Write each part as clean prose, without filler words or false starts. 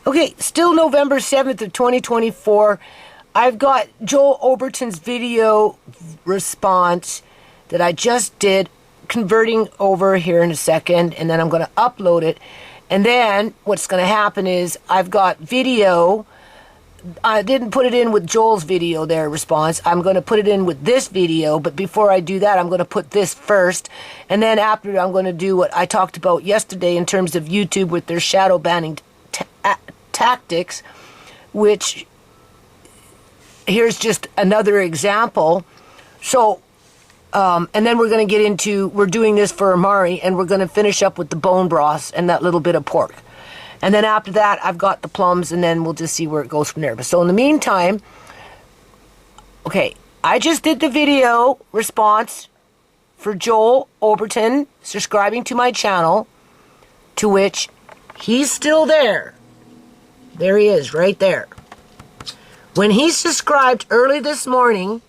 Okay, still November 7th of 2024. I've got Joel Overton's video response that I just did, converting over here in a second, and then I'm going to upload it. And then what's going to happen is I've got video. I didn't put it in with Joel's video there, response. I'm going to put it in with this video, but before I do that, I'm going to put this first. And then after, I'm going to do what I talked about yesterday in terms of YouTube with their shadow banning tactics, which here's just another example. So, and then we're going to get into, we're doing this for Amari, and we're going to finish up with the bone broth and that little bit of pork. And then after that, I've got the plums, and then we'll just see where it goes from there. But so in the meantime, okay, I just did the video response for Joel Overton subscribing to my channel, to which he's still there. There he is, right there. When he subscribed early this morning,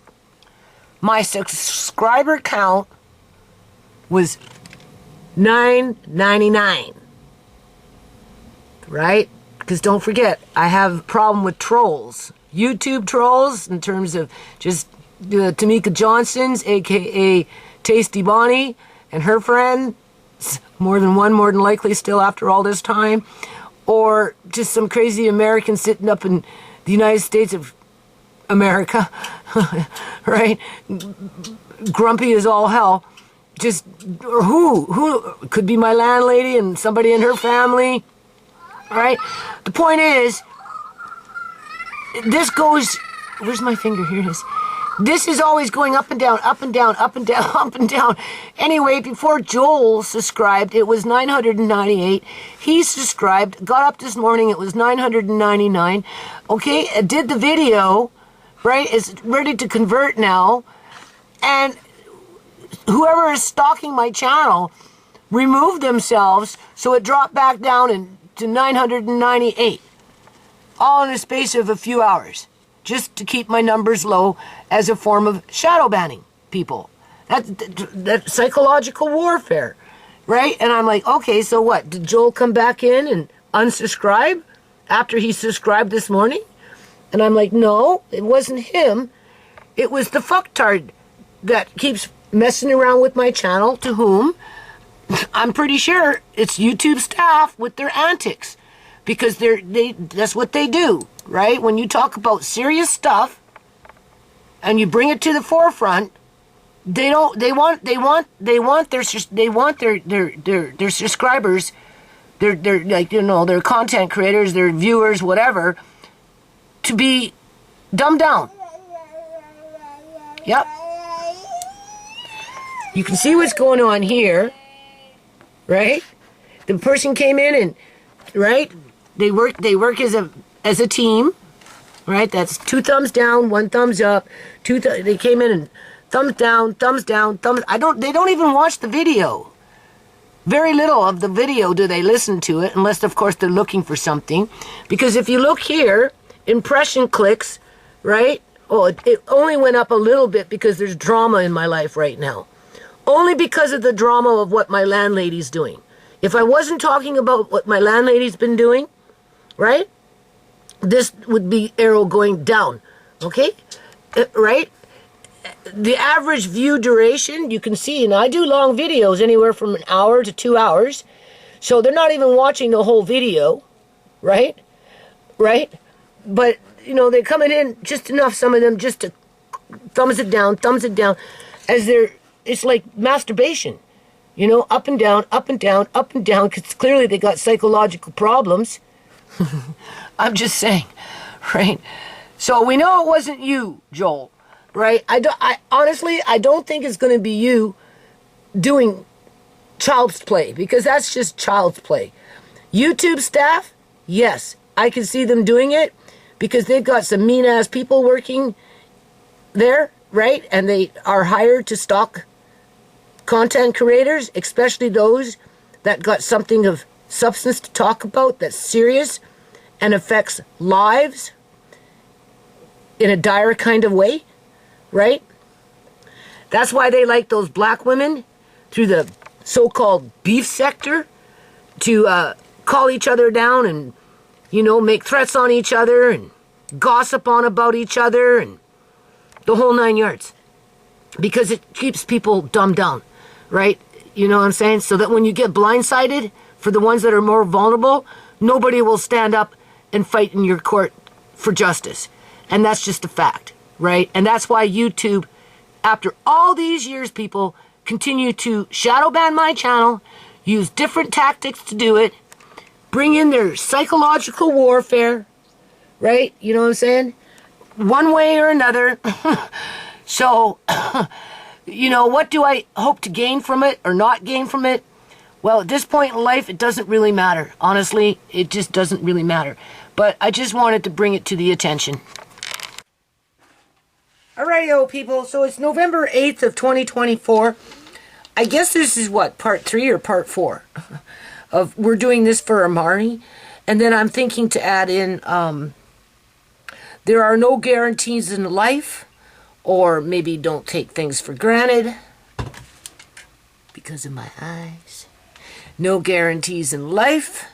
my subscriber count was 999. Right? Because don't forget, I have a problem with trolls. YouTube trolls, in terms of just Tamika Johnson's, a.k.a. Tasty Bonnie, and her friend, more than one, more than likely still after all this time, or just some crazy American sitting up in the United States of America, right? Grumpy as all hell. Just, or who could be my landlady and somebody in her family. All right? The point is, this goes, where's my finger? Here it is. This is always going up and down, up and down, up and down, up and down. Anyway, before Joel subscribed, it was 998. He subscribed, got up this morning, it was 999. Okay, I did the video, right? It's ready to convert now. And whoever is stalking my channel removed themselves, so it dropped back down to 998. All in the space of a few hours, just to keep my numbers low as a form of shadow banning people. That's psychological warfare, right? And I'm like, okay, so what? Did Joel come back in and unsubscribe after he subscribed this morning? And I'm like, no, it wasn't him. It was the fucktard that keeps messing around with my channel, to whom I'm pretty sure it's YouTube staff with their antics. Because that's what they do, right? When you talk about serious stuff and you bring it to the forefront, they want their subscribers, their like, you know, their content creators, their viewers, whatever, to be dumbed down. Yep. You can see what's going on here, right? The person came in and, right? They work as a team, right? That's 2 thumbs down, 1 thumbs up. They came in and thumbs down, thumbs down, thumbs. They don't even watch the video. Very little of the video do they listen to it, unless of course they're looking for something. Because if you look here, impression clicks, right? Oh, it only went up a little bit because there's drama in my life right now. Only because of the drama of what my landlady's doing. If I wasn't talking about what my landlady's been doing, right? This would be arrow going down, okay? Right? The average view duration, you can see, and I do long videos, anywhere from an hour to 2 hours. So they're not even watching the whole video, right? Right? But, you know, they're coming in just enough, some of them, just to thumbs it down, as it's like masturbation. You know, up and down, up and down, up and down, because clearly they got psychological problems. I'm just saying, right? So we know it wasn't you, Joel, right? Honestly, I don't think it's going to be you doing child's play, because that's just child's play. YouTube staff, yes, I can see them doing it, because they've got some mean-ass people working there, right? And they are hired to stalk content creators, especially those that got something of substance to talk about that's serious and affects lives in a dire kind of way, right? That's why they like those black women through the so-called beef sector to call each other down and make threats on each other and gossip on about each other and the whole 9 yards. Because it keeps people dumbed down, right? You know what I'm saying? So that when you get blindsided, for the ones that are more vulnerable, nobody will stand up and fight in your court for justice. And that's just a fact, right? And that's why YouTube, after all these years, people continue to shadow ban my channel, use different tactics to do it, bring in their psychological warfare, right? You know what I'm saying? One way or another. So, what do I hope to gain from it or not gain from it? Well, at this point in life, it doesn't really matter. Honestly, it just doesn't really matter. But I just wanted to bring it to the attention. Alrighty, people. So it's November 8th of 2024. I guess this is part 3 or part 4 of we're doing this for Amari. And then I'm thinking to add in, there are no guarantees in life. Or maybe don't take things for granted because of my eyes. No guarantees in life,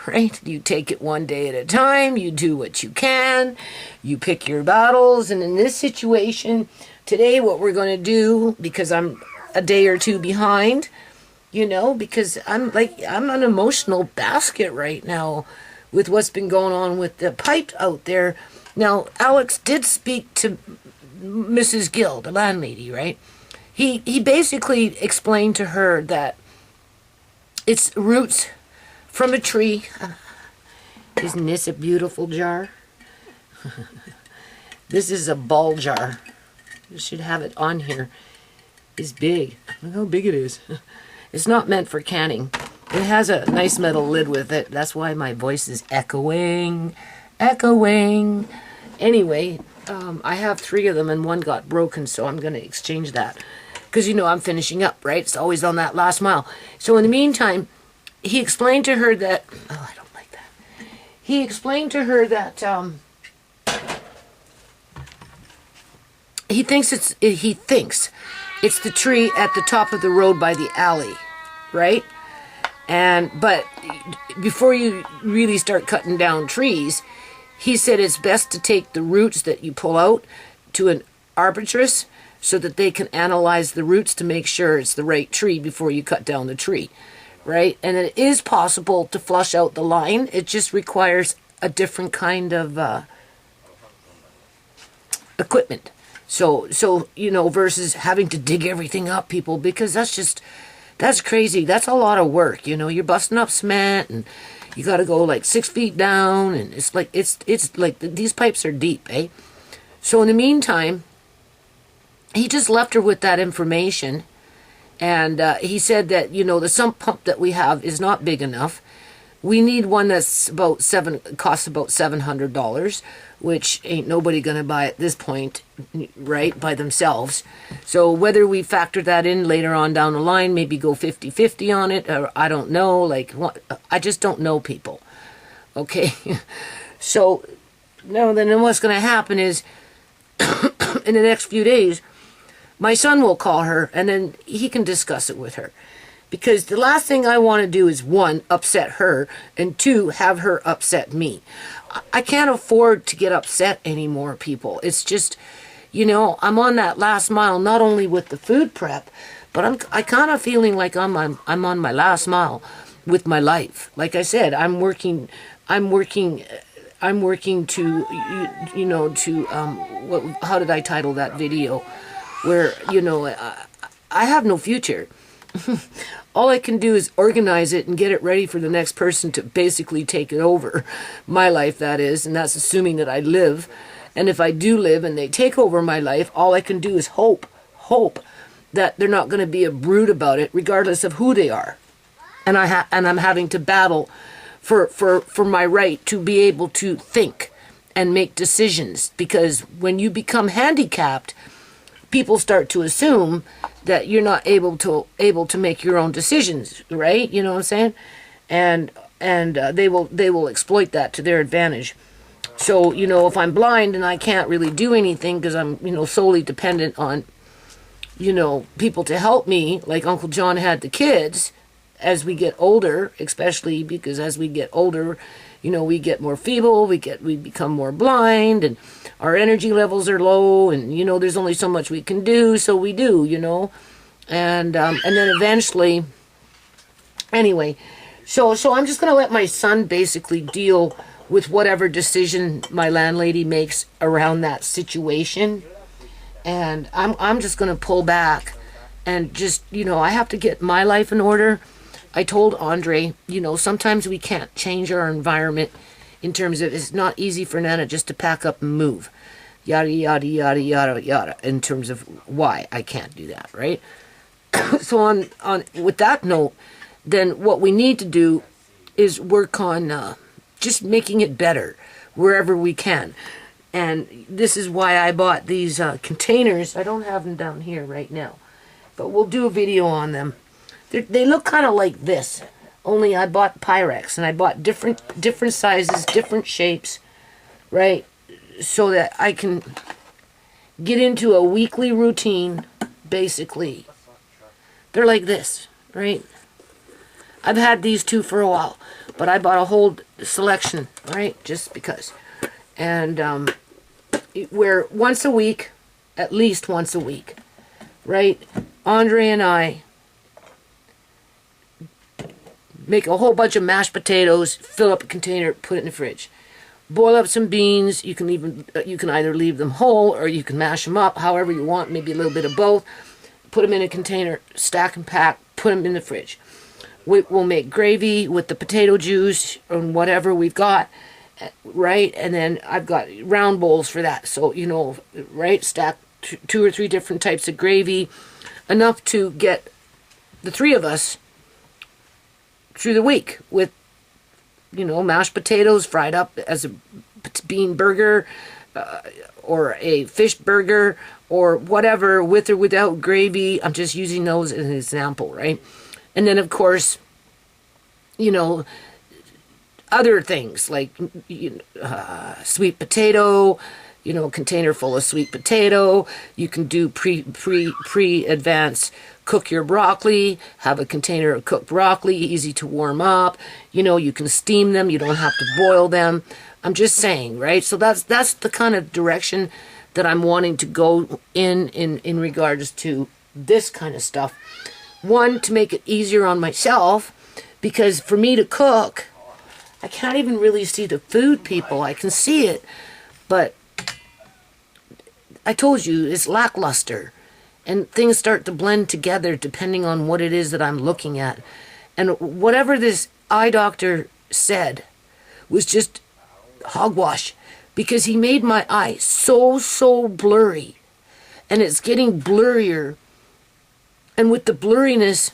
right? You take it one day at a time. You do what you can. You pick your battles. And in this situation, today what we're going to do, because I'm a day or two behind, because I'm an emotional basket right now with what's been going on with the pipe out there. Now, Alex did speak to Mrs. Gill, the landlady, right? He basically explained to her that it's roots from a tree. Isn't this a beautiful jar? This is a ball jar. You should have it on here. It's big. Look how big it is. It's not meant for canning. It has a nice metal lid with it. That's why my voice is echoing. Anyway, I have 3 of them and one got broken, so I'm going to exchange that. Because, I'm finishing up, right? It's always on that last mile. So in the meantime, he explained to her that... Oh, I don't like that. He explained to her that he thinks it's the tree at the top of the road by the alley, right? But before you really start cutting down trees... He said it's best to take the roots that you pull out to an arborist so that they can analyze the roots to make sure it's the right tree before you cut down the tree, right? And it is possible to flush out the line. It just requires a different kind of equipment. So versus having to dig everything up, people, because that's crazy. That's a lot of work, You're busting up cement and... You got to go like 6 feet down, and it's like these pipes are deep, eh? So in the meantime, he just left her with that information, and he said that the sump pump that we have is not big enough. We need one that's costs about $700, which ain't nobody gonna buy at this point, right, by themselves. So whether we factor that in later on down the line, maybe go 50-50 on it, or I don't know, I just don't know, people. Okay, so no, then what's gonna happen is in the next few days, my son will call her, and then he can discuss it with her. Because the last thing I want to do is, 1, upset her, and 2, have her upset me. I can't afford to get upset anymore, people. It's just, I'm on that last mile, not only with the food prep, but I kind of feeling like I'm on my last mile with my life. Like I said, I'm working to, how did I title that video? Where, I have no future. All I can do is organize it and get it ready for the next person to basically take it over. My life, that is, and that's assuming that I live. And if I do live and they take over my life, all I can do is hope that they're not going to be a brute about it, regardless of who they are. And I'm having to battle for my right to be able to think and make decisions. Because when you become handicapped, people start to assume that you're not able to make your own decisions, right? You know what I'm saying? And they will exploit that to their advantage. So, if I'm blind and I can't really do anything because I'm, solely dependent on, people to help me, like Uncle John had the kids, as we get older, especially because as we get older, you know, we get more feeble, we become more blind, and our energy levels are low, and you know, there's only so much we can do, so we do, you know, and then eventually, anyway, so I'm just gonna let my son basically deal with whatever decision my landlady makes around that situation, and I'm just gonna pull back and just, you know, I have to get my life in order. I told Andre, you know, sometimes we can't change our environment in terms of it's not easy for Nana just to pack up and move. Yada, yada, yada, yada, yada, in terms of why I can't do that, right? So on with that note, then what we need to do is work on just making it better wherever we can. And this is why I bought these containers. I don't have them down here right now, but we'll do a video on them. They look kind of like this, only I bought Pyrex, and I bought different sizes, different shapes, right? So that I can get into a weekly routine, basically. They're like this, right? I've had these two for a while, but I bought a whole selection, right? Just because. And where once a week, at least once a week, right? Andre and I make a whole bunch of mashed potatoes, fill up a container, put it in the fridge. Boil up some beans. You can either leave them whole or you can mash them up, however you want, maybe a little bit of both. Put them in a container, stack and pack, put them in the fridge. We'll make gravy with the potato juice and whatever we've got, right? And then I've got round bowls for that. So, you know, right, stack 2 or 3 different types of gravy, enough to get the 3 of us through the week with, you know, mashed potatoes fried up as a bean burger or a fish burger or whatever, with or without gravy. I'm just using those as an example, right? And then, of course, you know, other things like sweet potato, you know, container full of sweet potato. You can do pre-advance cook your broccoli, have a container of cooked broccoli, easy to warm up. You know, you can steam them, you don't have to boil them. I'm just saying, right? So that's the kind of direction that I'm wanting to go in regards to this kind of stuff. One, to make it easier on myself, because for me to cook, I can't even really see the food, people. I can see it, but I told you, it's lackluster. And things start to blend together depending on what it is that I'm looking at. And whatever this eye doctor said was just hogwash, because he made my eye so blurry. And it's getting blurrier. And with the blurriness,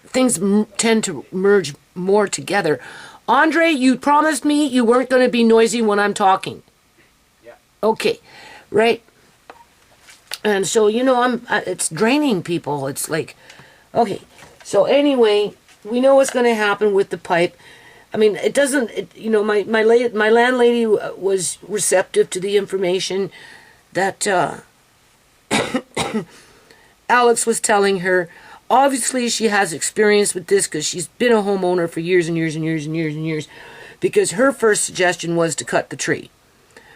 things tend to merge more together. Andre, you promised me you weren't going to be noisy when I'm talking. Yeah. Okay, right? And so, you know, it's draining people. It's like, okay. So anyway, we know what's going to happen with the pipe. I mean, it doesn't, you know, my landlady was receptive to the information that Alex was telling her. Obviously, she has experience with this because she's been a homeowner for years and years and years and years and years, because her first suggestion was to cut the tree,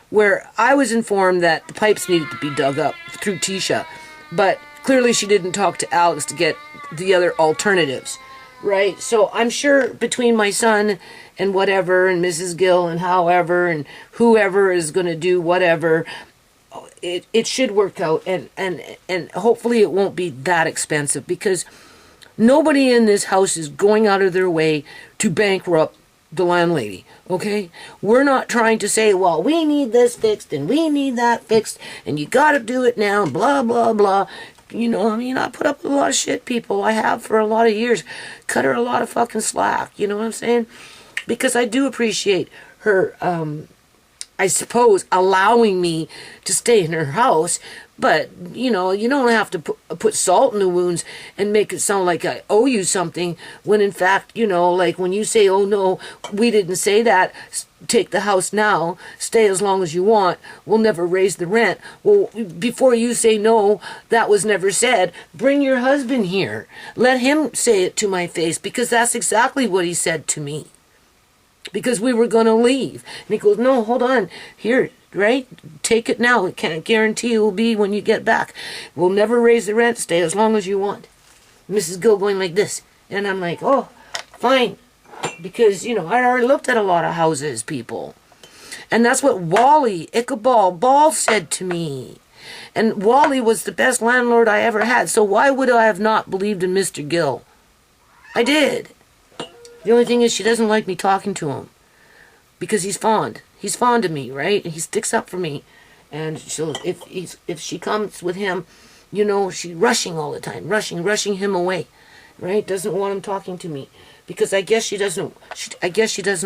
where I was informed that the pipes needed to be dug up through Tisha, but clearly she didn't talk to Alex to get the other alternatives, right? So I'm sure between my son and whatever, and Mrs. Gill and however, and whoever is going to do whatever, it should work out, and hopefully it won't be that expensive, because nobody in this house is going out of their way to bankrupt the landlady, okay? We're not trying to say, well, we need this fixed and we need that fixed and you got to do it now, blah, blah, blah. You know, I mean, I put up with a lot of shit, people. I have for a lot of years. Cut her a lot of fucking slack, you know what I'm saying? Because I do appreciate her I suppose, allowing me to stay in her house. But, you don't have to put salt in the wounds and make it sound like I owe you something when in fact, like when you say, oh no, we didn't say that, take the house now, stay as long as you want, we'll never raise the rent. Well, before you say no, that was never said, bring your husband here. Let him say it to my face, because that's exactly what he said to me. Because we were going to leave. And he goes, no, hold on, here, right? Take it now. I can't guarantee it will be when you get back. We'll never raise the rent. Stay as long as you want. Mrs. Gill going like this. And I'm like, oh, fine. Because, I already looked at a lot of houses, people. And that's what Wally Ichabod Ball said to me. And Wally was the best landlord I ever had. So why would I have not believed in Mr. Gill? I did. The only thing is she doesn't like me talking to him. Because he's fond. He's fond of me, right? He sticks up for me. And if she comes with him, she's rushing all the time. Rushing him away. Right? Doesn't want him talking to me. Because I guess she doesn't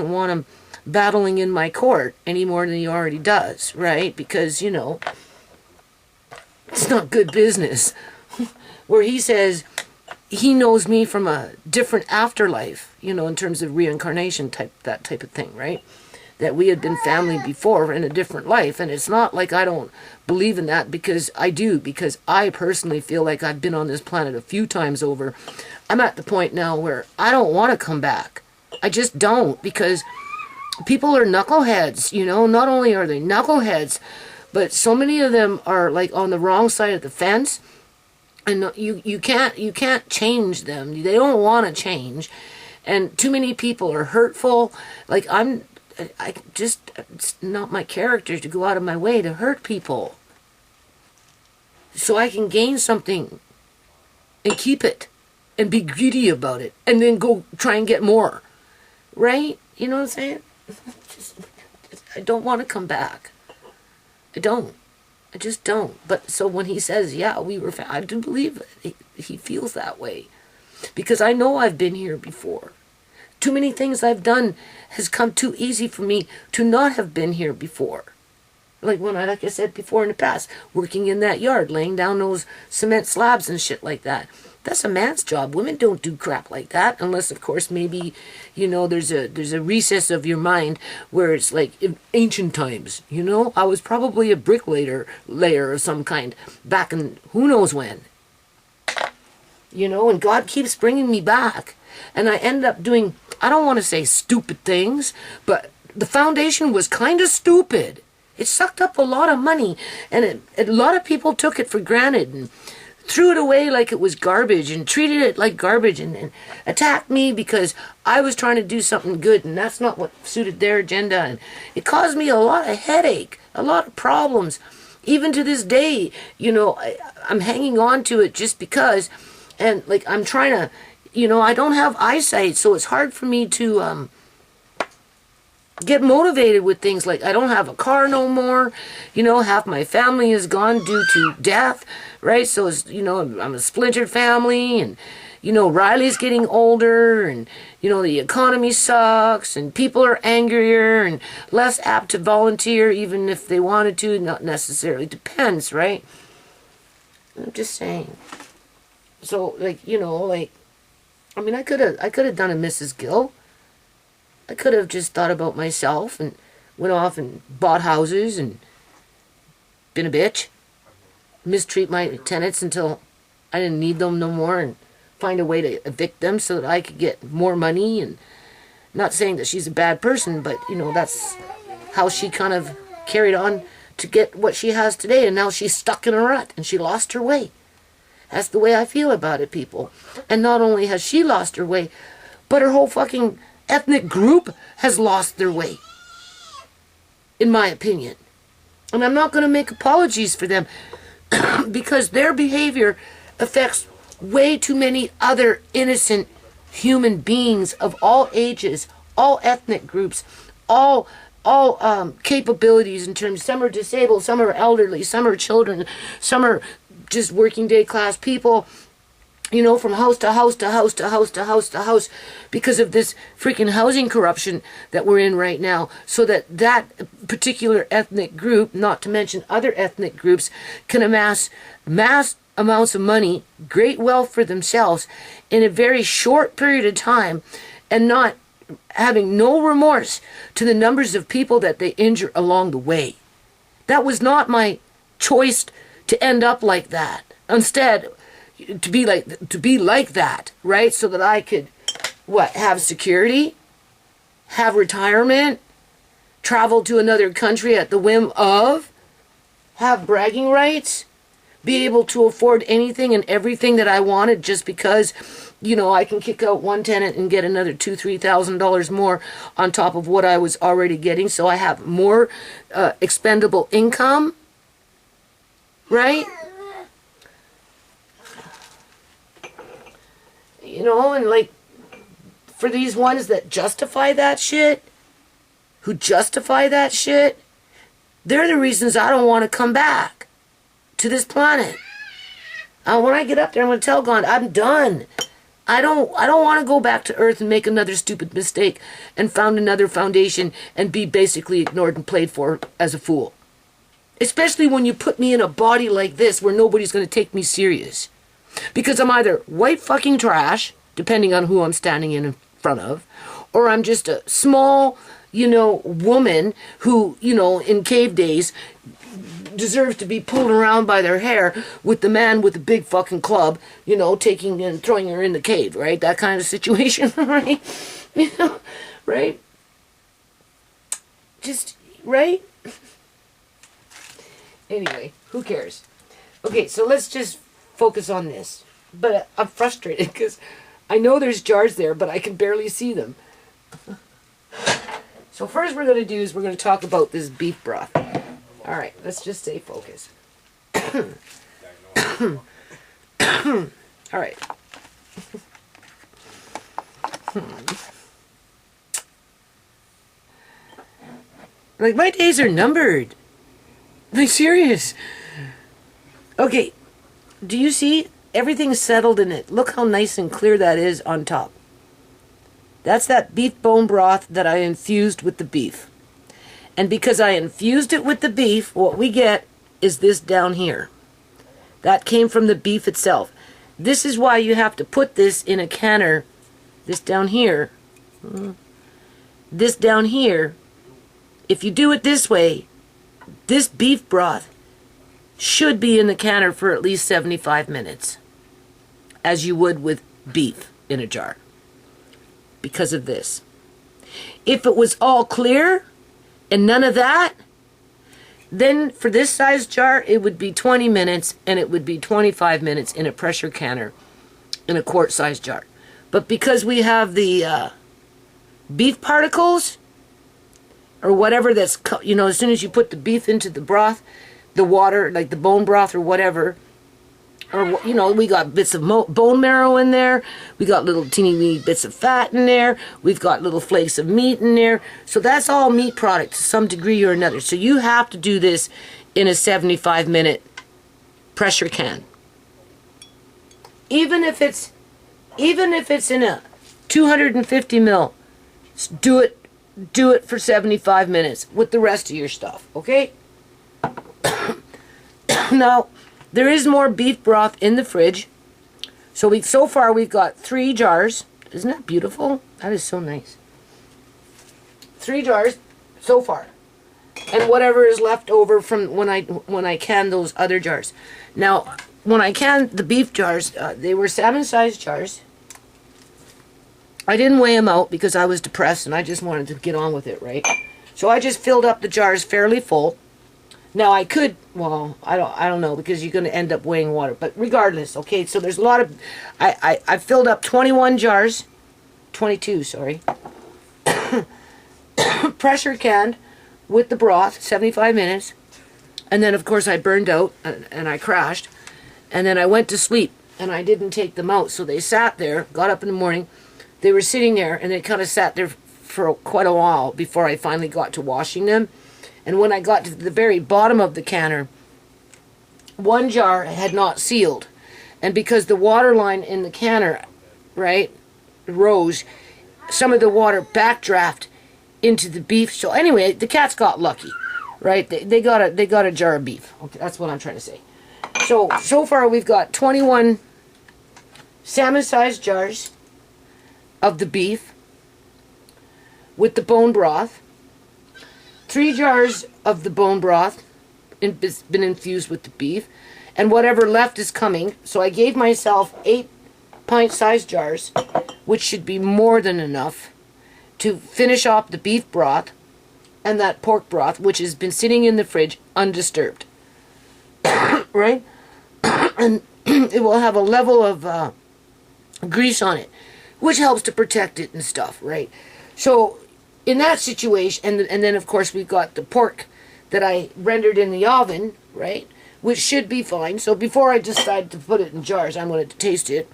want him battling in my court any more than he already does. Right? Because, it's not good business. Where he says he knows me from a different afterlife, in terms of reincarnation that type of thing, right? That we had been family before in a different life. And it's not like I don't believe in that, because I do, because I personally feel like I've been on this planet a few times over. I'm at the point now where I don't want to come back. I just don't, because people are knuckleheads, not only are they knuckleheads, but so many of them are like on the wrong side of the fence. And you can't change them. They don't want to change. And too many people are hurtful. Like it's not my character to go out of my way to hurt people. So I can gain something and keep it and be greedy about it and then go try and get more. Right? You know what I'm saying? I don't want to come back. I don't. I just don't. But so when he says, yeah, we were, I do believe it. He feels that way. Because I know I've been here before. Too many things I've done has come too easy for me to not have been here before. Like I said before in the past, working in that yard, laying down those cement slabs and shit like that. That's a man's job. Women don't do crap like that, unless, of course, maybe, there's a recess of your mind where it's like in ancient times, I was probably a bricklayer of some kind back in who knows when. And God keeps bringing me back. And I end up doing, I don't want to say stupid things, but the foundation was kind of stupid. It sucked up a lot of money, and a lot of people took it for granted and threw it away like it was garbage and treated it like garbage and attacked me because I was trying to do something good, and that's not what suited their agenda. And it caused me a lot of headache, a lot of problems. Even to this day, I'm hanging on to it just because, and like I'm trying to, I don't have eyesight, so it's hard for me to get motivated with things. Like I don't have a car no more, half my family is gone due to death, right? So it's, I'm a splintered family, and Riley's getting older, and the economy sucks, and people are angrier and less apt to volunteer even if they wanted to. Not necessarily, depends, right? I'm just saying. So I could have done a Mrs. Gill. I could have just thought about myself and went off and bought houses and been a bitch, mistreat my tenants until I didn't need them no more, and find a way to evict them so that I could get more money. And not saying that she's a bad person, but that's how she kind of carried on to get what she has today, and now she's stuck in a rut and she lost her way. That's the way I feel about it, people. And not only has she lost her way, but her whole fucking ethnic group has lost their way, in my opinion. And I'm not going to make apologies for them because their behavior affects way too many other innocent human beings of all ages, all ethnic groups, all capabilities in terms. Some are disabled, some are elderly, some are children, some are just working day class people. you know, from house to house to house to house to house to house because of this freaking housing corruption that we're in right now, so that that particular ethnic group, not to mention other ethnic groups, can amass mass amounts of money, great wealth for themselves in a very short period of time, and not having no remorse to the numbers of people that they injure along the way. That was not my choice to end up like that. Instead, to be like that, right? So that I could, have security, have retirement, travel to another country at the whim of, have bragging rights, be able to afford anything and everything that I wanted just because, you know, I can kick out one tenant and get another $2,000-3,000 more on top of what I was already getting. So I have more expendable income, right? You know, and like, for these ones that justify that shit, who justify that shit, they're the reasons I don't want to come back to this planet. When I get up there, I'm going to tell God, I'm done. I don't want to go back to Earth and make another stupid mistake and found another foundation and be basically ignored and played for as a fool. Especially when you put me in a body like this where nobody's going to take me serious. Because I'm either white fucking trash, depending on who I'm standing in front of, or I'm just a small, you know, woman who, you know, in cave days deserves to be pulled around by their hair with the man with the big fucking club, you know, taking and throwing her in the cave, right? That kind of situation, right? You know, right? Just, right? Anyway, who cares? Okay, so let's just focus on this. But I'm frustrated because I know there's jars there, but I can barely see them. So first we're going to do is we're going to talk about this beef broth. All right, let's just stay focused. All right. Like, my days are numbered. I'm serious. Okay, do you see? Everything's settled in it. Look how nice and clear that is on top. That's that beef bone broth that I infused with the beef. And because I infused it with the beef, what we get is this down here. That came from the beef itself. This is why you have to put this in a canner. This down here. This down here. If you do it this way, this beef broth should be in the canner for at least 75 minutes, as you would with beef in a jar, because of this. If it was all clear and none of that, then for this size jar, it would be 20 minutes and it would be 25 minutes in a pressure canner in a quart-sized jar. But because we have the beef particles, or whatever that's, you know, as soon as you put the beef into the broth, the water, like the bone broth or whatever, or, you know, we got bits of bone marrow in there, we got little teeny weeny bits of fat in there, we've got little flakes of meat in there, so that's all meat product to some degree or another. So you have to do this in a 75-minute pressure can. Even if it's in a 250 ml, do it for 75 minutes with the rest of your stuff, okay? Now, there is more beef broth in the fridge. So far we've got 3 jars. Isn't that beautiful? That is so nice. 3 jars so far. And whatever is left over from when I canned those other jars. Now, when I canned the beef jars, they were salmon-sized jars. I didn't weigh them out because I was depressed and I just wanted to get on with it, right? So I just filled up the jars fairly full. Now I could, well, I don't know, because you're going to end up weighing water. But regardless, okay, so there's a lot of, I filled up 21 jars, 22, sorry. Pressure canned with the broth, 75 minutes. And then, of course, I burned out and I crashed. And then I went to sleep and I didn't take them out. So they sat there, got up in the morning. They were sitting there and they kind of sat there for quite a while before I finally got to washing them. And when I got to the very bottom of the canner, one jar had not sealed. And because the water line in the canner, right, rose, some of the water backdraft into the beef. So anyway, the cats got lucky, right? They got a jar of beef. Okay, that's what I'm trying to say. So far we've got 21 salmon-sized jars of the beef with the bone broth. 3 jars of the bone broth has been infused with the beef, and whatever left is coming. So I gave myself 8 pint-sized jars, which should be more than enough to finish off the beef broth and that pork broth, which has been sitting in the fridge undisturbed. Right? And it will have a level of grease on it, which helps to protect it and stuff, right? So in that situation, and then of course we've got the pork that I rendered in the oven, right, which should be fine. So before I decide to put it in jars, I'm going to taste it.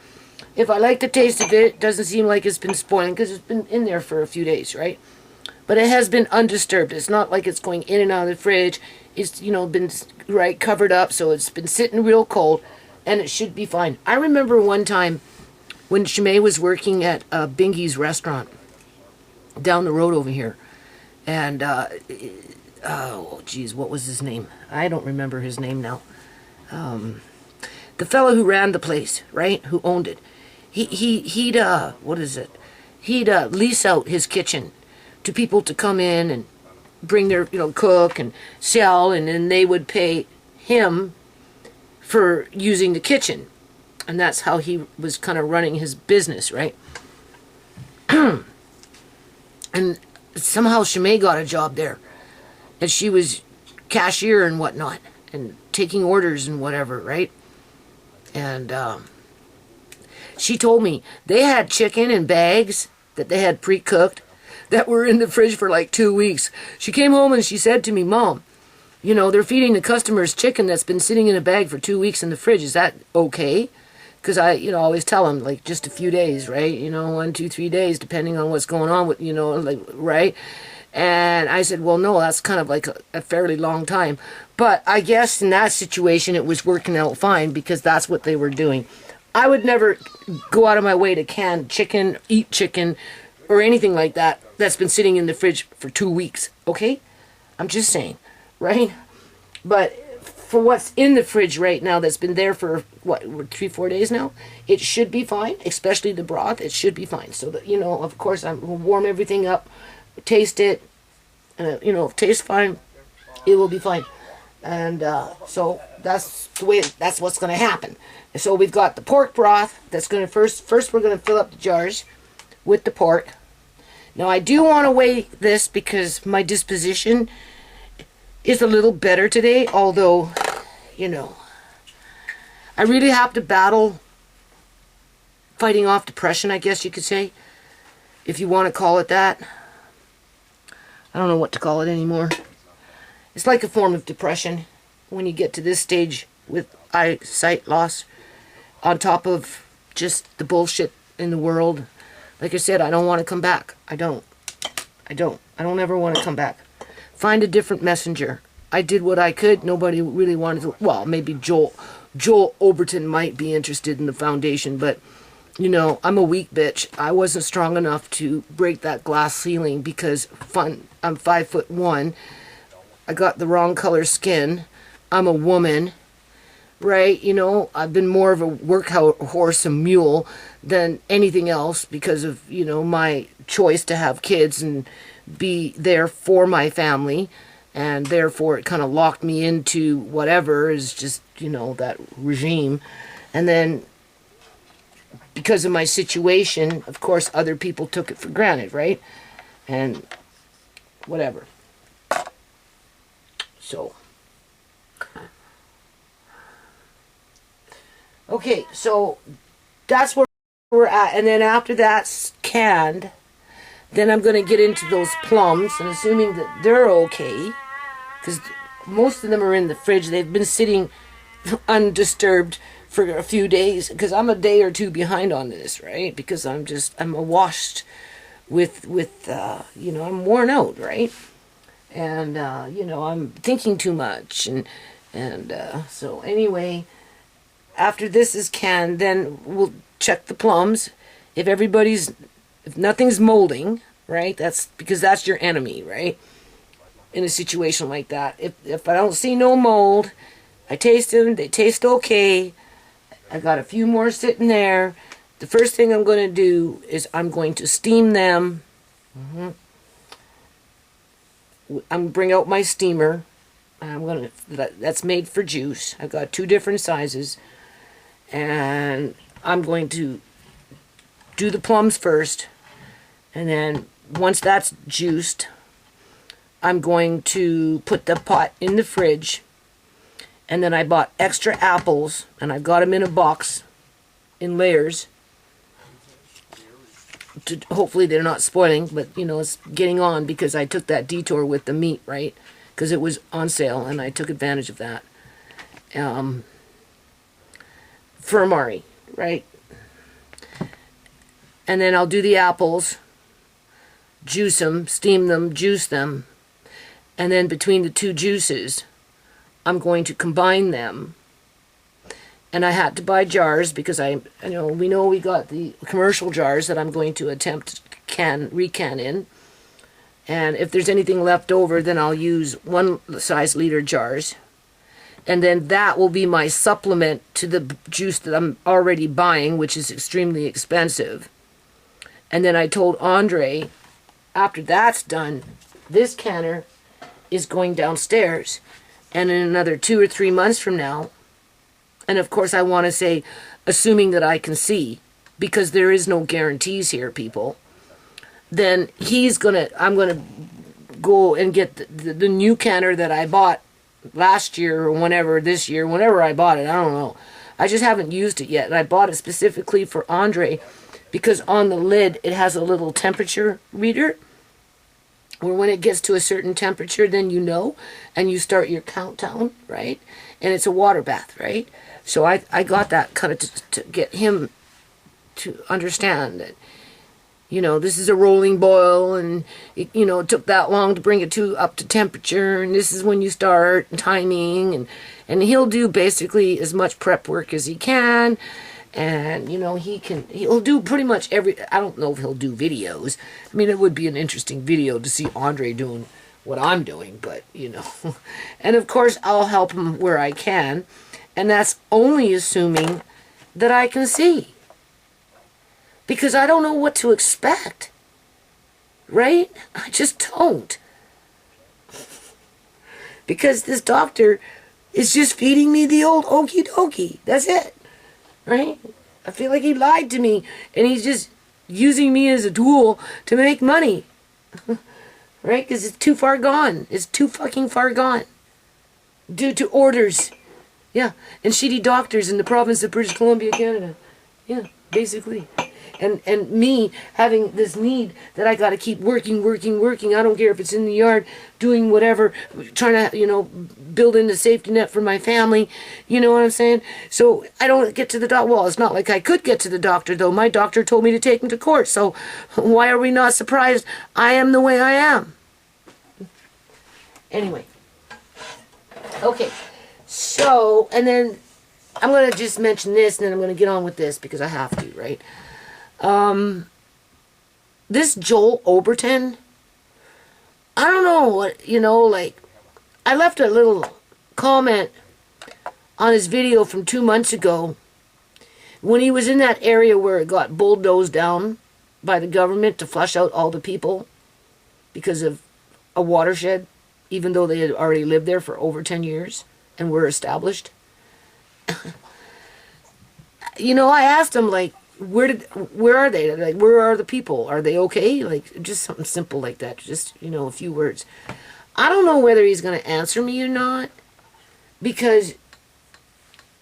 If I like the taste of it, it doesn't seem like it's been spoiling because it's been in there for a few days, right? But it has been undisturbed. It's not like it's going in and out of the fridge. It's, you know, been, right, covered up, so it's been sitting real cold, and it should be fine. I remember one time when Shimei was working at Bingy's restaurant down the road over here, and, oh, geez, what was his name? I don't remember his name now. The fellow who ran the place, right, who owned it, he'd what is it? He'd lease out his kitchen to people to come in and bring their, you know, cook and sell, and then they would pay him for using the kitchen. And that's how he was kind of running his business, right? And somehow Shimei got a job there. And she was cashier and whatnot, and taking orders and whatever, right? And she told me they had chicken in bags that they had pre-cooked that were in the fridge for like 2 weeks. She came home and she said to me, Mom, you know, they're feeding the customers chicken that's been sitting in a bag for 2 weeks in the fridge. Is that okay? Because I, you know, always tell them, like, just a few days, right? You know, 1, 2, 3 days, depending on what's going on with, you know, like, right? And I said, well, no, that's kind of like a fairly long time. But I guess in that situation, it was working out fine because that's what they were doing. I would never go out of my way to can chicken, eat chicken, or anything like that that's been sitting in the fridge for 2 weeks, okay? I'm just saying, right? But for what's in the fridge right now that's been there for, what, 3, 4 days now, it should be fine, especially the broth. It should be fine. So, that, you know, of course, I'm going to warm everything up, taste it, and, you know, if it tastes fine, it will be fine. And so that's the way, that's what's going to happen. And so we've got the pork broth that's going to first we're going to fill up the jars with the pork. Now I do want to weigh this because my disposition is a little better today, although, you know, I really have to battle fighting off depression, I guess you could say, if you want to call it that. I don't know what to call it anymore. It's like a form of depression when you get to this stage with eyesight loss, on top of just the bullshit in the world. Like I said, I don't want to come back. I don't ever want to come back. Find a different messenger. I did what I could. Nobody really wanted to. Well, maybe Joel Overton might be interested in the foundation, but, you know, I'm a weak bitch. I wasn't strong enough to break that glass ceiling because I'm 5'1". I got the wrong color skin. I'm a woman, right? You know, I've been more of a workhorse, a mule, than anything else because of, you know, my choice to have kids and be there for my family. And therefore, it kind of locked me into whatever is just, you know, that regime. And then, because of my situation, of course, other people took it for granted, right? And whatever. So, okay, so that's where we're at. And then after that's canned, then I'm going to get into those plums, and assuming that they're okay, because most of them are in the fridge. They've been sitting undisturbed for a few days, because I'm a day or two behind on this, right? Because I'm washed with you know, I'm worn out, right? And, you know, I'm thinking too much. And so anyway, after this is canned, then we'll check the plums. If nothing's molding, right? That's because that's your enemy, right? In a situation like that. If I don't see no mold, I taste them, they taste okay. I got a few more sitting there. The first thing I'm going to do is I'm going to steam them. I'm going to bring out my steamer. That's made for juice. I've got 2 different sizes. And I'm going to do the plums first. And then once that's juiced, I'm going to put the pot in the fridge. And then I bought extra apples, and I've got them in a box in layers. Hopefully they're not spoiling, but it's getting on because I took that detour with the meat, right? Because it was on sale, and I took advantage of that. For Amari, right? And then I'll do the apples, juice them, steam them, juice them, and then between the 2 juices, I'm going to combine them. And I had to buy jars because we know we got the commercial jars that I'm going to attempt to recan in. And if there's anything left over, then I'll use 1 size liter jars. And then that will be my supplement to the juice that I'm already buying, which is extremely expensive. And then I told Andre, after that's done, this canner is going downstairs. And in another 2 or 3 months from now, and of course I want to say, assuming that I can see, because there is no guarantees here, people, then I'm going to go and get the new canner that I bought last year or whenever I bought it, I don't know. I just haven't used it yet. And I bought it specifically for Andre because on the lid it has a little temperature reader where when it gets to a certain temperature, then and you start your countdown, right? And it's a water bath, right? So I got that kind of to get him to understand that, this is a rolling boil, and it took that long to bring it up to temperature, and this is when you start timing, and he'll do basically as much prep work as he can, and he'll do pretty much I don't know if he'll do videos. I mean, it would be an interesting video to see Andre doing what I'm doing, but and of course I'll help him where I can, and that's only assuming that I can see. Because I don't know what to expect. Right? I just don't. Because this doctor is just feeding me the old okie dokie. That's it. Right? I feel like he lied to me. And he's just using me as a tool to make money. Right? Because it's too far gone. It's too fucking far gone. Due to orders. Yeah. And shitty doctors in the province of British Columbia, Canada. Yeah, basically. And me having this need that I got to keep working. I don't care if it's in the yard, doing whatever, trying to, build in a safety net for my family. You know what I'm saying? So I don't get to the doctor. Well, it's not like I could get to the doctor, though. My doctor told me to take him to court. So why are we not surprised I am the way I am? Anyway. Okay. So, and then I'm going to just mention this, and then I'm going to get on with this because I have to, right? This Joel Overton, I don't know what, I left a little comment on his video from 2 months ago when he was in that area where it got bulldozed down by the government to flush out all the people because of a watershed, even though they had already lived there for over 10 years and were established. I asked him, where are they? Like, where are the people? Are they okay? Like, just something simple like that. Just, a few words. I don't know whether he's going to answer me or not. Because,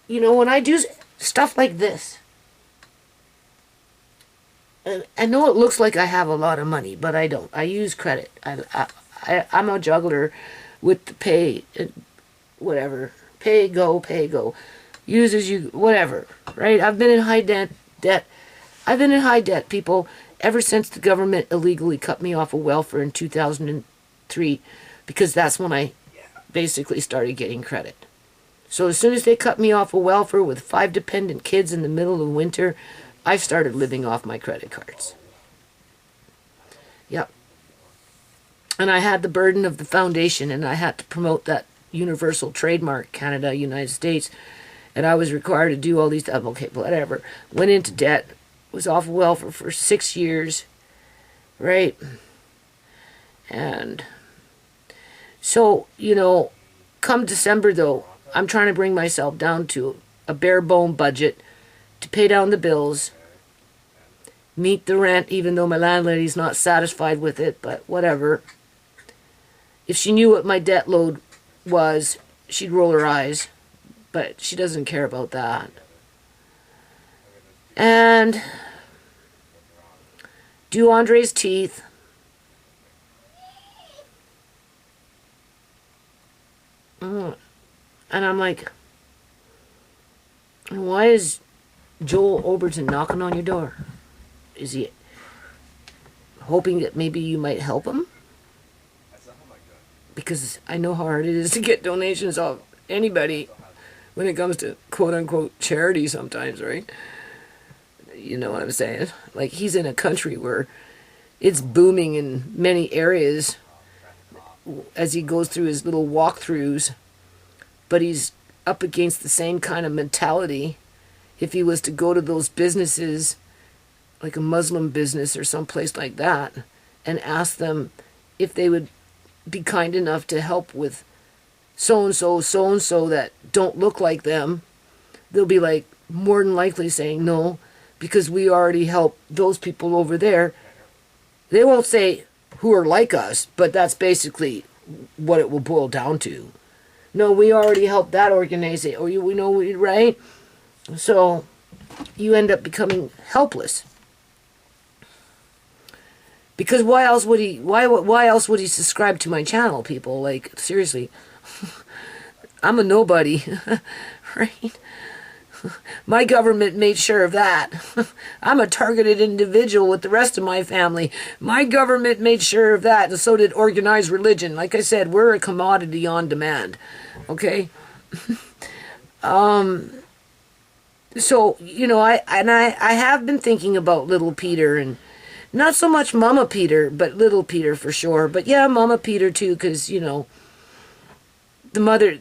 when I do stuff like this, I know it looks like I have a lot of money, but I don't. I use credit. I'm a juggler with the pay, whatever. Pay, go. Use as you, whatever. Right? I've been in high debt. I've been in high debt, people, ever since the government illegally cut me off of welfare in 2003, because that's when I basically started getting credit. So as soon as they cut me off of welfare with 5 dependent kids in the middle of winter, I started living off my credit cards. Yep. And I had the burden of the foundation, and I had to promote that universal trademark, Canada, United States, and I was required to do all these stuff. Okay, whatever. Went into debt, was off of welfare for 6 years, right? And so, you know, come December, though, I'm trying to bring myself down to a bare bone budget to pay down the bills, meet the rent, even though my landlady's not satisfied with it, but whatever. If she knew what my debt load was, she'd roll her eyes, but she doesn't care about that. And do Andre's teeth. And I'm like, why is Joel Overton knocking on your door? Is he hoping that maybe you might help him? Because I know how hard it is to get donations off anybody when it comes to quote-unquote charity sometimes, right? You know what I'm saying? Like, he's in a country where it's booming in many areas as he goes through his little walkthroughs, but he's up against the same kind of mentality if he was to go to those businesses, like a Muslim business or someplace like that, and ask them if they would be kind enough to help with so-and-so that don't look like them. They'll be like more than likely saying no, because we already help those people over there. They won't say who are like us, but that's basically what it will boil down to. No, we already helped that organization, or we know, right? So you end up becoming helpless. Because why else would he subscribe to my channel, people? Like, seriously. I'm a nobody, right? My government made sure of that. I'm a targeted individual with the rest of my family. My government made sure of that, and so did organized religion. Like I said, we're a commodity on demand. Okay? So, you know, I have been thinking about little Peter, and not so much Mama Peter, but little Peter for sure. But yeah, Mama Peter too, because, you know, the mother,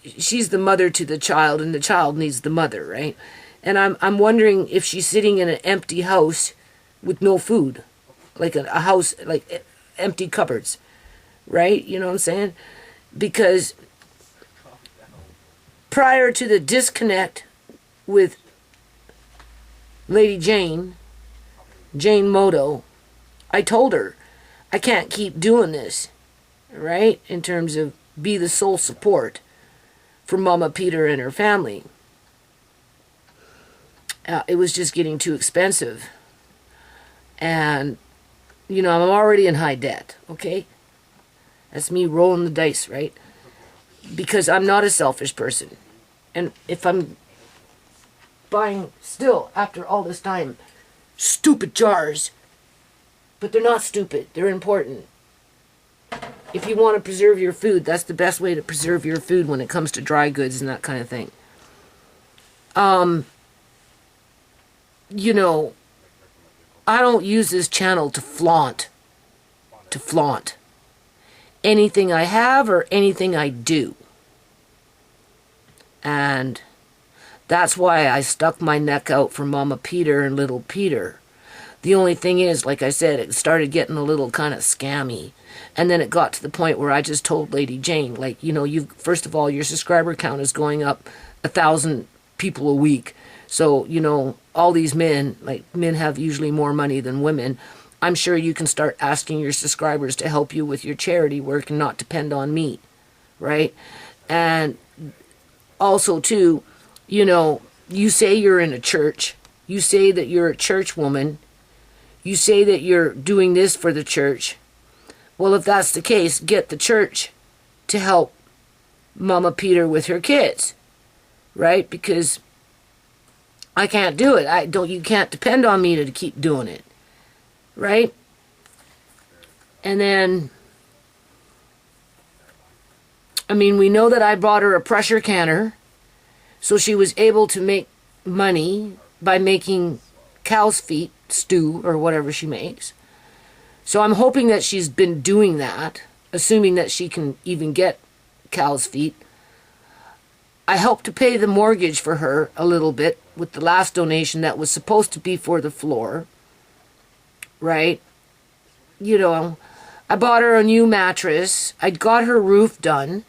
she's the mother to the child, and the child needs the mother, right? And I'm wondering if she's sitting in an empty house with no food, like a house, like empty cupboards, right? You know what I'm saying? Because prior to the disconnect with Lady Jane Moto, I told her I can't keep doing this, right? In terms of be the sole support for Mama Peter and her family. It was just getting too expensive. And, you know, I'm already in high debt, okay? That's me rolling the dice, right? Because I'm not a selfish person. And if I'm buying, still, after all this time, stupid jars, but they're not stupid, they're important. If you want to preserve your food, that's the best way to preserve your food when it comes to dry goods and that kind of thing. You know, I don't use this channel to flaunt anything I have or anything I do. And that's why I stuck my neck out for Mama Peter and little Peter. The only thing is, like I said, it started getting a little kind of scammy. And then it got to the point where I just told Lady Jane, like, you know, first of all, your subscriber count is going up 1,000 people a week. So, you know, all these men, like, men have usually more money than women. I'm sure you can start asking your subscribers to help you with your charity work and not depend on me, right? And also, too, you know, you say you're in a church. You say that you're a church woman. You say that you're doing this for the church. Well, if that's the case, get the church to help Mama Peter with her kids, right? Because I can't do it. You can't depend on me to keep doing it, right? And then I mean, we know that I bought her a pressure canner, so she was able to make money by making cow's feet stew or whatever she makes. So I'm hoping that she's been doing that, assuming that she can even get cow's feet. I helped to pay the mortgage for her a little bit with the last donation that was supposed to be for the floor, right? You know, I bought her a new mattress. I got her roof done,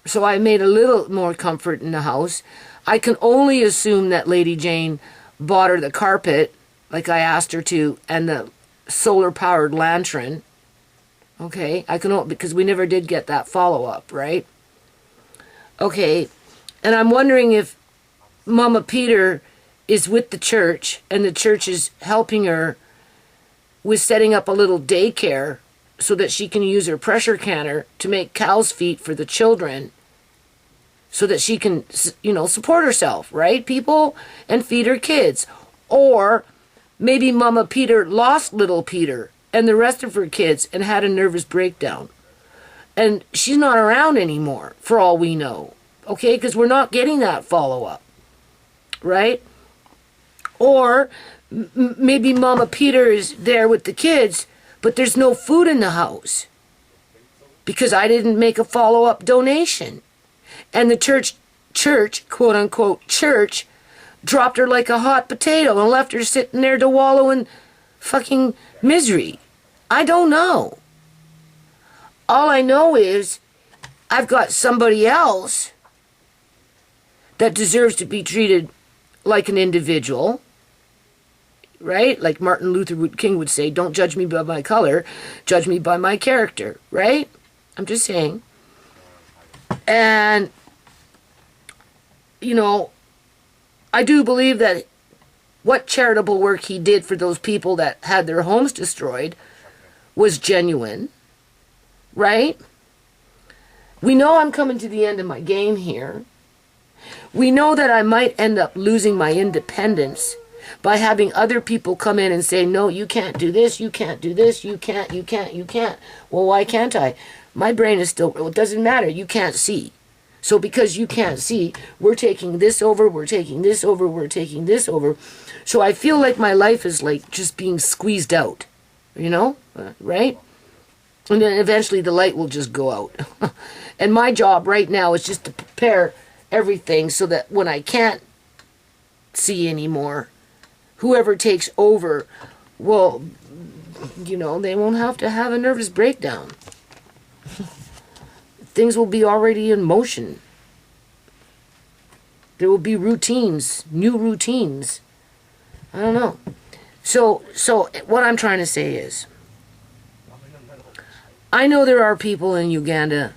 so I made a little more comfort in the house. I can only assume that Lady Jane bought her the carpet, like I asked her to, and the solar-powered lantern. Okay, I can, because we never did get that follow-up, right? Okay, and I'm wondering if Mama Peter is with the church, and the church is helping her with setting up a little daycare so that she can use her pressure canner to make cow's feet for the children so that she can, you know, support herself, right, people? And feed her kids. Or maybe Mama Peter lost little Peter and the rest of her kids and had a nervous breakdown. And she's not around anymore, for all we know, okay? Because we're not getting that follow-up, right? Or maybe Mama Peter is there with the kids, but there's no food in the house because I didn't make a follow-up donation. And the church, quote-unquote church, dropped her like a hot potato and left her sitting there to wallow in fucking misery. I don't know. All I know is I've got somebody else that deserves to be treated like an individual, right? Like Martin Luther King would say, don't judge me by my color, judge me by my character, right? I'm just saying. And, you know, I do believe that what charitable work he did for those people that had their homes destroyed was genuine, right? We know I'm coming to the end of my game here. We know that I might end up losing my independence by having other people come in and say, no, you can't do this, you can't do this, you can't. Well, why can't I? My brain is still, it doesn't matter, you can't see. So because you can't see, we're taking this over, we're taking this over, we're taking this over. So I feel like my life is like just being squeezed out, you know, right? And then eventually the light will just go out. And my job right now is just to prepare everything so that when I can't see anymore, whoever takes over, well, you know, they won't have to have a nervous breakdown. Things will be already in motion. There will be routines, new routines. I don't know. So what I'm trying to say is, I know there are people in Uganda,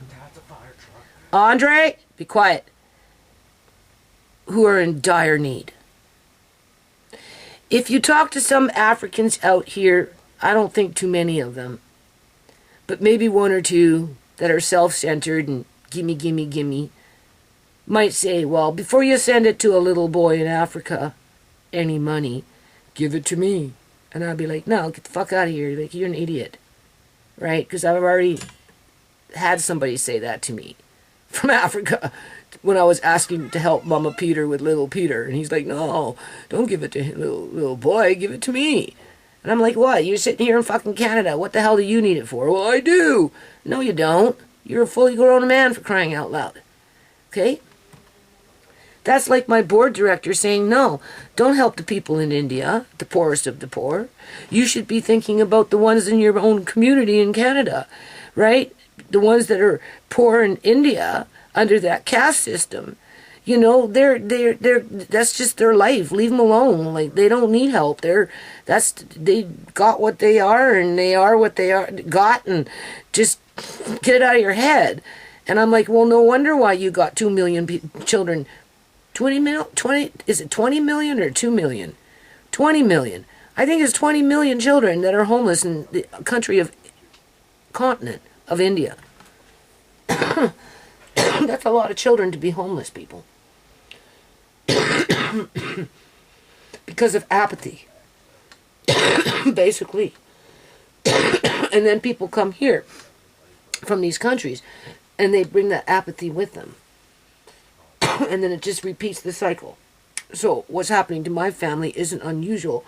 Andre, be quiet, who are in dire need. If you talk to some Africans out here, I don't think too many of them, but maybe one or two that are self-centered and gimme, might say, well, before you send it to a little boy in Africa, any money, give it to me. And I'd be like, no, get the fuck out of here. Like, you're an idiot. Right? Because I've already had somebody say that to me from Africa when I was asking to help Mama Peter with little Peter. And he's like, no, don't give it to him, little boy, give it to me. And I'm like, what? You're sitting here in fucking Canada. What the hell do you need it for? Well, I do. No, you don't. You're a fully grown man, for crying out loud. Okay? That's like my board director saying, no, don't help the people in India, the poorest of the poor. You should be thinking about the ones in your own community in Canada, right? The ones that are poor in India under that caste system. You know, they're that's just their life. Leave them alone. Like, they don't need help. They got what they are, and they are what they got, and just get it out of your head. And I'm like, well, no wonder why you got 2 million children. 20, is it 20 million or 2 million? 20 million. I think it's 20 million children that are homeless in the continent of India. That's a lot of children to be homeless, people. Because of apathy. Basically. And then people come here from these countries And they bring that apathy with them. And then it just repeats the cycle. So what's happening to my family isn't unusual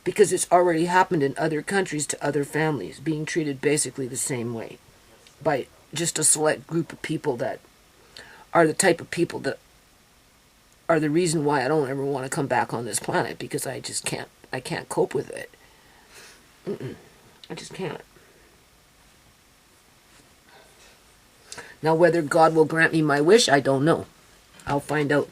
because it's already happened in other countries to other families, being treated basically the same way by just a select group of people that are the type of people that are the reason why I don't ever want to come back on this planet, because I just can't. I can't cope with it. I just can't. Now, whether God will grant me my wish, I don't know. I'll find out.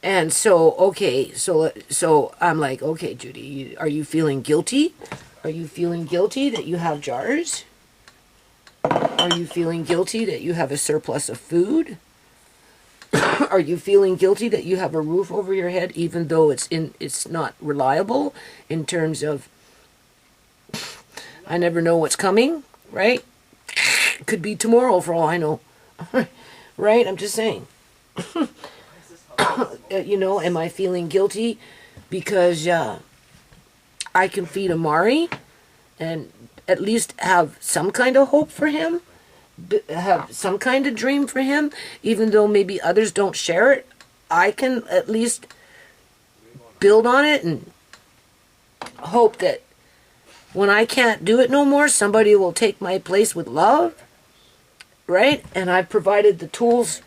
And so, okay, so I'm like, okay, Judy, are you feeling guilty? Are you feeling guilty that you have jars? Are you feeling guilty that you have a surplus of food? Are you feeling guilty that you have a roof over your head, even though it's not reliable in terms of I never know what's coming, right? Could be tomorrow for all I know. Right? I'm just saying. You know, am I feeling guilty because I can feed Amari and at least have some kind of hope for him? Have some kind of dream for him, even though maybe others don't share it? I can at least build on it and hope that when I can't do it no more, somebody will take my place with love, right? And I've provided the tools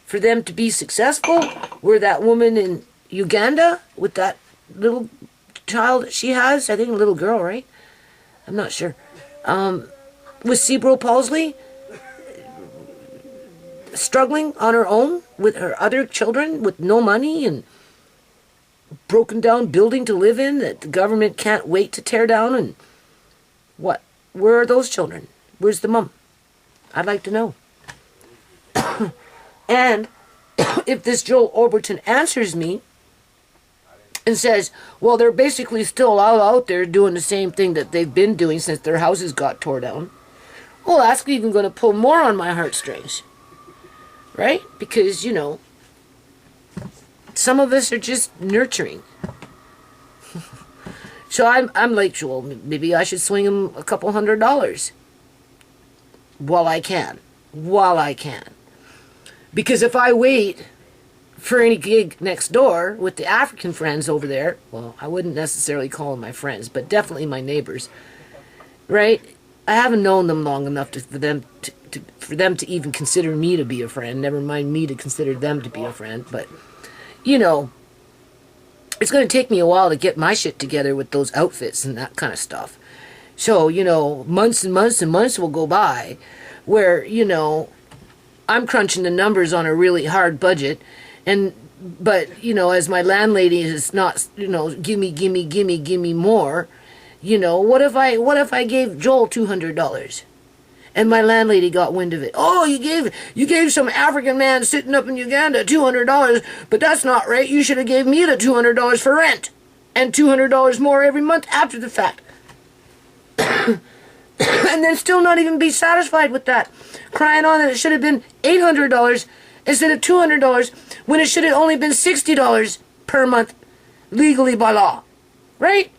for them to be successful. Where that woman in Uganda with that little child that she has, I think a little girl, right? I'm not sure. With cerebral palsy, struggling on her own with her other children with no money and broken down building to live in that the government can't wait to tear down. And what? Where are those children? Where's the mom? I'd like to know. And if this Joel Overton answers me and says, well, they're basically still out there doing the same thing that they've been doing since their houses got tore down, well, that's even going to pull more on my heartstrings. Right? Because, you know, some of us are just nurturing. So I'm like, Joel, maybe I should swing him a couple $100 while I can. Because if I wait for any gig next door with the African friends over there, well, I wouldn't necessarily call them my friends, but definitely my neighbors, right? I haven't known them long enough for them to even consider me to be a friend, never mind me to consider them to be a friend. But, you know, it's going to take me a while to get my shit together with those outfits and that kind of stuff. So, you know, months and months and months will go by where, you know, I'm crunching the numbers on a really hard budget. But, you know, as my landlady is not, you know, gimme more, you know, what if I gave Joel $200? And my landlady got wind of it. Oh, you gave some African man sitting up in Uganda $200, but that's not right. You should have gave me the $200 for rent, and $200 more every month after the fact. And then still not even be satisfied with that, crying on that it should have been $800 instead of $200 when it should have only been $60 per month legally by law, right?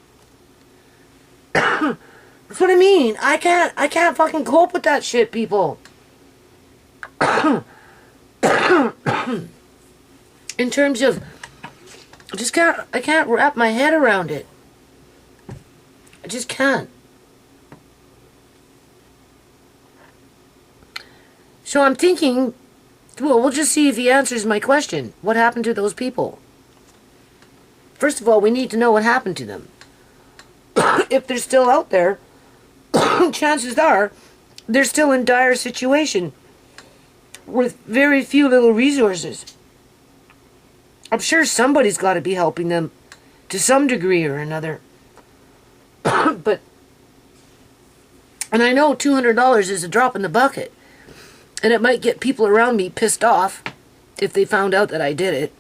That's what I mean. I can't fucking cope with that shit, people. In terms of, I can't wrap my head around it. I just can't. So I'm thinking, well, we'll just see if he answers my question. What happened to those people? First of all, we need to know what happened to them. If they're still out there, chances are they're still in dire situation with very few little resources. I'm sure somebody's got to be helping them to some degree or another. And I know $200 is a drop in the bucket. And it might get people around me pissed off if they found out that I did it.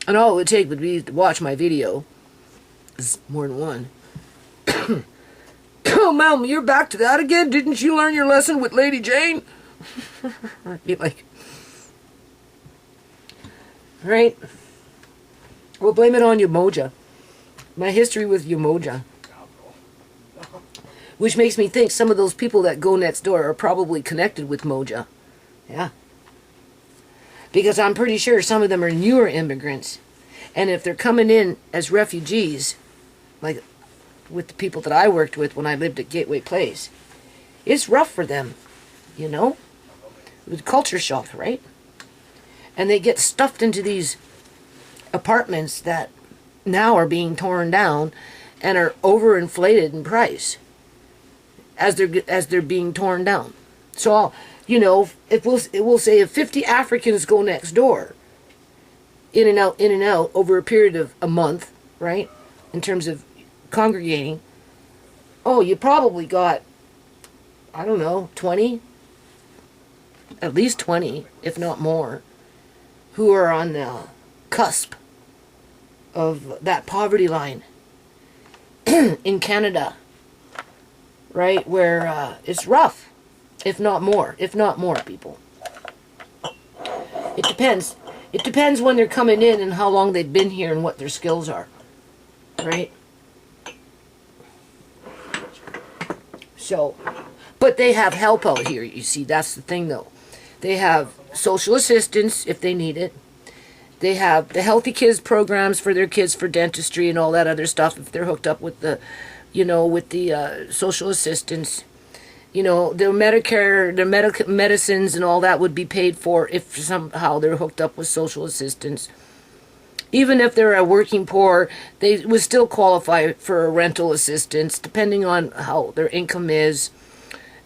And all it would take would be to watch my video. It's more than one. Oh, Mom, you're back to that again? Didn't you learn your lesson with Lady Jane? I'd be like, right? We'll blame it on Umoja. My history with Umoja. Which makes me think some of those people that go next door are probably connected with Moja. Yeah. Because I'm pretty sure some of them are newer immigrants. And if they're coming in as refugees, like with the people that I worked with when I lived at Gateway Place, it's rough for them, you know? With culture shock, right? And they get stuffed into these apartments that now are being torn down and are overinflated in price as they're being torn down. So, you know, it will say if 50 Africans go next door, in and out over a period of a month, right? In terms of congregating, oh, you probably got, I don't know, 20, at least 20, if not more, who are on the cusp of that poverty line in Canada, right? Where it's rough, if not more people. It depends. It depends when they're coming in and how long they've been here and what their skills are, right? So, but they have help out here, you see, that's the thing though. They have social assistance if they need it. They have the Healthy Kids programs for their kids for dentistry and all that other stuff if they're hooked up with the, you know, with the social assistance. You know, their Medicare, their medicines and all that would be paid for if somehow they're hooked up with social assistance. Even if they're a working poor, they would still qualify for a rental assistance, depending on how their income is.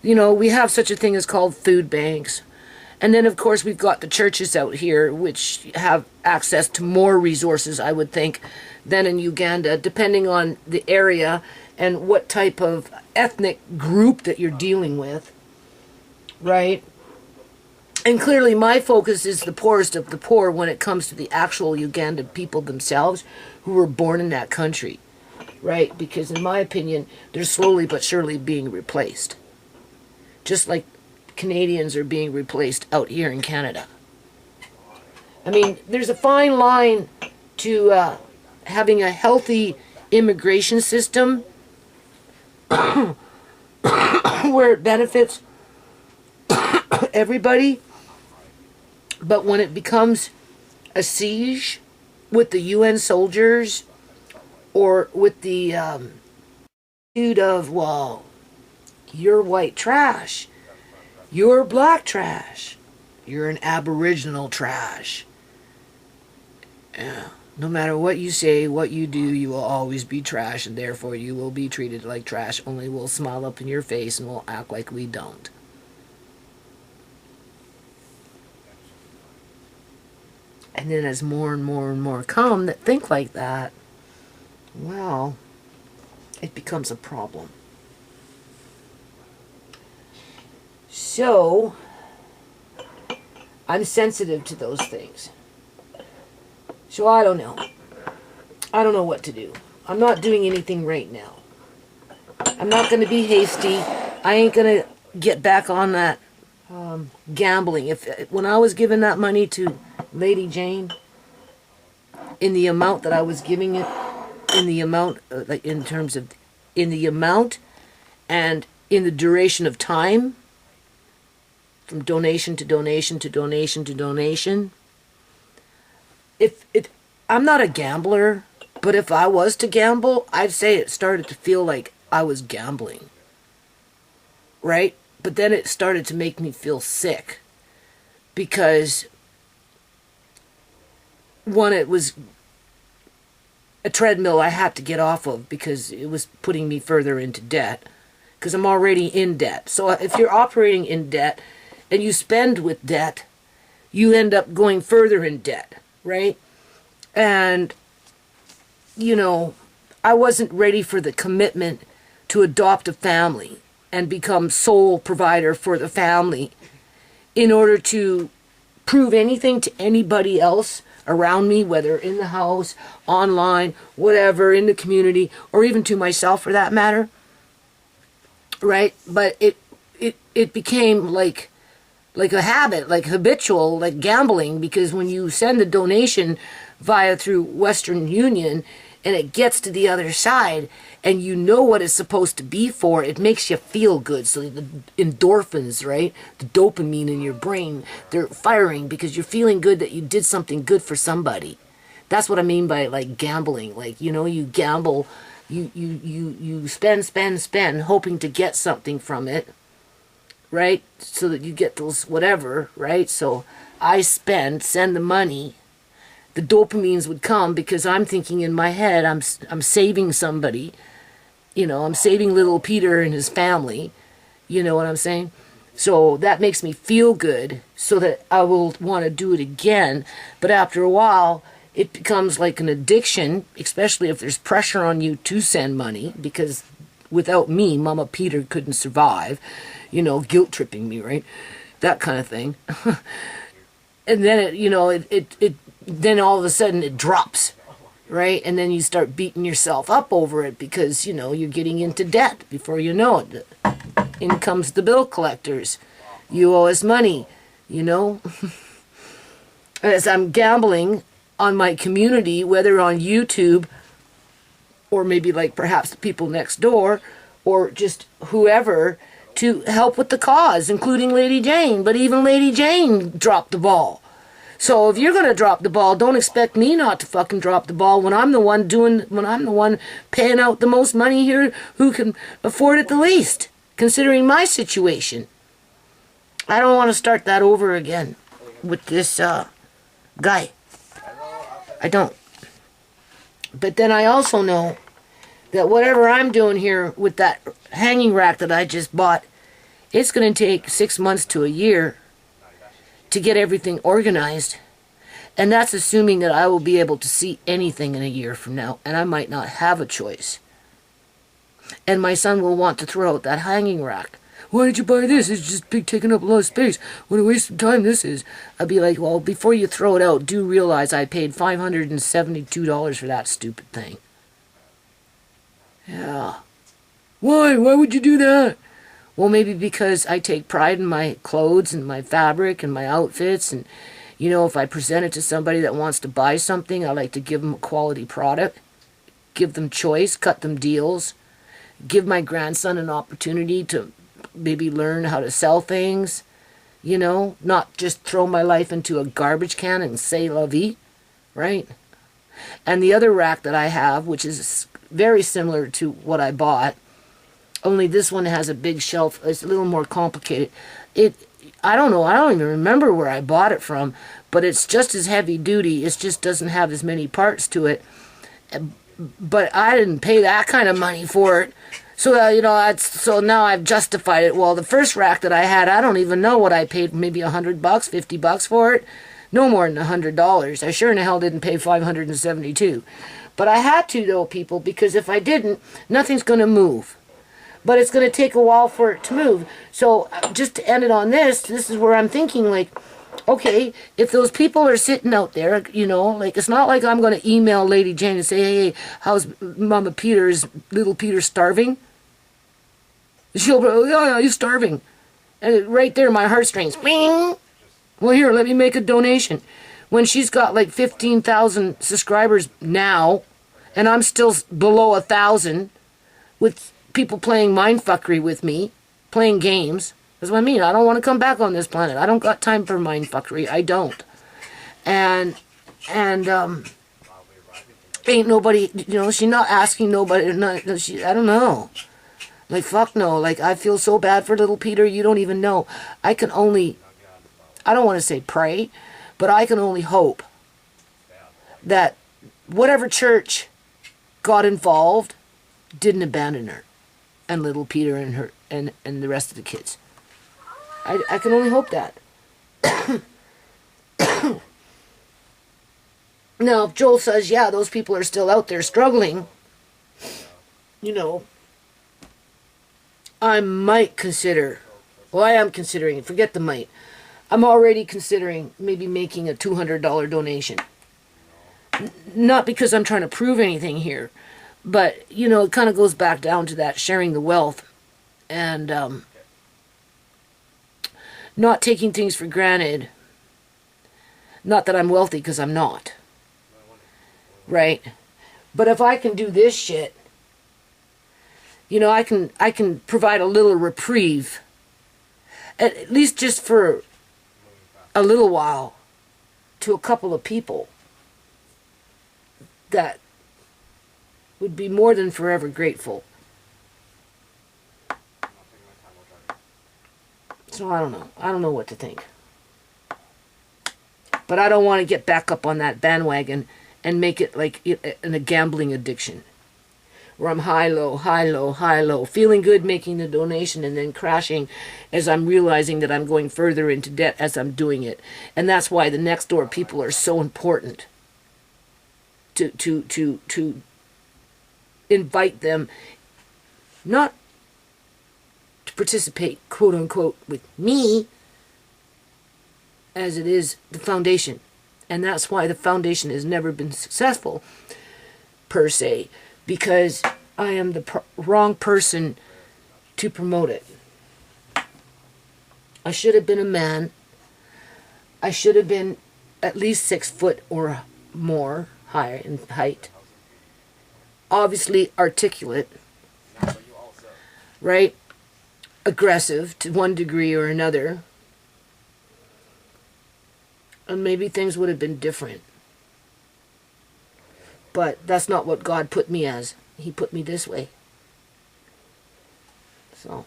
You know, we have such a thing as called food banks. And then, of course, we've got the churches out here, which have access to more resources, I would think, than in Uganda, depending on the area and what type of ethnic group that you're dealing with, right? And clearly my focus is the poorest of the poor when it comes to the actual Ugandan people themselves who were born in that country, right? Because in my opinion, they're slowly but surely being replaced. Just like Canadians are being replaced out here in Canada. I mean, there's a fine line to having a healthy immigration system where it benefits everybody, but when it becomes a siege with the UN soldiers or with the attitude of, well, you're white trash, you're black trash, you're an aboriginal trash. Yeah. No matter what you say, what you do, you will always be trash, and therefore you will be treated like trash, only we'll smile up in your face and we'll act like we don't. And then as more and more and more come that think like that, well, it becomes a problem. So, I'm sensitive to those things. So I don't know. I don't know what to do. I'm not doing anything right now. I'm not going to be hasty. I ain't going to get back on that gambling. When I was giving that money to Lady Jane, in the amount that I was giving it, in the amount, like in terms of, in the amount and in the duration of time, from donation to donation to donation to donation, I'm not a gambler, but if I was to gamble, I'd say it started to feel like I was gambling. Right? But then it started to make me feel sick. Because, one, it was a treadmill I had to get off of because it was putting me further into debt. Because I'm already in debt. So if you're operating in debt and you spend with debt, you end up going further in debt. Right? And, you know, I wasn't ready for the commitment to adopt a family and become sole provider for the family in order to prove anything to anybody else around me, whether in the house, online, whatever, in the community, or even to myself for that matter. Right? But it became like a habit, like habitual, like gambling, because when you send a donation through Western Union and it gets to the other side, and you know what it's supposed to be for, it makes you feel good. So the endorphins, right? The dopamine in your brain, they're firing because you're feeling good that you did something good for somebody. That's what I mean by like gambling. Like, you know, you gamble, you spend, hoping to get something from it, right? So that you get those whatever, right? So I send the money. The dopamines would come because I'm thinking in my head, I'm saving somebody. You know, I'm saving little Peter and his family. You know what I'm saying? So that makes me feel good so that I will want to do it again. But after a while, it becomes like an addiction, especially if there's pressure on you to send money, because without me, Mama Peter couldn't survive, you know, guilt tripping me, right? That kind of thing. And then then all of a sudden it drops, right? And then you start beating yourself up over it because, you know, you're getting into debt before you know it. In comes the bill collectors. You owe us money, you know? As I'm gambling on my community, whether on YouTube or maybe like perhaps the people next door or just whoever, to help with the cause, including Lady Jane. But even Lady Jane dropped the ball. So if you're going to drop the ball, don't expect me not to fucking drop the ball when I'm the one paying out the most money here who can afford it the least, considering my situation. I don't want to start that over again with this guy. I don't. But then I also know that whatever I'm doing here with that hanging rack that I just bought, it's going to take 6 months to a year to get everything organized. And that's assuming that I will be able to see anything in a year from now, and I might not have a choice. And my son will want to throw out that hanging rack. Why did you buy this? It's just taking up a lot of space. What a waste of time this is. I'd be like, well, before you throw it out, do realize I paid $572 for that stupid thing. Yeah. Why? Why would you do that? Well, maybe because I take pride in my clothes and my fabric and my outfits. And, you know, if I present it to somebody that wants to buy something, I like to give them a quality product, give them choice, cut them deals, give my grandson an opportunity to maybe learn how to sell things, you know, not just throw my life into a garbage can and say la vie, right? And the other rack that I have, which is very similar to what I bought, only this one has a big shelf. It's a little more complicated. I don't know. I don't even remember where I bought it from, but it's just as heavy duty. It just doesn't have as many parts to it. But I didn't pay that kind of money for it. So, you know, so now I've justified it. Well, the first rack that I had, I don't even know what I paid, maybe $100, $50 for it. No more than $100. I sure in the hell didn't pay $572. But I had to, though, people, because if I didn't, nothing's going to move. But it's going to take a while for it to move. So just to end it on this is where I'm thinking, like, okay, if those people are sitting out there, you know, like, it's not like I'm going to email Lady Jane and say, hey, how's Mama Peter's, little Peter starving? She'll go, oh, yeah, he's starving. And right there, my heartstrings, bing. Well, here, let me make a donation. When she's got like 15,000 subscribers now, and I'm still below 1,000 with people playing mindfuckery with me, playing games. That's what I mean. I don't want to come back on this planet. I don't got time for mindfuckery. I don't. And ain't nobody, you know, she's not asking nobody, I don't know. Like, fuck no. Like, I feel so bad for little Peter, you don't even know. I don't want to say pray, but I can only hope that whatever church got involved didn't abandon her and little Peter and her and the rest of the kids. I can only hope that. Now, if Joel says, yeah, those people are still out there struggling, you know, I might consider, well, I am considering, forget the might, I'm already considering maybe making a $200 donation. Not because I'm trying to prove anything here, but, you know, it kind of goes back down to that sharing the wealth and not taking things for granted. Not that I'm wealthy, because I'm not. Right? But if I can do this shit, you know, I can provide a little reprieve, at least just for a little while, to a couple of people that would be more than forever grateful. So I don't know. I don't know what to think. But I don't want to get back up on that bandwagon and make it like a gambling addiction, where I'm high, low, high, low, high, low, feeling good making the donation and then crashing as I'm realizing that I'm going further into debt as I'm doing it. And that's why the next door people are so important. To invite them not to participate, quote unquote, with me, as it is the foundation. And that's why the foundation has never been successful, per se, because I am the wrong person to promote it. I should have been a man. I should have been at least 6 foot or more higher in height. Obviously articulate, right? Aggressive to one degree or another. And maybe things would have been different. But that's not what God put me as. He put me this way. So.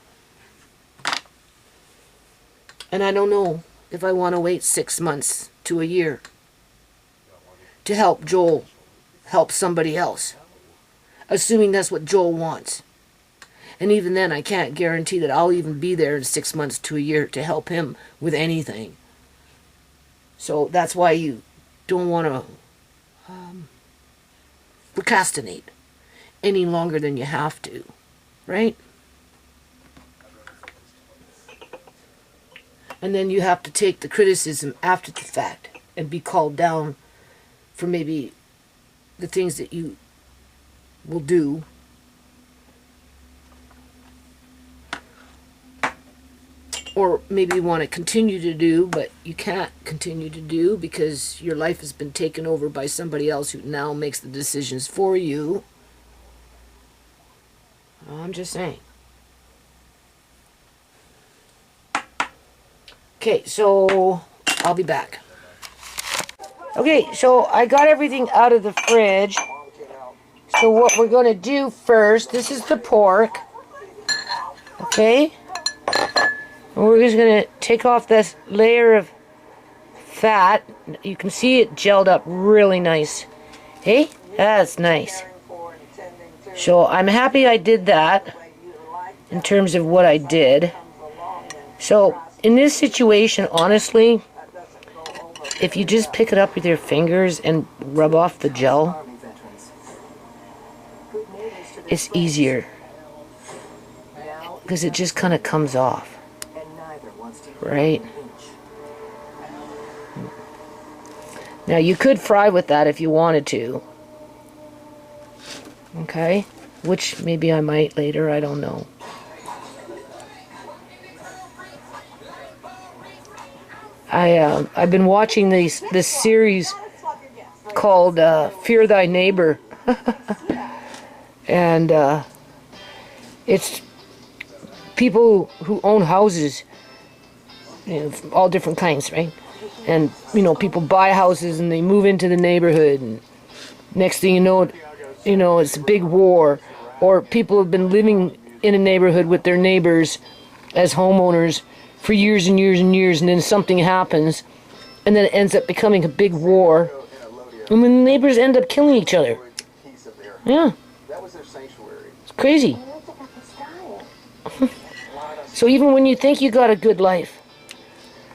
And I don't know if I want to wait 6 months to a year to help Joel help somebody else. Assuming that's what Joel wants. And even then, I can't guarantee that I'll even be there in 6 months to a year to help him with anything. So that's why you don't want to procrastinate any longer than you have to, right? And then you have to take the criticism after the fact and be called down for maybe the things that you will do. Or maybe you want to continue to do, but you can't continue to do because your life has been taken over by somebody else who now makes the decisions for you. I'm just saying. Okay, so I'll be back. Okay, so I got everything out of the fridge. So what we're going to do first, this is the pork. Okay? And we're just going to take off this layer of fat. You can see it gelled up really nice. Hey, that's nice. So I'm happy I did that in terms of what I did. So in this situation, honestly, if you just pick it up with your fingers and rub off the gel, it's easier because it just kind of comes off. Right? Now you could fry with that if you wanted to. Okay? Which maybe I might later, I don't know. I've been watching this series called Fear Thy Neighbor. And it's people who own houses, you know, all different kinds, right? And, you know, people buy houses and they move into the neighborhood, and next thing you know, it's a big war. Or people have been living in a neighborhood with their neighbors as homeowners for years and years and years, and then something happens, and then it ends up becoming a big war, and then the neighbors end up killing each other. Yeah. It's crazy. So even when you think you got a good life,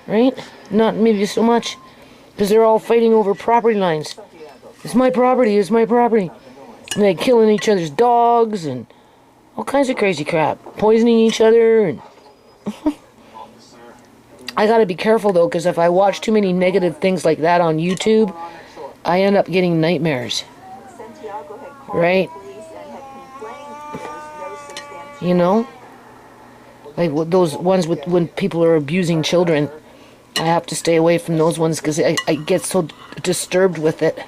right? Not maybe so much, because they're all fighting over property lines. It's my property, it's my property. And they're killing each other's dogs and all kinds of crazy crap. Poisoning each other. And I gotta be careful though, because if I watch too many negative things like that on YouTube, I end up getting nightmares. Right? You know? Like those ones with when people are abusing children. I have to stay away from those ones because I get so disturbed with it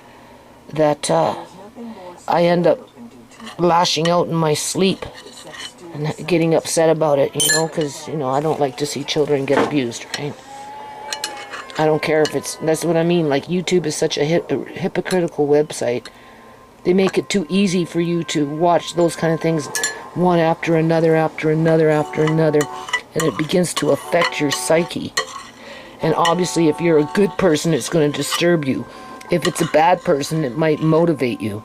that I end up lashing out in my sleep and getting upset about it, you know, because, you know, I don't like to see children get abused, right? I don't care if it's, that's what I mean, like YouTube is such a hypocritical website. They make it too easy for you to watch those kind of things one after another, after another, after another, and it begins to affect your psyche. And obviously, if you're a good person, it's going to disturb you. If it's a bad person, it might motivate you,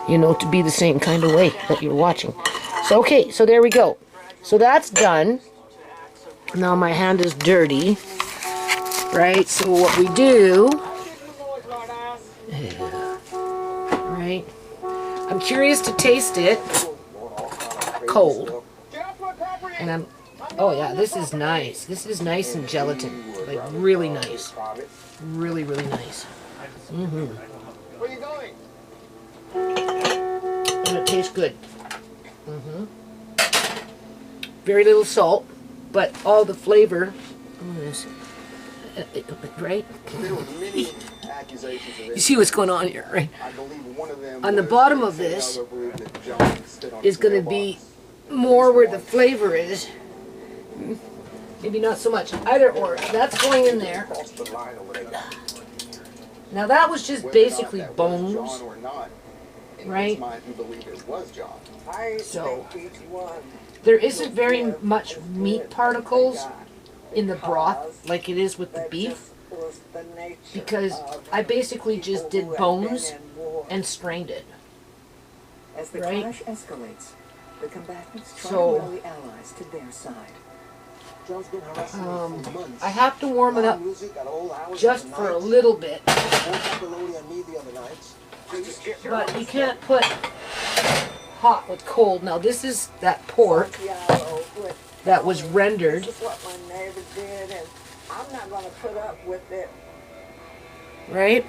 you know, to be the same kind of way that you're watching. So, okay, so there we go. So that's done. Now my hand is dirty, right? So what we do, right? I'm curious to taste it cold. And I'm, oh yeah, this is nice. This is nice and gelatin, like really nice. Really, really nice. Mm-hmm. Where are you going? And it tastes good. Mm-hmm. Very little salt, but all the flavor. Right? You see what's going on here, right? On the bottom of this is going to be more where the flavor is. Maybe not so much. Either or. That's going in there. Now that was just basically bones, right? So there isn't very much meat particles in the broth like it is with the beef, because I basically just did bones and strained it, right? So I have to warm it up just for a little bit, but you can't put hot with cold. Now this is that pork that was rendered. This is what my neighbor did, and I'm not going to put up with it. Right?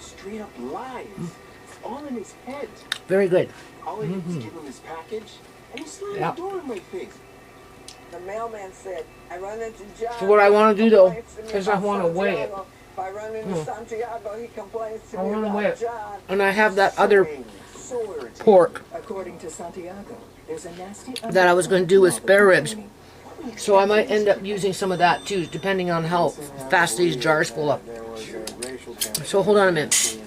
Straight up lies. It's all in his head. Very good. All I did was give him his package, and he slammed the door in my face. The mailman said, I run into John. So what I want to do though is I want to weigh it. If I run into Santiago, he complains to I me want to about weigh it. John. And I have that other pork According to Santiago, there's a nasty that I was going to do with spare ribs. So I might end up using some of that too, depending on how fast these jars fill up. So hold on a minute.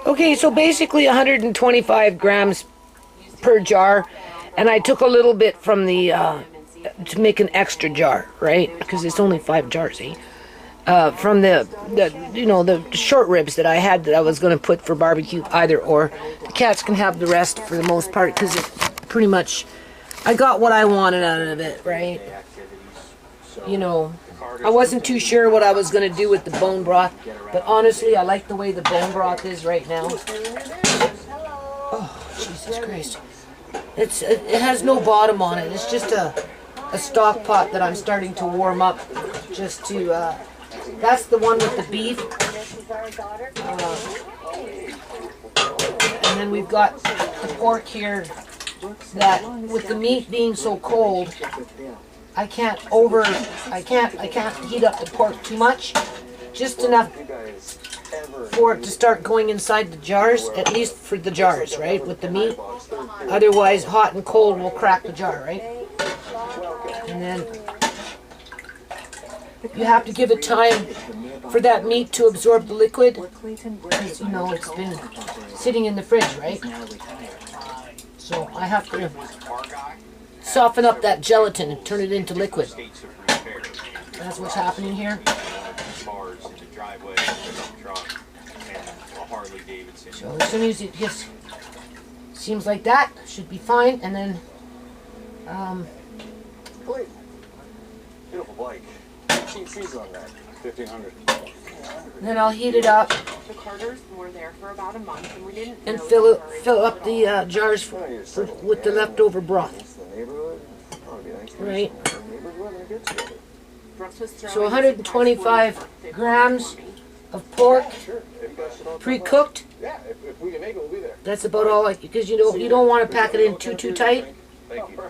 Okay, so basically 125 grams per jar, and I took a little bit from the to make an extra jar, right? Because it's only 5 jars, eh? From the you know, the short ribs that I had that I was going to put for barbecue, either or. The cats can have the rest for the most part, because it pretty much, I got what I wanted out of it, right? You know, I wasn't too sure what I was going to do with the bone broth, but honestly, I like the way the bone broth is right now. Oh, Jesus Christ. It has no bottom on it. It's just a stock pot that I'm starting to warm up just to, that's the one with the beef. And then we've got the pork here that, with the meat being so cold, I can't heat up the pork too much. Just enough for it to start going inside the jars, at least for the jars, right, with the meat. Otherwise, hot and cold will crack the jar, right? And then you have to give it time for that meat to absorb the liquid, because, you know, it's been sitting in the fridge, right? So I have to soften up that gelatin and turn it into liquid. That's what's happening here. So as soon as it gets, seems like that, should be fine. And then, beautiful bike. Fees on that. 1,500. then I'll heat it up The Carters were there for about a month, and we didn't and know fill up the jars with the leftover broth. Right. Brooks was throwing So 125 grams of pork, pre-cooked. Yeah, if we can make it, we'll be there. That's about all, because you don't want to pack it in too tight. Thank you.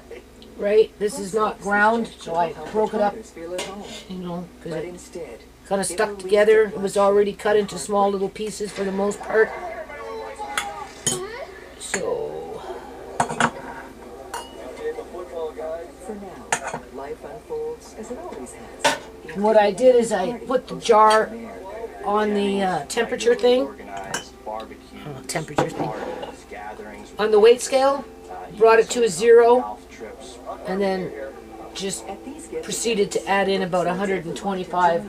Right? This is not ground, so I broke it up, you know, know, because But it instead, kind of stuck together. It was already cut into small little pieces for the most part. So, for now, life unfolds as it always has. what I did is I put the jar on the temperature thing, temperature thing, on the weight scale, brought it to a 0, and then just proceeded to add in about 125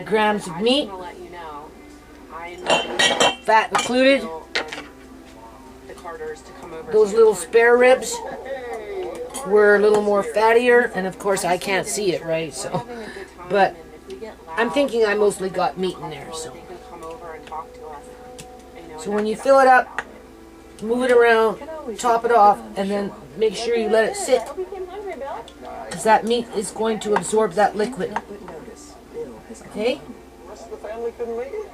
grams of meat, fat included. Those little spare ribs were a little more fattier, and of course I can't see it, right? So, but I'm thinking I mostly got meat in there. So when you fill it up, move it around, top it off, and then make sure you let it sit, because that meat is going to absorb that liquid. Okay? Rest of the family couldn't make it?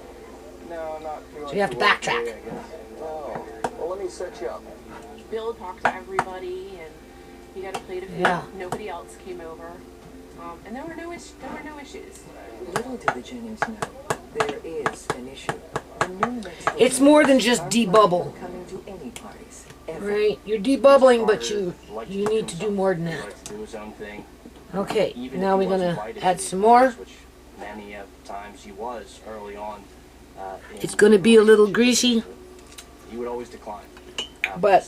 No, not So you have to backtrack. Oh, well, let me set you up. Bill talked to everybody, and he got a plate of food. Yeah. Nobody else came over, and there were no issues. Little did the Jennings know, there is an issue. The new next door It's more than just debubble, coming to any parties, ever. right? You're debubbling, but you need to do more than that. Likes to do his own thing. Okay, Even now if he we're wasn't gonna invited add to some these more. parties, which many times he was early on. It's gonna be a little greasy, He would always decline. but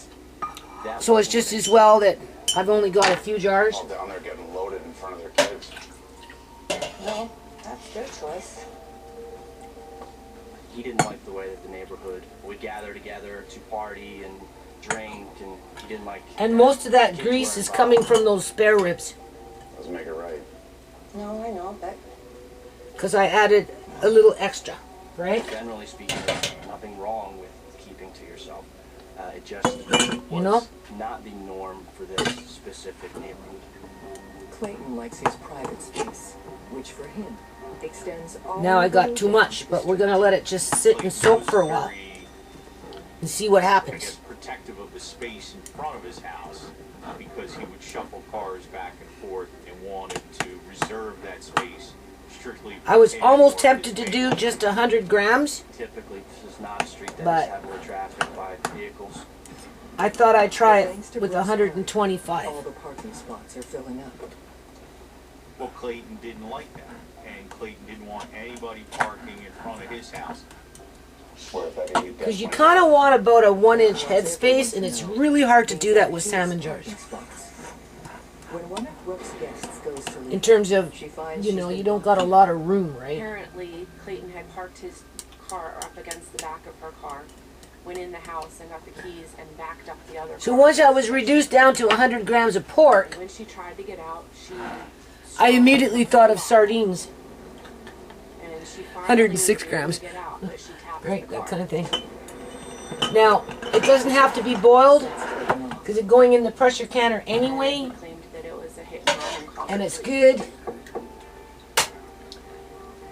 That so it's just as well that I've only got a few jars. All down there getting loaded in front of their kids. Well, that's their choice. he didn't like the way that the neighborhood would gather together to party and drink, and he didn't like. And most of that grease is coming from those spare ribs, Doesn't make it right. No, I know, but because I added a little extra, right? Generally speaking, there's nothing wrong with keeping to yourself. It just was know? not the norm for this specific neighborhood. Clayton likes his private space, which for him extends all Now I the got way too down much, to the but we're street. gonna let it just sit and soak for a while and see what I happens. guess, protective of the space in front of his house because he would shuffle cars back and forth and wanted to reserve that space strictly. I was for almost his tempted to family. do just 100 grams. Typically, this is not a street that But- is heavily trafficked by vehicles. I thought I'd try it Thanks to with Brooks Park, 125. all the parking spots are filling up. Well, Clayton didn't like that, and Clayton didn't want anybody parking in front of his house. Swear if I could Because you kind of want about a 1-inch headspace, and it's really hard to do that with salmon jars. When one of Brooks' guests goes to leave, In terms of, she finds you she's know, been you don't got a lot of room, right? Apparently, Clayton had parked his car up against the back of her car, went in the house and got the keys and backed up the other So car. once I was reduced down to 100 grams of pork, When she tried to get out, she I immediately thought of sardines, and she finally 106 was able grams. to get out, but she tapped right? the That car. kind of thing. Now, it doesn't have to be boiled, because it's going in the pressure canner anyway, Claimed that it was a hit and run and it's good.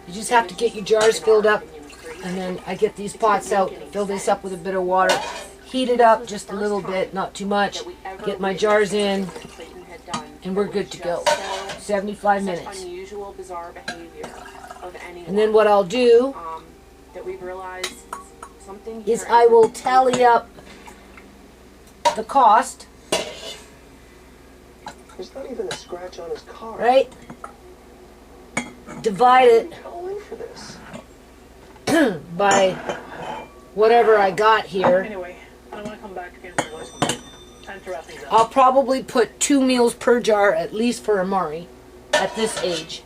You just have to get your jars filled up, and then I get these pots out, fill this up with a bit of water, heat it up just a little bit, not too much, get my jars in, Clayton had done. and we're It was good to go. just so 75 such minutes. unusual, bizarre behavior of anyone. And then what I'll do that we've realized something is here I will isn't tally up the cost, There's not even a scratch on his car. right? Divide it Call in for this. by whatever I got here. Anyway, I don't want to come back again for noise complaint. Time to wrap things up. I'll probably put 2 meals per jar at least for Amari at this age.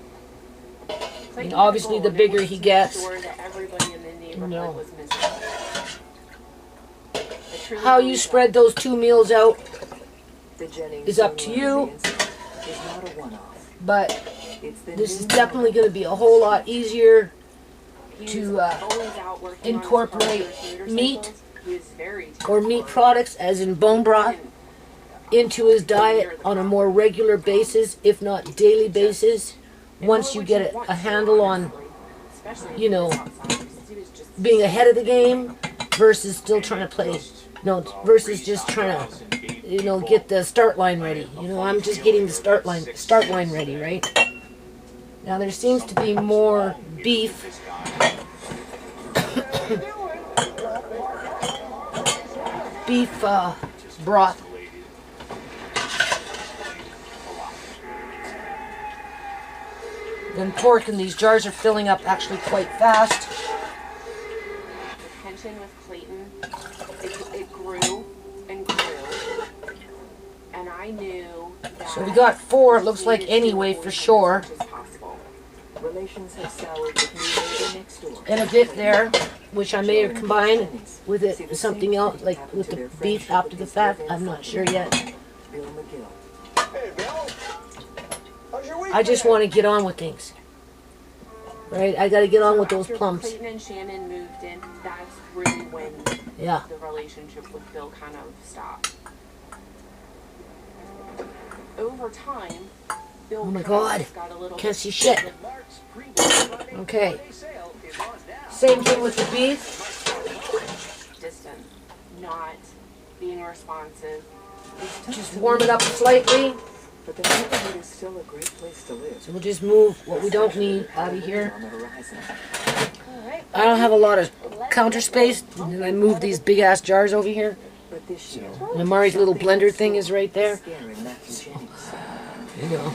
Clayton obviously had a the goal, bigger and it he was to gets, make sure that everybody in the neighborhood know. was miserable. I truly How you believe spread those 2 meals out, the Jennings is up to Zone you. incident is not a one-off. but It's the this new is definitely normal. going to be a whole lot easier he to, was always out working on his incorporate cars or his meat motorcycles. He was very or meat talented. products, as in bone broth, into his diet on a more regular basis, if not daily basis, And once nor you would get a want to, handle on honestly, especially if you he was know, outsiders. He was just being ahead of the game versus still trying to play, no, versus just trying to you know, get the start line ready. You know, I'm just getting the start line ready, right? Now there seems to be more beef. Beef broth. Then pork, and these jars are filling up actually quite fast. The tension with Clayton, it grew and grew. And I knew that. So we got 4, it looks like, anyway, for sure. Relations have soured with new neighbor next door. And a bit there, which I may have combined with it something else, like with the beef after the fact. I'm not sure yet. Bill McGill. Hey, Bill. How's your week? I just want to get on with things. Right? I got to get on with those After plums. Clayton and Shannon moved in, that's really when Yeah. the relationship with Bill kind of stopped. Over time, Bill Oh my kind of God. got a little Can't see shit. Mark's pre-Black Friday Okay. holiday sale is on now. Same thing with the beef. distant, not being responsive. Just warm it up slightly. But the neighborhood is still a great place to live. So we'll just move what we don't need out of here. On the horizon. I don't have a lot of counter space. And then I move these big ass jars over here. But this year, And Amari's little blender thing is right there. scaring Matthew Jennings. You know.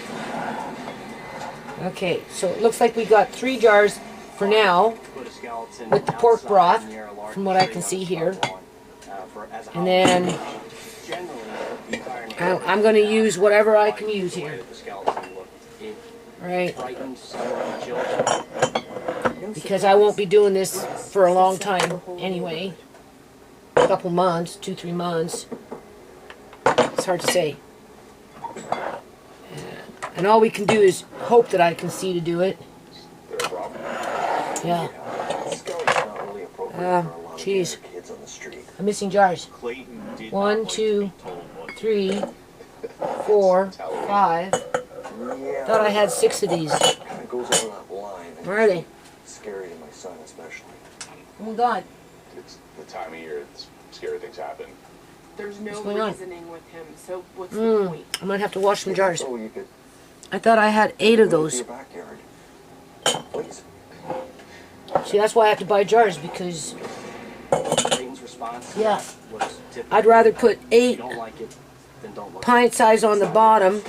Okay, so it looks like we got 3 jars for now. Put a skeleton With the pork outside broth, near a large from what I tree can on see the here. front lawn, as a And then generally, the entire neighborhood I'm going to use whatever I can use the way here. that the skeleton looked. It Right? frightened some of the children. Because I won't be doing this for a long time anyway. A couple months, 2-3 months. It's hard to say. And all we can do is hope that I can see to do it. Yeah. Jeez. I'm missing jars. Clayton did 1, not like to 2, be told what to 3, 4, 5. Thought I had 6 of these. Kind of goes on that line. and Where are they? it's Scary to my son, especially. Oh my God. It's the time of year that scary things happen. There's no What's going on? reasoning with him, so what's the point? I might have to wash some jars. So you could I thought I had 8 of go to those. your backyard. Please. See, that's why I have to buy jars, because Clayton's response to Yeah. that was typical. I'd rather put If 8 you don't like it, then don't look. pint size on the bottom,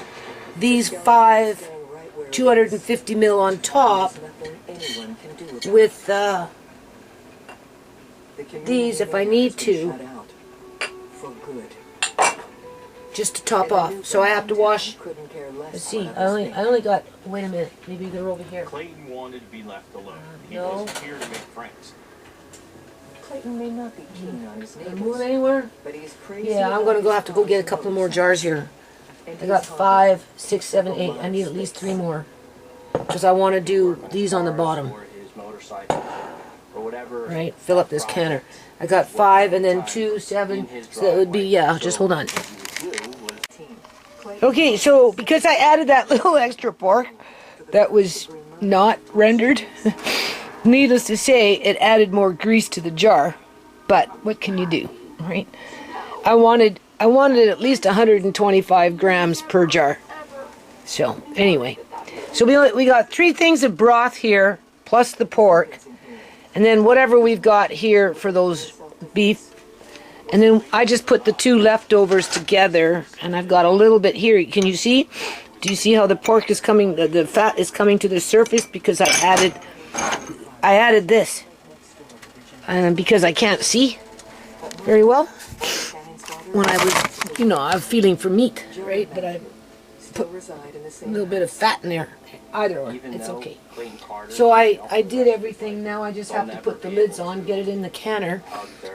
these 5 Staying right where it 250 mil on top, is. Nothing anyone can do about it. with The community these if I has need been to. shut out for good. just to top And the off. new So I have to downtown wash. couldn't care less Let's see. what I others think. only got. Wait a minute. Maybe they're over here. Clayton wanted to be left alone. He no. wasn't here to make friends. Clayton may not be keen on his Did I neighbors, move anywhere? but he's crazy. Yeah, I'm gonna have to go get a couple more jars here. I got 5, 6, 7, 8. I need at least 3 more because I want to do these on the bottom. Or his motorcycle, or whatever. Right. Fill up this canner. I got 5 and then 2, 7. So that would be Just hold on. Okay, so because I added that little extra pork that was not rendered, needless to say, it added more grease to the jar. But what can you do, right? I wanted at least 125 grams per jar. So anyway, so we got 3 things of broth here, plus the pork, and then whatever we've got here for those beef. And then I just put the 2 leftovers together, and I've got a little bit here. Can you see? Do you see how the pork is coming, the fat is coming to the surface because I added this. Because I can't see very well when I was, I'm feeling for meat, right? But I Still reside in the a same little bit of fat in there. Either or, Even it's though okay. Clayton Carter So I did everything. Now I just have to put the lids on, get it in the canner,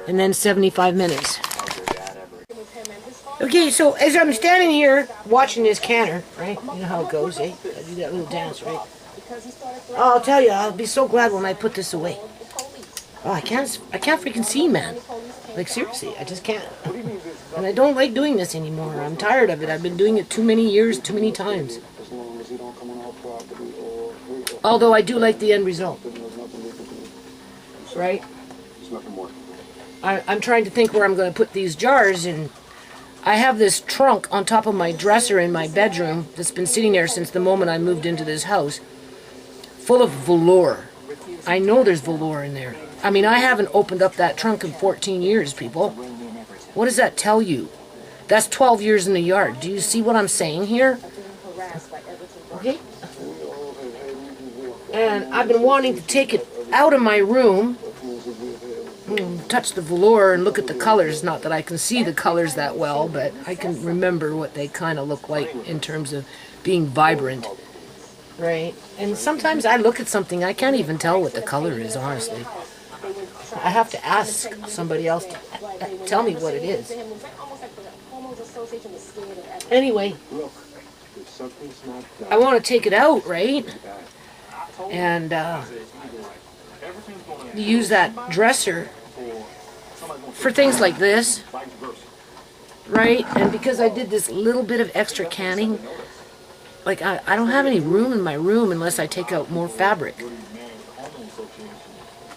and then 75 minutes. hugged their dad ever. Okay, so as I'm standing here watching this canner, right? You know how it goes, eh? I do that little dance, right? Oh, I'll tell you, I'll be so glad when I put this away. Oh, I can't freaking see, man. Like seriously, I just can't. And I don't like doing this anymore. I'm tired of it. I've been doing it too many years, too many times. Although I do like the end result. Right? I'm trying to think where I'm going to put these jars, and I have this trunk on top of my dresser in my bedroom that's been sitting there since the moment I moved into this house, full of velour. I know there's velour in there. I mean, I haven't opened up that trunk in 14 years, people. What does that tell you? That's 12 years in the yard. Do you see what I'm saying here? Okay. And I've been wanting to take it out of my room, touch the velour and look at the colors. Not that I can see the colors that well, but I can remember what they kind of look like in terms of being vibrant. Right? And sometimes I look at something, I can't even tell what the color is, honestly. I have to ask somebody else to tell me what it is. Anyway, I want to take it out, right? And use that dresser for things like this, right? And because I did this little bit of extra canning, like I don't have any room in my room unless I take out more fabric.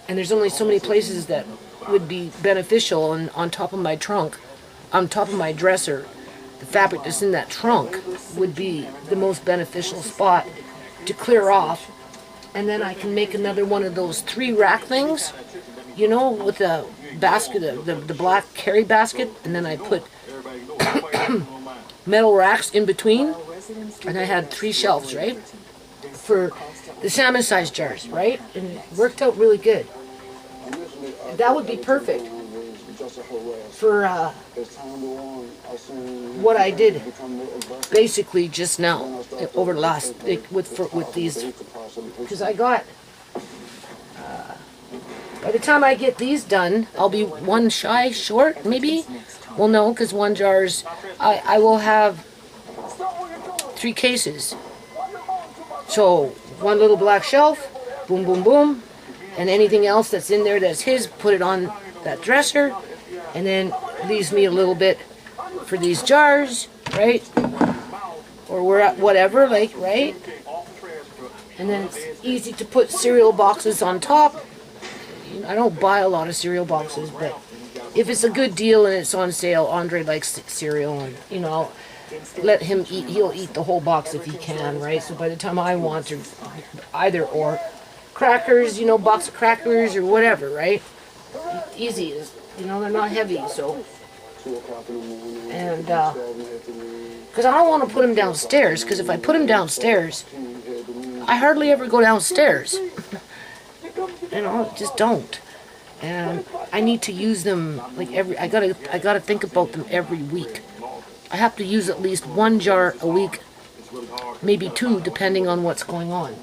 And there's only so many places that would be beneficial, and on top of my trunk, on top of my dresser, the fabric that's in that trunk would be the most beneficial spot to clear off. And then I can make another one of those 3 rack things, you know, with the basket, the black carry basket, and then I put metal racks in between, and I had 3 shelves, right, for the salmon size jars, right, and it worked out really good. That would be perfect for what I did basically just now over the last with these, because I got by the time I get these done, I'll be 1 shy short, maybe. Well, no, because 1 jar's I will have 3 cases. So 1 little black shelf, boom, boom, boom, and anything else that's in there that's his, put it on that dresser, and then leaves me a little bit for these jars, right? Or we're at whatever, like, right? And then it's easy to put cereal boxes on top. I don't buy a lot of cereal boxes, but if it's a good deal and it's on sale, Andre likes cereal, and, you know, I'll let him eat. He'll eat the whole box if he can, right? So by the time I want to, either or, crackers, you know, box of crackers or whatever, right? Easy, you know, they're not heavy, so. And because I don't want to put them downstairs, because if I put them downstairs, I hardly ever go downstairs. You know, just don't. And I need to use them like I gotta think about them every week. I have to use at least 1 jar a week, maybe 2, depending on what's going on.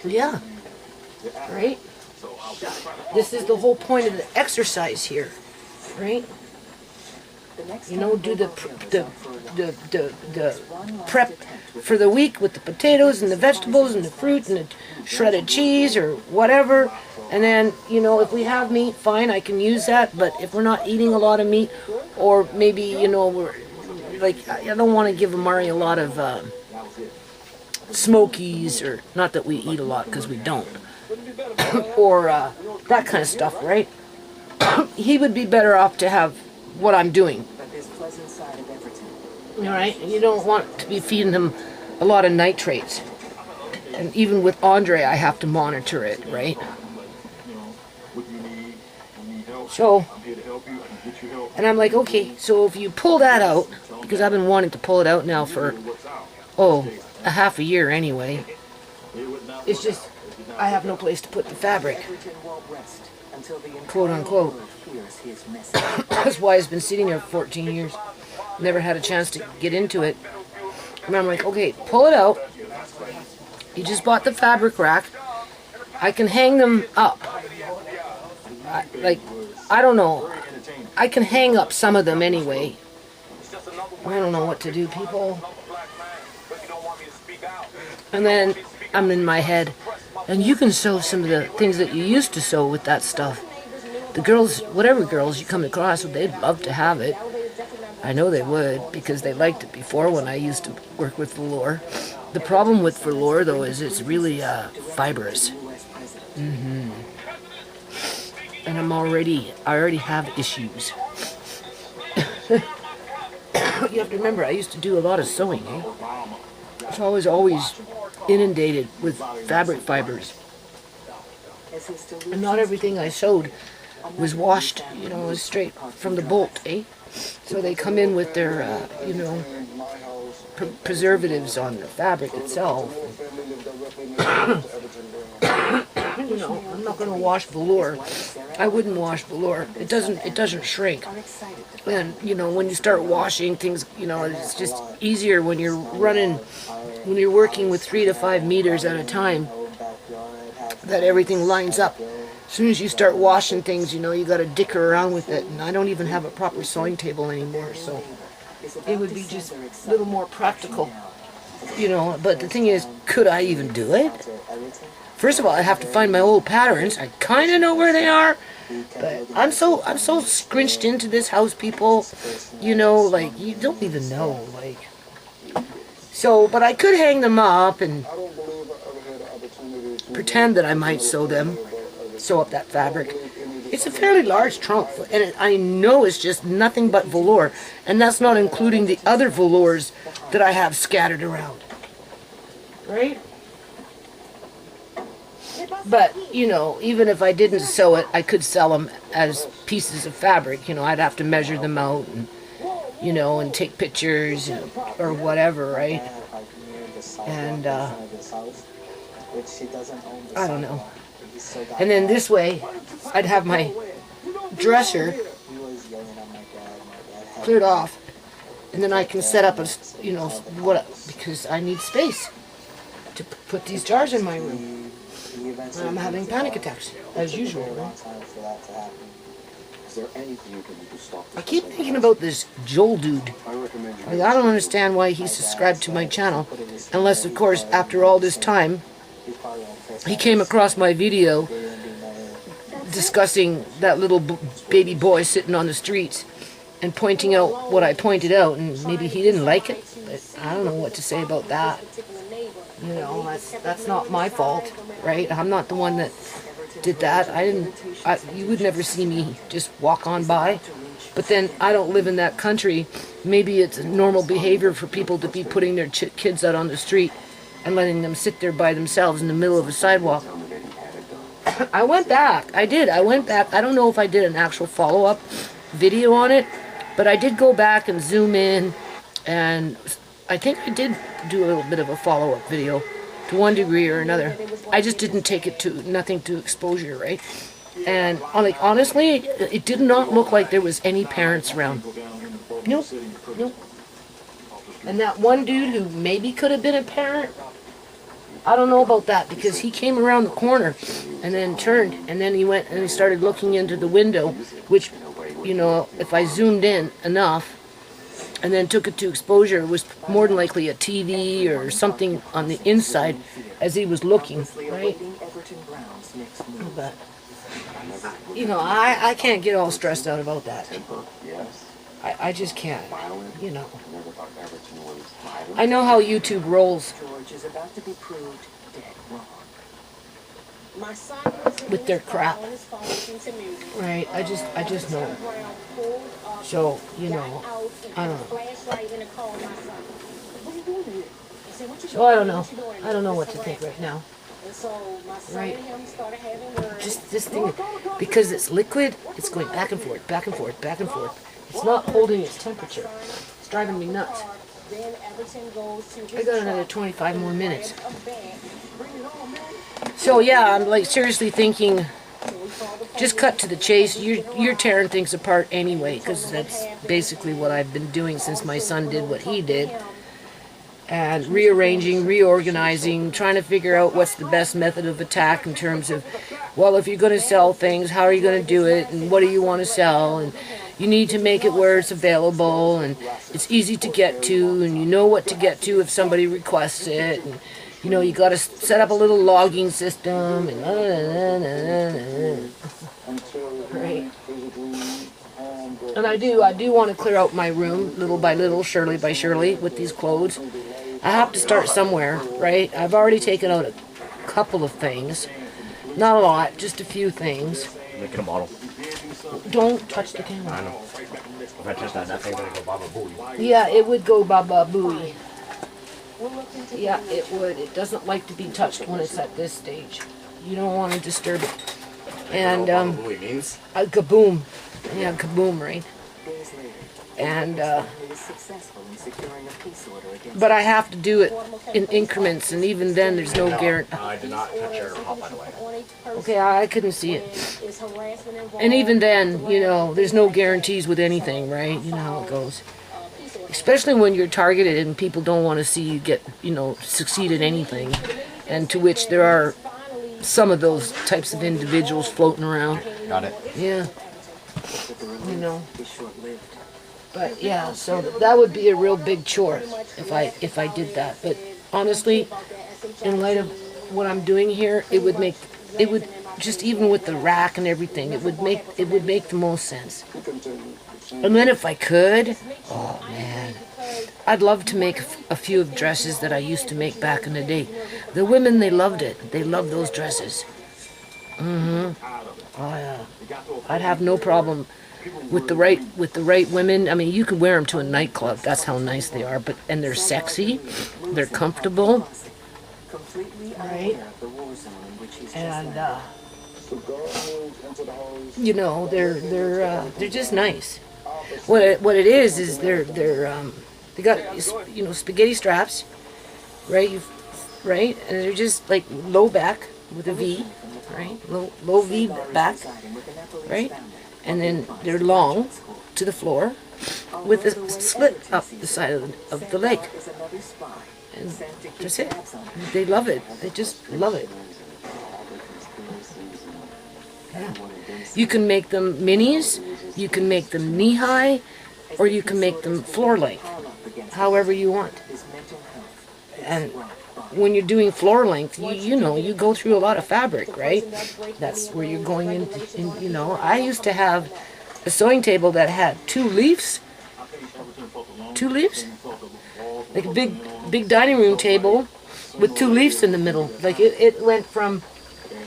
Yeah, right? This is the whole point of the exercise here, right? You know, do the prep for the week with the potatoes and the vegetables and the fruit and the shredded cheese or whatever. And then, you know, if we have meat, fine, I can use that. But if we're not eating a lot of meat, or maybe, you know, we're like, I don't want to give Amari a lot of smokies, or not that we eat a lot because we don't, or that kind of stuff, right? He would be better off to have what I'm doing. All right, and you don't want to be feeding him a lot of nitrates. And even with Andre, I have to monitor it, right? So, and I'm like, okay, so if you pull that out, because I've been wanting to pull it out now for, a half a year anyway. It's just, I have no place to put the fabric, quote unquote. That's why it's been sitting there for 14 years. Never had a chance to get into it. And I'm like, okay, pull it out. You just bought the fabric rack. I can hang them up. I don't know. I can hang up some of them anyway. I don't know what to do, people. And then I'm in my head. And you can sew some of the things that you used to sew with that stuff. The girls, whatever girls you come across, they'd love to have it. I know they would, because they liked it before when I used to work with velour. The problem with velour, though, is it's really fibrous. And I already have issues. You have to remember, I used to do a lot of sewing, eh? So I was always inundated with fabric fibers. And not everything I sewed was washed, you know, straight from the bolt, eh? So they come in with their, you know, preservatives on the fabric itself. You know, I'm not going to wash velour. I wouldn't wash velour. It doesn't shrink. And you know, when you start washing things, you know, it's just easier when you're working with 3 to 5 meters at a time, that everything lines up. As soon as you start washing things, you know, you got to dicker around with it. And I don't even have a proper sewing table anymore, so it would be just a little more practical, you know. But the thing is, could I even do it? First of all, I have to find my old patterns. I kind of know where they are, but I'm so scrunched into this house, people. You know, like, you don't even know, like. So, but I could hang them up and pretend that I might sew up that fabric. It's a fairly large trunk, and I know it's just nothing but velour, and that's not including the other velours that I have scattered around. Right? But, you know, even if I didn't sew it, I could sell them as pieces of fabric. You know, I'd have to measure them out and, you know, and take pictures or whatever, right? And, I don't know. And then this way, I'd have my dresser cleared off, and then I can set up a, you know, because I need space to put these jars in my room. I'm having panic attacks, as usual, right? I keep thinking about this Joel dude. I don't understand why he subscribed to my channel, unless, of course, after all this time, he came across my video discussing that little baby boy sitting on the streets and pointing out what I pointed out, and maybe he didn't like it, but I don't know what to say about that. You know, that's not my fault, right? I'm not the one that did that. You would never see me just walk on by. But then I don't live in that country. Maybe it's normal behavior for people to be putting their kids out on the street and letting them sit there by themselves in the middle of a sidewalk. I went back. I went back. I don't know if I did an actual follow-up video on it, but I did go back and zoom in, and I think I did do a little bit of a follow-up video to one degree or another. I just didn't take it to nothing to exposure, right? And like, honestly, it did not look like there was any parents around. Nope. And that one dude who maybe could have been a parent, I don't know about that, because he came around the corner and then turned, and then he went and he started looking into the window, which, you know, if I zoomed in enough and then took it to exposure, it was more than likely a TV or something on the inside as he was looking, right? But, you know, I can't get all stressed out about that. I just can't, you know. I know how YouTube rolls with their crap, right? I just know. So, you know, I don't know. So I don't know. I don't know what to think right now. Right? Just this thing, because it's liquid, it's going back and forth, back and forth, back and forth. It's not holding its temperature. It's driving me nuts. I got another 25 more minutes. So yeah, I'm like seriously thinking, just cut to the chase. You're tearing things apart anyway, because that's basically what I've been doing since my son did what he did. And rearranging, reorganizing, trying to figure out what's the best method of attack in terms of, well, if you're going to sell things, how are you going to do it, and what do you want to sell, and you need to make it where it's available, and it's easy to get to, and you know what to get to if somebody requests it, and you know, you got to set up a little logging system, and right. And I do want to clear out my room little by little, surely by surely, with these clothes. I have to start somewhere, right? I've already taken out a couple of things. Not a lot, just a few things. Making a model. Don't touch the camera. I know. If I touch that, that thing's gonna go baba booey. Yeah, it would go baba booey. Yeah, it would. It doesn't like to be touched when it's at this stage. You don't want to disturb it. And Baba booey means? a kaboom. Yeah, kaboom, right? Days later, And he was successful in securing a peace order against but I have to do it in increments, and even then, there's no guarantee. I did not touch your hot, by the way. Okay, I couldn't see it. And even then, you know, there's no guarantees with anything, right? You know how it goes. Especially when you're targeted and people don't want to see you get, you know, succeed at anything. And to which there are some of those types of individuals floating around. Got it. Yeah, but the you relief know. is short-lived. But yeah, so that would be a real big chore if I did that. But honestly, in light of what I'm doing here, it would just, even with the rack and everything, it would make the most sense. And then if I could, oh man, I'd love to make a few of dresses that I used to make back in the day. The women, they loved it. They loved those dresses. Oh yeah, I'd have no problem with the right women. I mean, you can wear them to a nightclub. That's how nice they are. And they're sexy. They're comfortable. Completely Right. unaware of the war zone in which he's just And landed. you know, they're just nice. What it is they got, you know, spaghetti straps, right? Right, and they're just like low back with a V, right? Low V back, right? And then they're long to the floor with a slit up the side of the leg. Is another spy And sent to keep that's it. tabs on him. They love it. They just love it. Yeah. You can make them minis, you can make them knee-high, or you can make them floor length, however you want. His mental health And when you're doing floor length, you know, you go through a lot of fabric, right? That's where you're going in, you know. I used to have a sewing table that had two leaves, like a big dining room table with two leaves in the middle. Like it went from,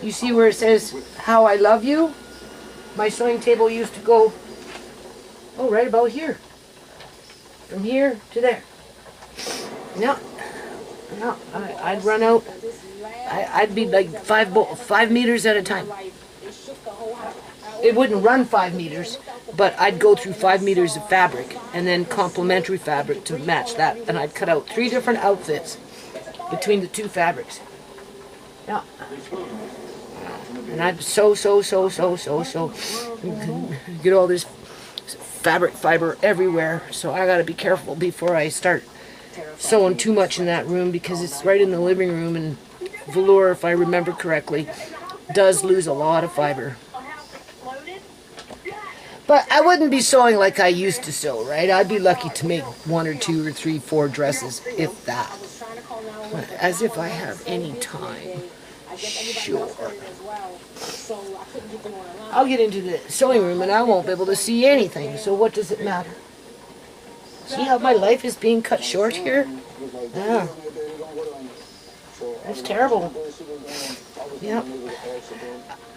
you see where it says, how I love you? My sewing table used to go, oh, right about here. From here to there. No, I'd run out. I'd be like 5 meters at a time. It wouldn't run 5 meters, but I'd go through 5 meters of fabric and then complementary fabric to match that. And I'd cut out 3 different outfits between the two fabrics. Yeah. And I'd sew. Get all this fabric fiber everywhere. So I gotta be careful before I start sewing too much in that room, because it's right in the living room, and velour, if I remember correctly, does lose a lot of fiber. But I wouldn't be sewing like I used to sew, right? I'd be lucky to make 1 or 2 or 3, 4 dresses, if that. As if I have any time. Sure. I'll get into the sewing room and I won't be able to see anything, so what does it matter? See how my life is being cut short here? Yeah. That's terrible. Yep.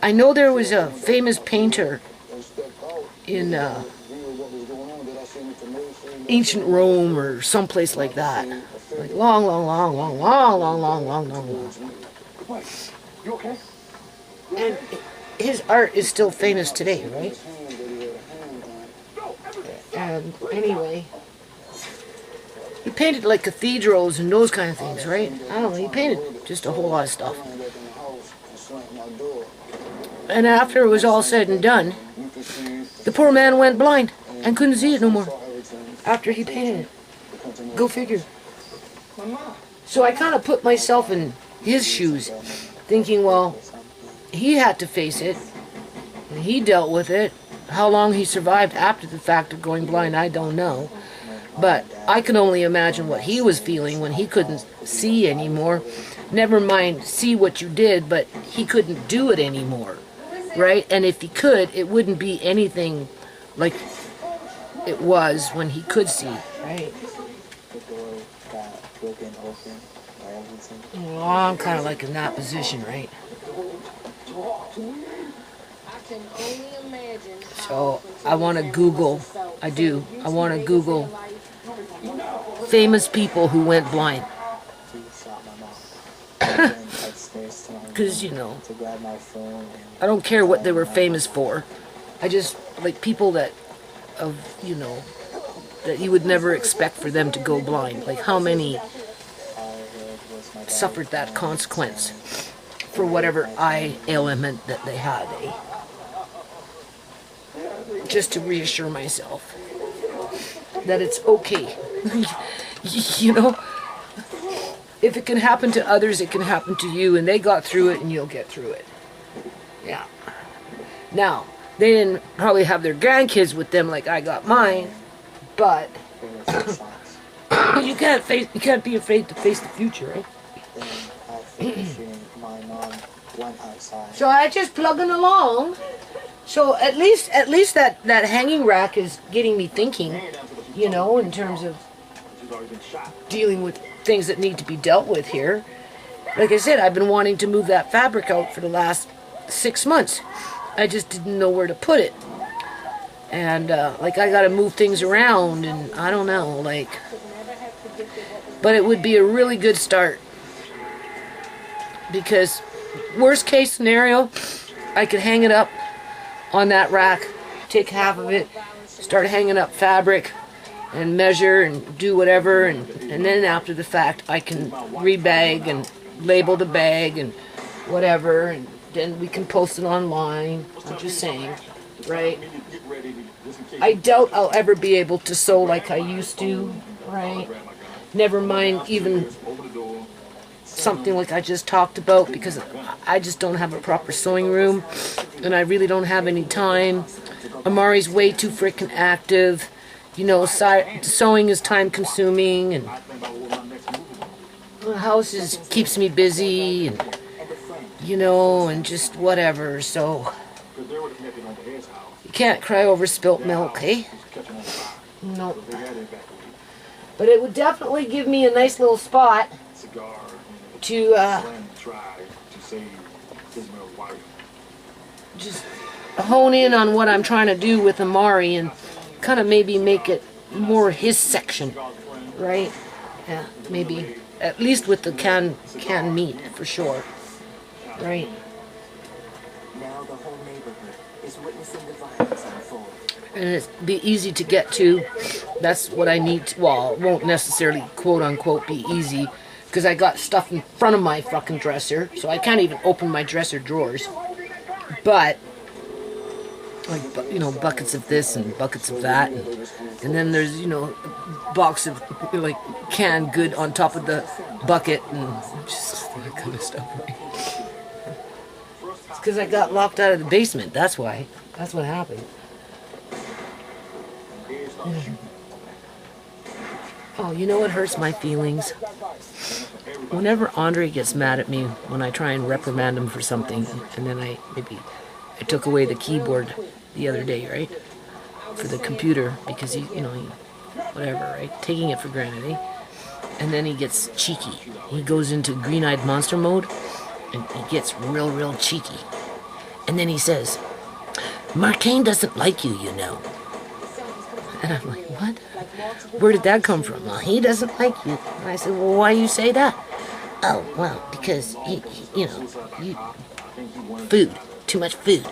I know there was a famous painter in ancient Rome or someplace like that. Like long. You okay? And his art is still famous today, right? And anyway, he painted like cathedrals and those kind of things, right? I don't know, he painted just a whole lot of stuff. And after it was all said and done, the poor man went blind and couldn't see it no more after he painted it. Go figure. So I kind of put myself in his shoes, thinking, well, he had to face it, and he dealt with it. How long he survived after the fact of going blind, I don't know. But I can only imagine what he was feeling when he couldn't see anymore. Never mind see what you did, but he couldn't do it anymore, right? And if he could, it wouldn't be anything like it was when he could see, right? Well, I'm kind of like in that position, right? So I want to Google. I do. I want to Google famous people who went blind. Because, you know, I don't care what they were famous for. I just like people that, you know, that you would never expect for them to go blind. Like how many suffered that consequence for whatever eye ailment that they had. Just to reassure myself that it's okay. You know, if it can happen to others, it can happen to you, and they got through it and you'll get through it. Yeah. Now, they didn't probably have their grandkids with them like I got mine, but you can't be afraid to face the future, right? So I just plugging along. So at least that hanging rack is getting me thinking, you know, in terms of dealing with things that need to be dealt with here. Like I said, I've been wanting to move that fabric out for the last 6 months. I just didn't know where to put it. And like I gotta move things around and I don't know, like, but it would be a really good start. Because worst case scenario, I could hang it up on that rack, take half of it, start hanging up fabric and measure and do whatever, and then after the fact I can rebag and label the bag and whatever, and then we can post it online. I'm just saying, right? I doubt I'll ever be able to sew like I used to, right? Never mind even something like I just talked about, because I just don't have a proper sewing room and I really don't have any time. Amari's way too freaking active. You know, sewing is time consuming, and the house keeps me busy, and you know, and just whatever. So you can't cry over spilt milk, eh? No. But it would definitely give me a nice little spot to just hone in on what I'm trying to do with Amari and kind of maybe make it more his section, right? Yeah, maybe at least with the canned meat for sure, right? Now the whole neighborhood is witnessing the violence unfold. And it'd be easy to get to. That's what I need to, well, it won't necessarily quote unquote be easy, because I got stuff in front of my fucking dresser, so I can't even open my dresser drawers. But like, you know, buckets of this and buckets of that, and then there's, you know, box of like canned good on top of the bucket and just that kind of stuff. It's because I got locked out of the basement. That's why. That's what happened. Oh, you know what hurts my feelings? Whenever Andre gets mad at me when I try and reprimand him for something, and then I took away the keyboard the other day, right? For the computer, because he, you know, whatever, right? Taking it for granted, eh? And then he gets cheeky. He goes into green-eyed monster mode, and he gets real cheeky. And then he says, "Marcane doesn't like you, you know." And I'm like, what? Where did that come from? Well, he doesn't like you. And I said, well, why do you say that? Oh, well, because, you know, food, too much food.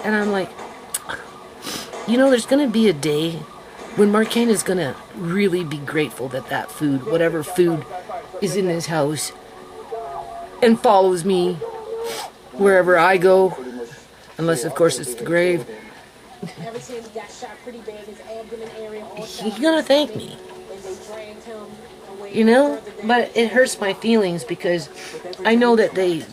And I'm like, you know, there's going to be a day when Marcane is going to really be grateful that that food, whatever food is in his house, and follows me wherever I go, unless, of course, it's the grave. He's gonna thank me, you know. But it hurts my feelings because I know that they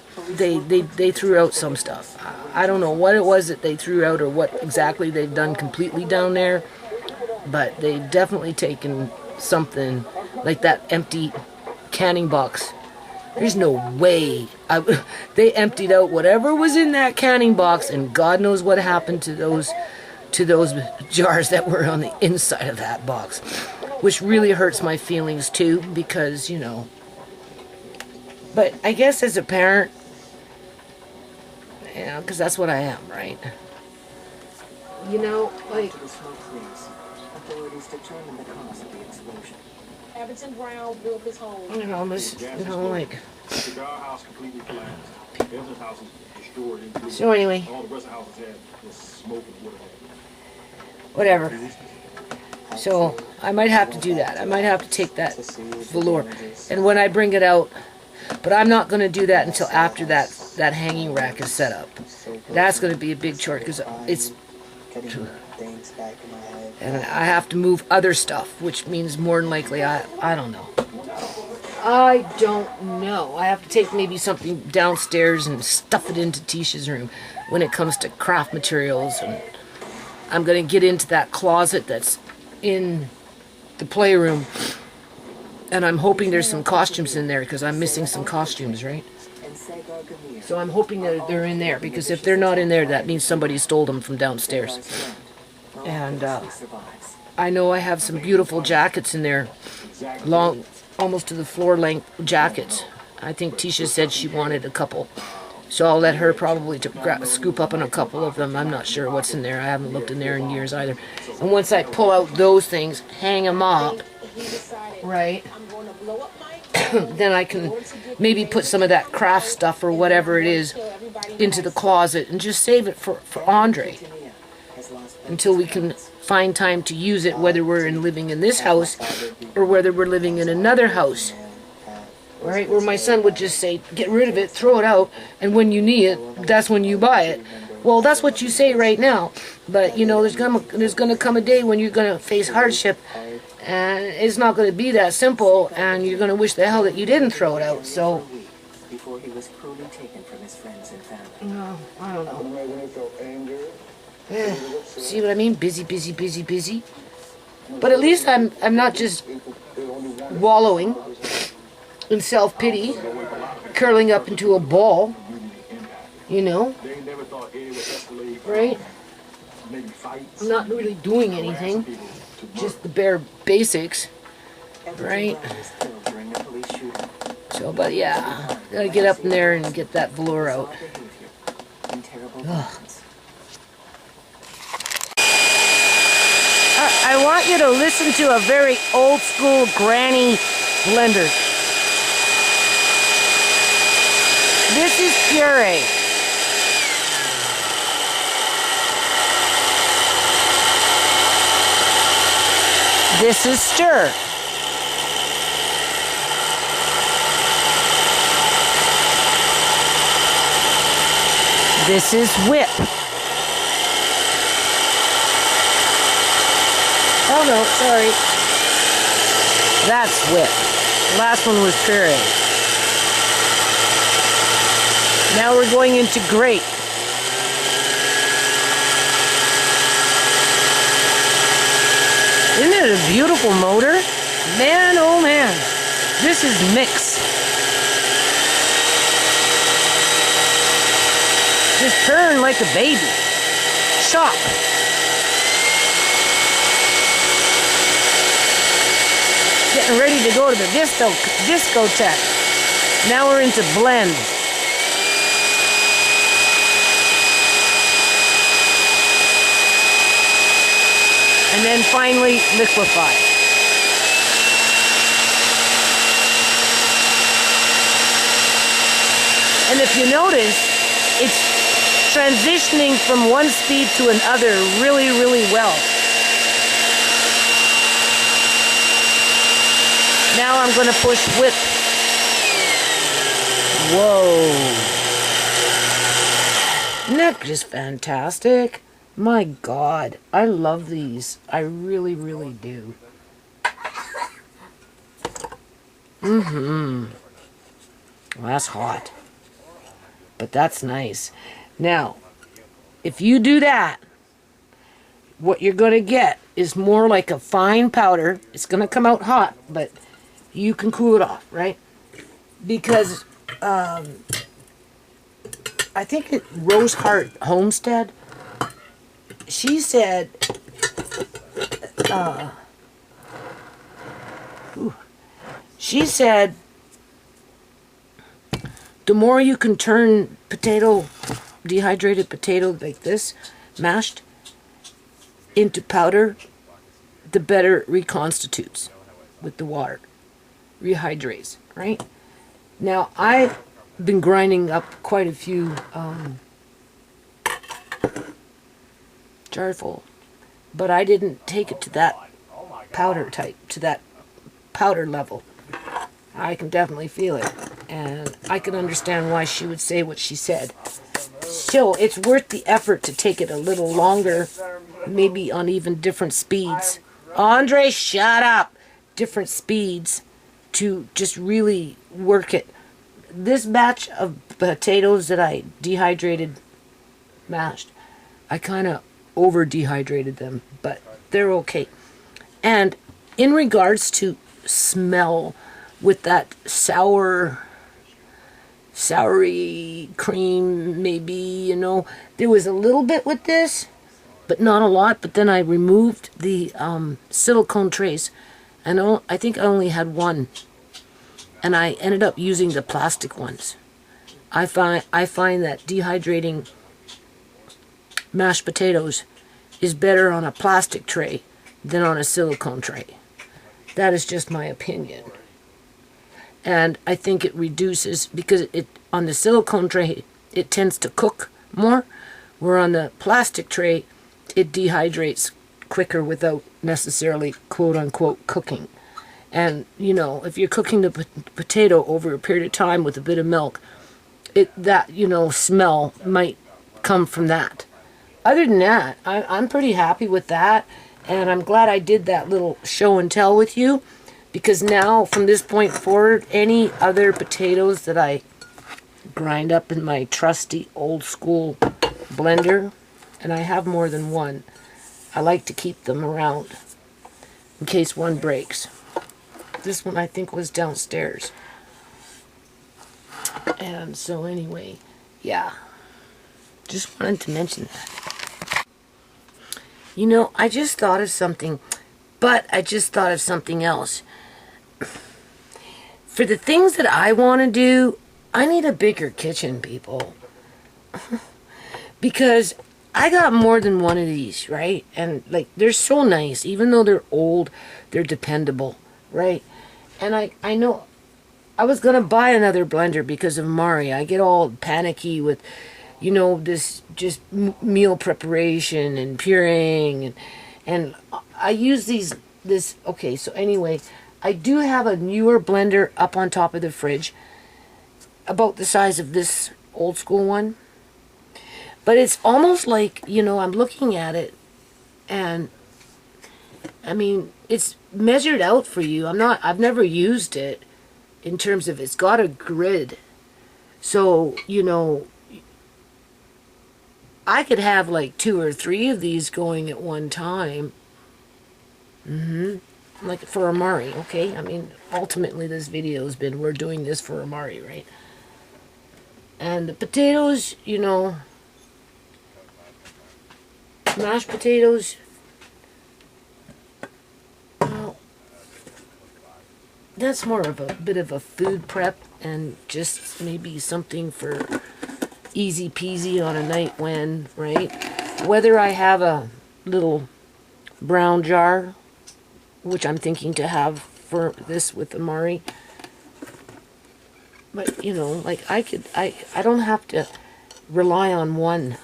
threw out some stuff. I don't know what it was that they threw out or what exactly they've done completely down there, but they've definitely taken something like that empty canning box. There's no way. They emptied out whatever was in that canning box, and God knows what happened to those jars that were on the inside of that box, which really hurts my feelings too, because, you know. But I guess as a parent, you know, because that's what I am, right? You know, like, To the smoke clears, authorities determine the cause of the explosion. Everton Brown built his home. you know, this, you know, like. Cigar house completely collapsed. Evans' house was destroyed. Including So anyway, all the rest of the houses had was smoke and whatever. So I might have to do that. I might have to take that velour, and when I bring it out, but I'm not going to do that until after that hanging rack is set up. That's going to be a big chore because it's, and I have to move other stuff, which means more than likely I don't know. I don't know. I have to take maybe something downstairs and stuff it into Tisha's room when it comes to craft materials, and I'm going to get into that closet that's in the playroom, and I'm hoping there's some costumes in there because I'm missing some costumes, right? So I'm hoping that they're in there, because if they're not in there, that means somebody stole them from downstairs. And I know I have some beautiful jackets in there, long, almost to the floor length jackets. I think Tisha said she wanted a couple. So I'll let her probably scoop up on a couple of them. I'm not sure what's in there. I haven't looked in there in years either. And once I pull out those things, hang them up, right, then I can maybe put some of that craft stuff or whatever it is into the closet and just save it for Andre until we can find time to use it, whether we're living in this house or whether we're living in another house. Right, where my son would just say, get rid of it, throw it out, and when you need it, that's when you buy it. Well, that's what you say right now, but you know, there's gonna come a day when you're gonna face hardship, and it's not gonna be that simple, and you're gonna wish the hell that you didn't throw it out. So, Before he was cruelly taken from his friends and family. no, I don't know. Yeah, see what I mean? Busy, busy, busy, busy. But at least I'm not just wallowing in self-pity, curling up into a ball, you know, right? I'm not really doing anything, just the bare basics, right? So, but yeah, gotta get up in there and get that velour out. Ugh. I want you to listen to a very old school granny blender. This is puree. This is stir. This is whip. Oh no, sorry. That's whip. Last one was puree. Now we're going into grate. Isn't it a beautiful motor? Man, oh man. This is mix. Just purring like a baby. Chop. Getting ready to go to the discotheque. Now we're into blend. And then finally liquefy. And if you notice, it's transitioning from one speed to another really, really well. Now I'm going to push whip. Whoa. Isn't that just fantastic? My God, I love these. I really, really do. Well, that's hot. But that's nice. Now, if you do that, what you're going to get is more like a fine powder. It's going to come out hot, but you can cool it off, right? Because I think Rose Hart Homestead, she said, the more you can turn dehydrated potato like this, mashed, into powder, the better it reconstitutes with the water, rehydrates, right? Now, I've been grinding up quite a few jarful, but I didn't take it to that powder type, to that powder level. I can definitely feel it, and I can understand why she would say what she said. So it's worth the effort to take it a little longer, maybe on even different speeds. Andre, shut up! Different speeds to just really work it. This batch of potatoes that I dehydrated, mashed, I kind of over dehydrated them, but they're okay. And in regards to smell, with that soury cream, maybe, you know, there was a little bit with this, but not a lot. But then I removed the silicone trays, and I think I only had one, and I ended up using the plastic ones. I find that dehydrating mashed potatoes is better on a plastic tray than on a silicone tray. That is just my opinion. And I think it reduces, because it on the silicone tray, it tends to cook more, where on the plastic tray, it dehydrates quicker without necessarily quote-unquote cooking. And, you know, if you're cooking the potato over a period of time with a bit of milk, that, you know, smell might come from that. Other than that, I'm pretty happy with that, and I'm glad I did that little show and tell with you, because now, from this point forward, any other potatoes that I grind up in my trusty old school blender, and I have more than one, I like to keep them around in case one breaks. This one I think was downstairs. And so anyway, yeah, just wanted to mention that. You know, I just thought of something, but I just thought of something else. For the things that I want to do, I need a bigger kitchen, people. Because I got more than one of these, right? And, like, they're so nice. Even though they're old, they're dependable, right? And I know I was going to buy another blender because of Amari. I get all panicky with, you know, this just meal preparation and pureeing. And I use this, okay, so anyway, I do have a newer blender up on top of the fridge, about the size of this old school one. But it's almost like, you know, I'm looking at it, and I mean, it's measured out for you. I've never used it in terms of, it's got a grid. So, you know, I could have like 2 or 3 of these going at one time. Like for Amari, okay? I mean, ultimately this video has been, we're doing this for Amari, right? And the potatoes, you know, mashed potatoes, well, that's more of a bit of a food prep, and just maybe something for easy peasy on a night when, right? Whether I have a little brown jar, which I'm thinking to have for this with Amari. But, you know, like I don't have to rely on one.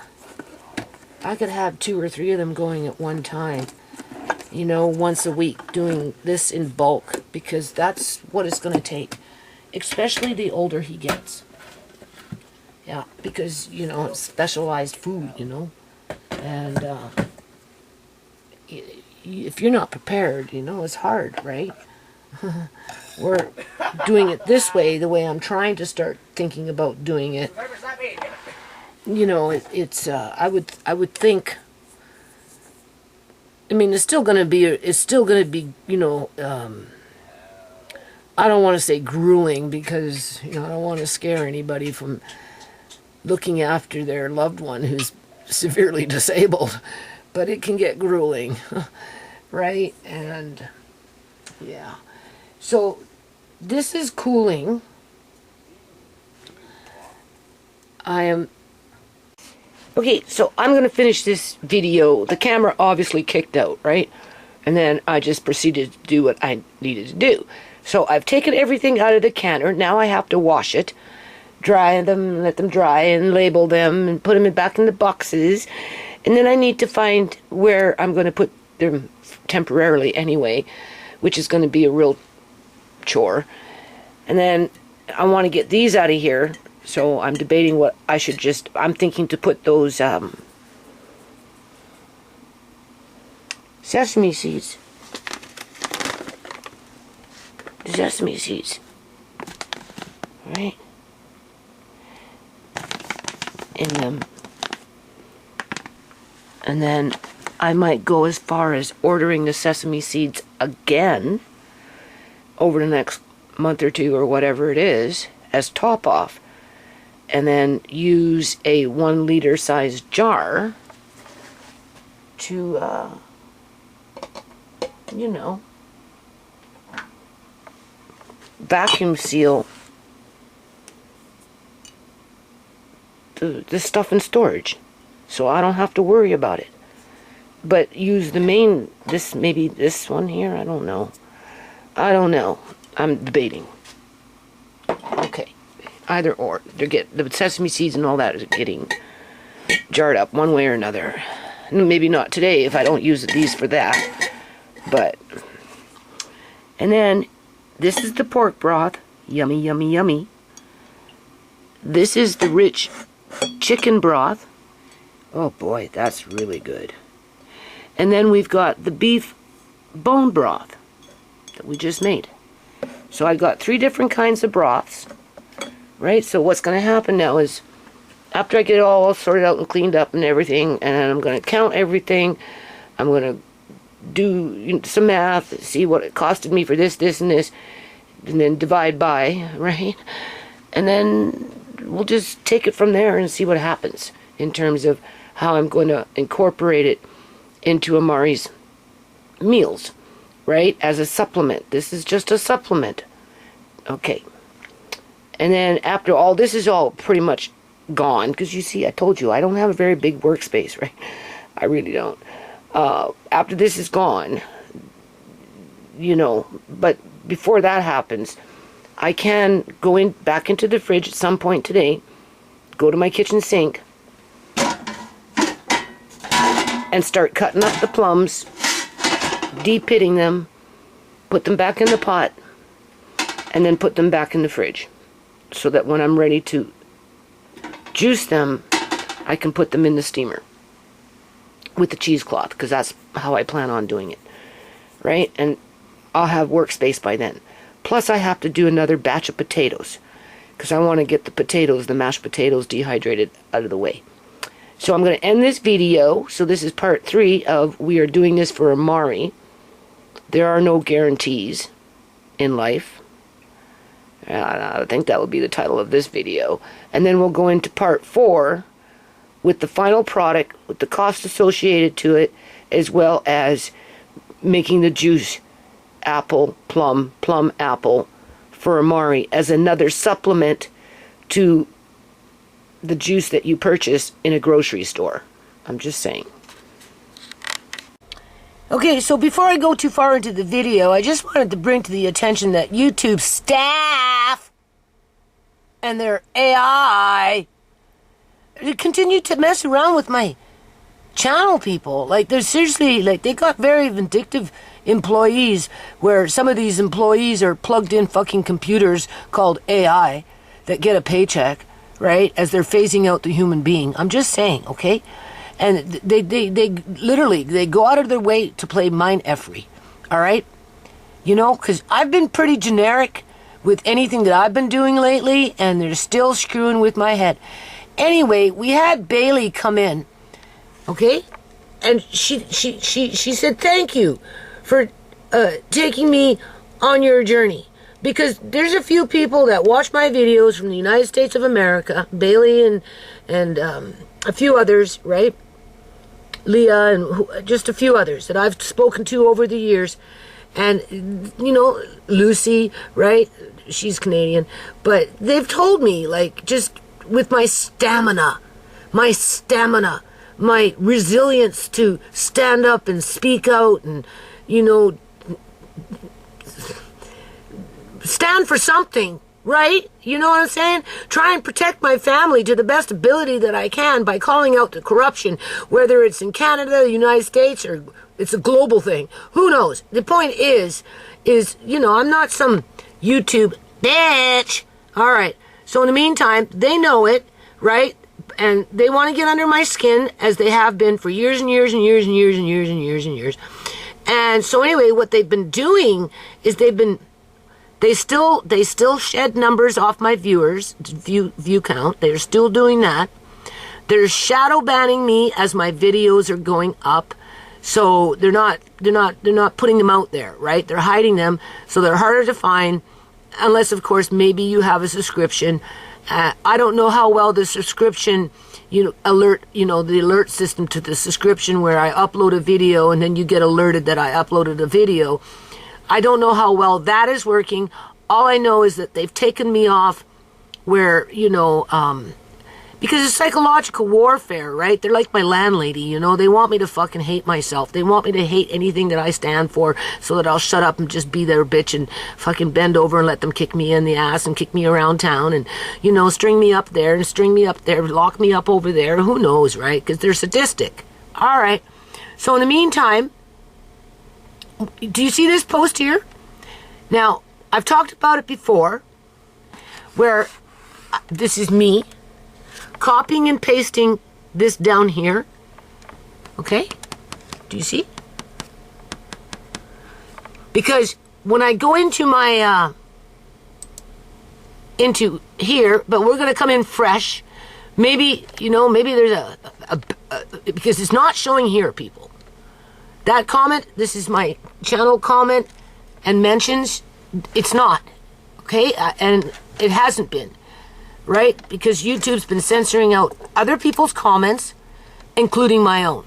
I could have 2 or 3 of them going at one time. You know, once a week, doing this in bulk, because that's what it's going to take. Especially the older he gets. Yeah, because, you know, it's specialized food, you know. And, if you're not prepared, you know, it's hard, right? We're doing it this way, the way I'm trying to start thinking about doing it. You know, it's I would think, I mean, it's still gonna be, you know, I don't want to say grueling, because, you know, I don't want to scare anybody from looking after their loved one who's severely disabled, but it can get grueling, right? And yeah, so this is cooling. Okay, so I'm going to finish this video. The camera obviously kicked out, right? And then I just proceeded to do what I needed to do. So I've taken everything out of the canner. Now I have to wash it, dry them, let them dry, and label them, and put them back in the boxes. And then I need to find where I'm going to put them temporarily anyway, which is going to be a real chore. And then I want to get these out of here. So I'm debating what I should just... I'm thinking to put those sesame seeds. Sesame seeds. Right? In them. And then I might go as far as ordering the sesame seeds again over the next month or two or whatever it is as top off. And then use a 1 liter size jar to, you know, vacuum seal this stuff in storage. So I don't have to worry about it. But use the main, maybe this one here, I don't know. I'm debating. Okay. Either or. The sesame seeds and all that is getting jarred up one way or another. Maybe not today if I don't use these for that. But, and then, this is the pork broth. Yummy, yummy, yummy. This is the rich chicken broth. Oh boy, that's really good. And then we've got the beef bone broth that we just made. So I've got 3 different kinds of broths. Right, so what's going to happen now is, after I get it all sorted out and cleaned up and everything, and I'm going to count everything, I'm going to do some math, see what it costed me for this, this, and this, and then divide by, right? And then we'll just take it from there and see what happens in terms of how I'm going to incorporate it into Amari's meals, right? As a supplement. This is just a supplement. Okay. And then after all this is all pretty much gone, because you see, I told you, I don't have a very big workspace, right? I really don't. After this is gone, you know, but before that happens, I can go back into the fridge at some point today, go to my kitchen sink, and start cutting up the plums, de-pitting them, put them back in the pot, and then put them back in the fridge. So that when I'm ready to juice them, I can put them in the steamer with the cheesecloth, because that's how I plan on doing it, right? And I'll have workspace by then. Plus I have to do another batch of potatoes, because I want to get the mashed potatoes dehydrated out of the way. So I'm going to end this video. So this is part 3 of we are doing this for Amari. There are no guarantees in life. I think that would be the title of this video. And then we'll go into part 4 with the final product, with the cost associated to it, as well as making the juice plum apple for Amari as another supplement to the juice that you purchase in a grocery store. I'm just saying. Okay, so before I go too far into the video, I just wanted to bring to the attention that YouTube staff and their AI continue to mess around with my channel, people. Like, they're seriously, like, they got very vindictive employees where some of these employees are plugged in fucking computers called AI that get a paycheck, right, as they're phasing out the human being. I'm just saying, okay? And they literally, they go out of their way to play mind effery, all right? You know, because I've been pretty generic with anything that I've been doing lately, and they're still screwing with my head. Anyway, we had Bailey come in, okay? And she said, thank you for taking me on your journey. Because there's a few people that watch my videos from the United States of America, Bailey and a few others, right? Leah and just a few others that I've spoken to over the years. And, you know, Lucy, right? She's Canadian. But they've told me, like, just with my stamina, my stamina, my resilience to stand up and speak out and, you know, stand for something, right? You know what I'm saying? Try and protect my family to the best ability that I can by calling out the corruption, whether it's in Canada, the United States, or it's a global thing. Who knows? The point is, you know, I'm not some YouTube bitch. All right. So in the meantime, they know it, right? And they want to get under my skin, as they have been for years and years and years and years and years and years and years. And so anyway, what they've been doing is they still shed numbers off my view count. They're still doing that. They're shadow banning me as my videos are going up. So they're not putting them out there, right? They're hiding them, so they're harder to find, unless of course maybe you have a subscription. I don't know how well the subscription, the alert system to the subscription where I upload a video and then you get alerted that I uploaded a video. I don't know how well that is working. All I know is that they've taken me off where, because it's psychological warfare, right? They're like my landlady, they want me to fucking hate myself. They want me to hate anything that I stand for so that I'll shut up and just be their bitch and fucking bend over and let them kick me in the ass and kick me around town and, string me up there and string me up there, lock me up over there. Who knows, right? Because they're sadistic. All right. So in the meantime, do you see this post here? Now, I've talked about it before, where this is me copying and pasting this down here. Okay? Do you see? Because when I go into my, into here, but we're going to come in fresh. Maybe, maybe there's because it's not showing here, people. That comment, this is my channel comment and mentions, it's not. Okay? And it hasn't been. Right? Because YouTube's been censoring out other people's comments, including my own.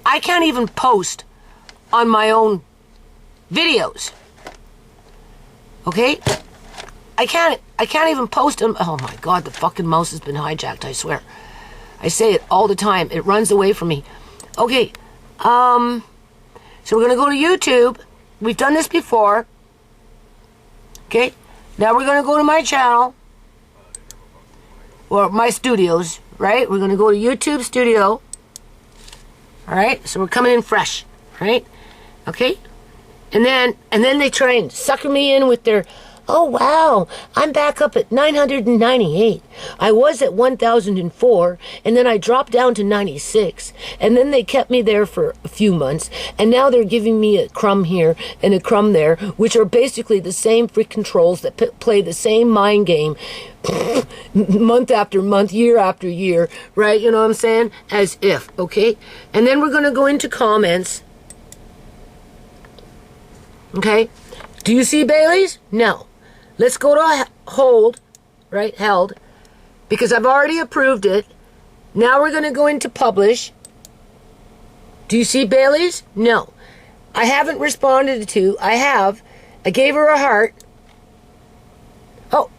I can't even post on my own videos. Okay? I can't even post them. Oh my God, the fucking mouse has been hijacked, I swear. I say it all the time. It runs away from me. Okay. So we're going to go to YouTube. We've done this before. Okay? Now we're going to go to my channel. Or my studios, right? We're going to go to YouTube Studio. All right? So we're coming in fresh, right? Okay? And then they try and sucker me in with their, oh, wow, I'm back up at 998. I was at 1,004, and then I dropped down to 96. And then they kept me there for a few months, and now they're giving me a crumb here and a crumb there, which are basically the same freaking trolls that play the same mind game month after month, year after year, right? You know what I'm saying? As if, okay? And then we're going to go into comments. Okay? Do you see Bailey's? No. Let's go to hold, right? Held. Because I've already approved it. Now we're going to go into publish. Do you see Bailey's? No. I haven't responded to. I have. I gave her a heart. Oh.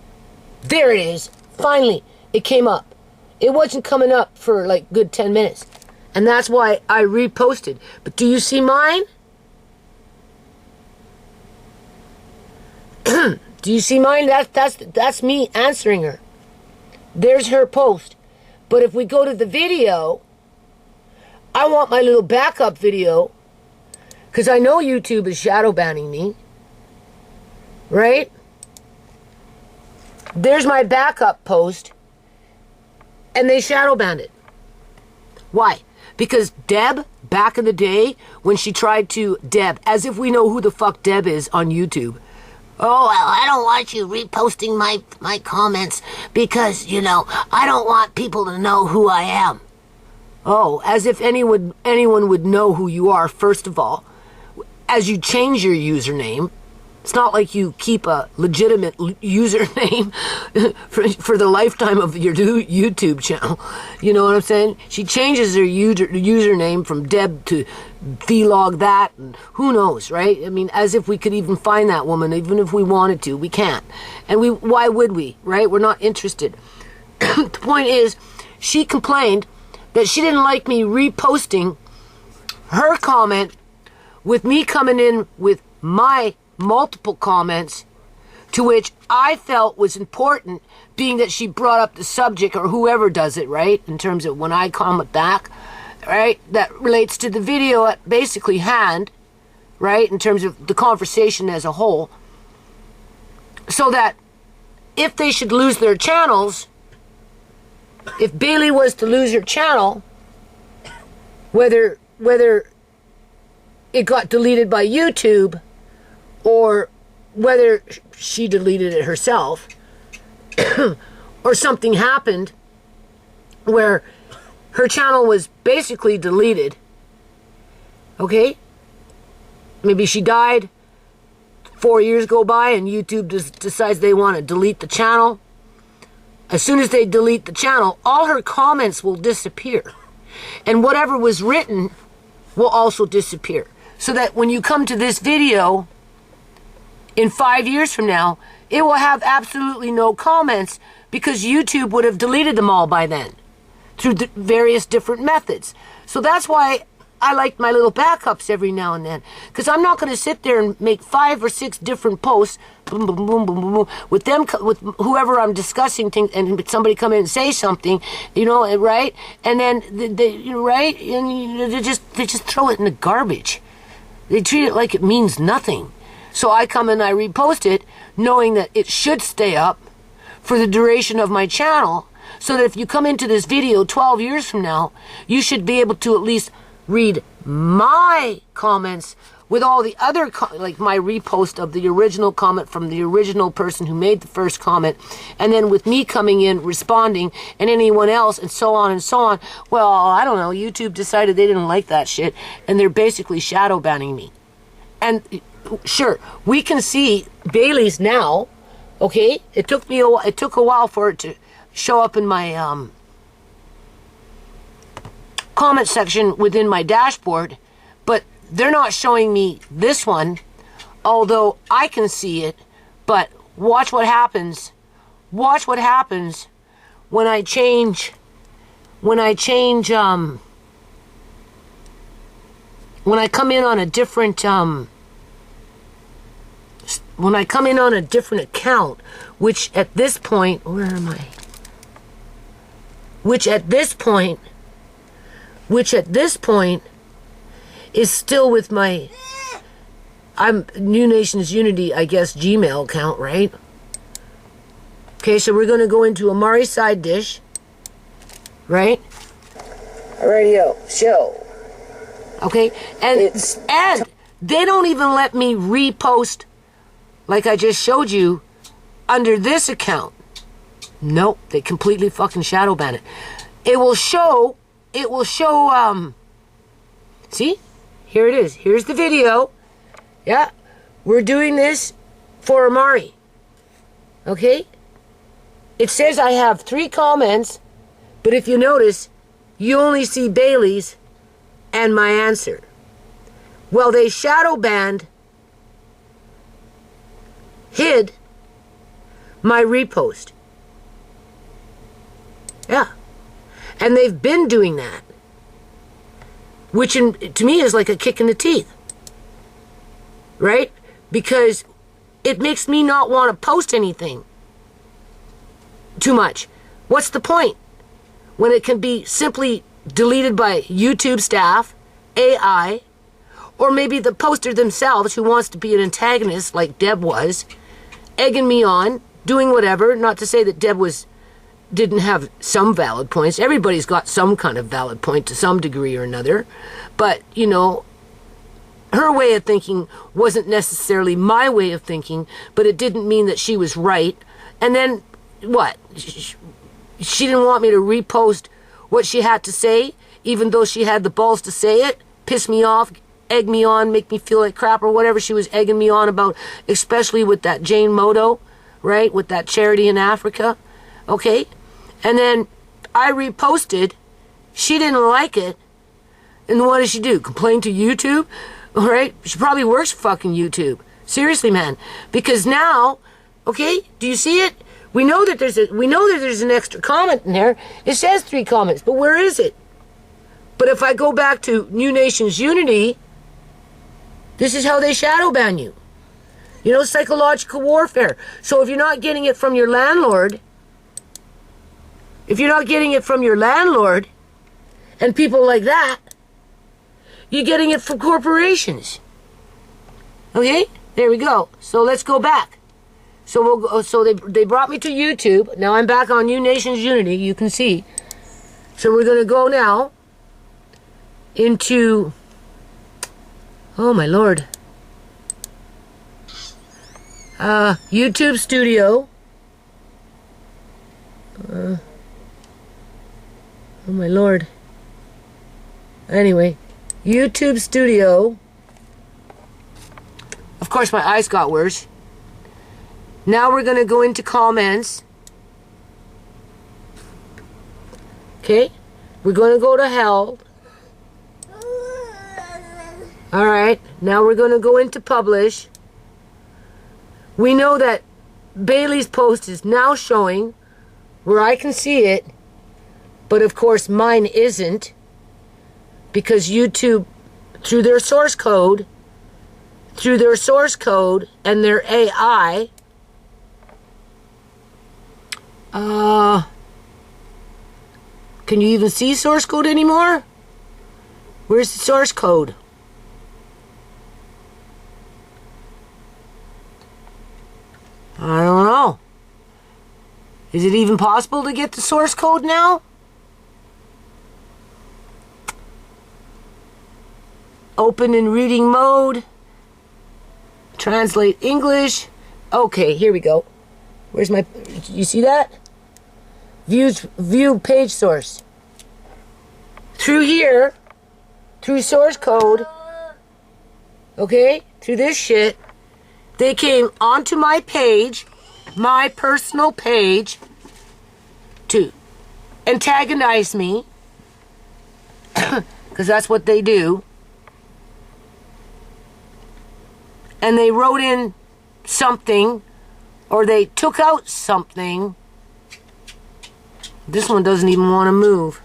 There it is. Finally, it came up. It wasn't coming up for like good 10 minutes. And that's why I reposted. But do you see mine? Do you see mine? That's me answering her. There's her post. But if we go to the video, I want my little backup video, because I know YouTube is shadow banning me. Right? There's my backup post, and they shadow banned it. Why? Because Deb, back in the day, when she tried to, Deb, as if we know who the fuck Deb is on YouTube. Oh, well, I don't want you reposting my comments because, I don't want people to know who I am. Oh, as if anyone would know who you are, first of all. As you change your username, it's not like you keep a legitimate username for the lifetime of your YouTube channel. You know what I'm saying? She changes her username from Deb to vlog that, and who knows, right? I mean, as if we could even find that woman, even if we wanted to. We can't. And why would we, right? We're not interested. The point is, she complained that she didn't like me reposting her comment with me coming in with my multiple comments, to which I felt was important, being that she brought up the subject, or whoever does it, right, in terms of when I comment back, right, that relates to the video at basically hand, right, in terms of the conversation as a whole, so that if they should lose their channels, if Bailey was to lose her channel, whether it got deleted by YouTube or whether she deleted it herself or something happened where her channel was basically deleted, okay? Maybe she died, 4 years go by and YouTube decides they want to delete the channel. As soon as they delete the channel, all her comments will disappear. And whatever was written will also disappear. So that when you come to this video in 5 years from now, it will have absolutely no comments because YouTube would have deleted them all by then through the various different methods. So that's why I like my little backups every now and then, because I'm not going to sit there and make 5 or 6 different posts, boom, boom, boom, boom, boom, boom, with them, with whoever I'm discussing things, and somebody come in and say something, you know, right? And then they right, and they just throw it in the garbage. They treat it like it means nothing. So I come and I repost it, knowing that it should stay up for the duration of my channel, so that if you come into this video 12 years from now, you should be able to at least read my comments with all the other, like my repost of the original comment from the original person who made the first comment, and then with me coming in, responding, and anyone else, and so on and so on. Well, I don't know, YouTube decided they didn't like that shit, and they're basically shadow banning me. And sure, we can see Bailey's now, okay? It took a while for it to show up in my comment section within my dashboard, but they're not showing me this one, although I can see it. But watch what happens. Watch what happens when I change when I come in on a different when I come in on a different account, which at this point, where am I? Which at this point is still with my, I'm New Nations Unity, I guess, Gmail account, right? Okay, so we're going to go into Amari side dish, right? Radio show. Okay, and they don't even let me repost like I just showed you under this account. Nope, they completely fucking shadow ban it. It will show, see? Here it is. Here's the video. Yeah, we're doing this for Amari. Okay? It says I have 3 comments, but if you notice, you only see Bailey's and my answer. Well, they shadow banned, hid my repost. Yeah. And they've been doing that, which to me is like a kick in the teeth, right? Because it makes me not want to post anything too much. What's the point when it can be simply deleted by YouTube staff, AI, or maybe the poster themselves who wants to be an antagonist like Deb was, egging me on, doing whatever. Not to say that Deb didn't have some valid points. Everybody's got some kind of valid point to some degree or another. But, you know, her way of thinking wasn't necessarily my way of thinking, but it didn't mean that she was right. And then, what? She didn't want me to repost what she had to say, even though she had the balls to say it, piss me off, egg me on, make me feel like crap, or whatever she was egging me on about, especially with that Jane Moto, right, with that charity in Africa, okay? And then I reposted, she didn't like it, and what did she do? Complain to YouTube? All right? She probably works for fucking YouTube. Seriously, man. Because now, okay, do you see it? We know that there's an extra comment in there. It says 3 comments, but where is it? But if I go back to New Nations Unity, this is how they shadow ban you. You know, psychological warfare. So if you're not getting it from your landlord, and people like that, you're getting it from corporations. Okay? There we go. So let's go back. So they brought me to YouTube. Now I'm back on New Nations Unity, you can see. So we're going to go now into, oh my Lord, YouTube Studio. Oh my Lord. Anyway, YouTube Studio. Of course my eyes got worse. Now we're going to go into comments. Okay? We're going to go to hell. Alright, now we're going to go into publish. We know that Bailey's post is now showing where I can see it, but of course mine isn't, because YouTube, through their source code and their AI, can you even see source code anymore? Where's the source code? I don't know. Is it even possible to get the source code now? Open in reading mode. Translate English. Okay, here we go. Where's my... You see that? View page source. Through here, through source code, okay, through this shit, they came onto my page, my personal page, to antagonize me, because that's what they do. And they wrote in something, or they took out something. This one doesn't even want to move.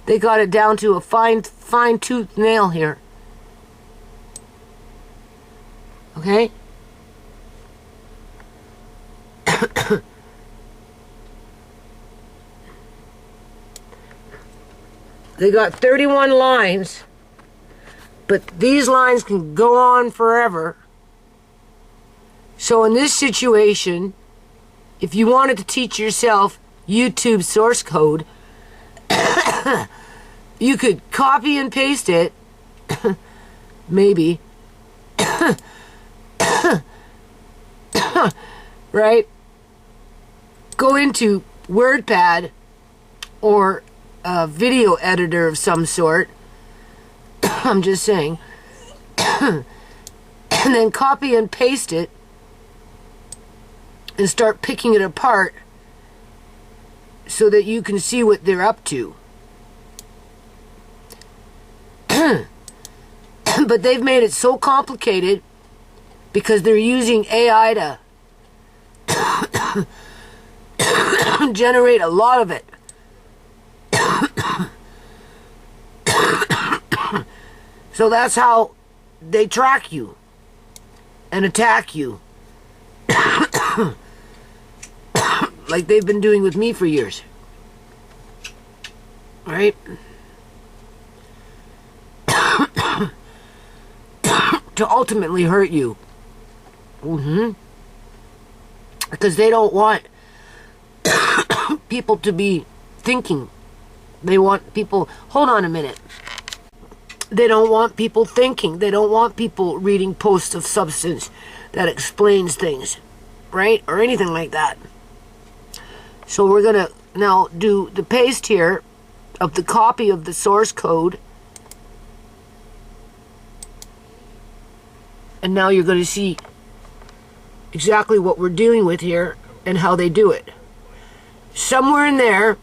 They got it down to a fine-tooth nail here. Okay? They got 31 lines, but these lines can go on forever. So in this situation, if you wanted to teach yourself YouTube source code, you could copy and paste it, maybe, right? Go into WordPad or a video editor of some sort, I'm just saying, and then copy and paste it and start picking it apart so that you can see what they're up to. But they've made it so complicated because they're using AI to generate a lot of it. So that's how they track you and attack you. Like they've been doing with me for years. Right? To ultimately hurt you. Because they don't want people to be thinking. They want people... Hold on a minute. They don't want people thinking. They don't want people reading posts of substance that explains things. Right? Or anything like that. So we're going to now do the paste here of the copy of the source code. And now you're going to see exactly what we're dealing with here and how they do it. Somewhere in there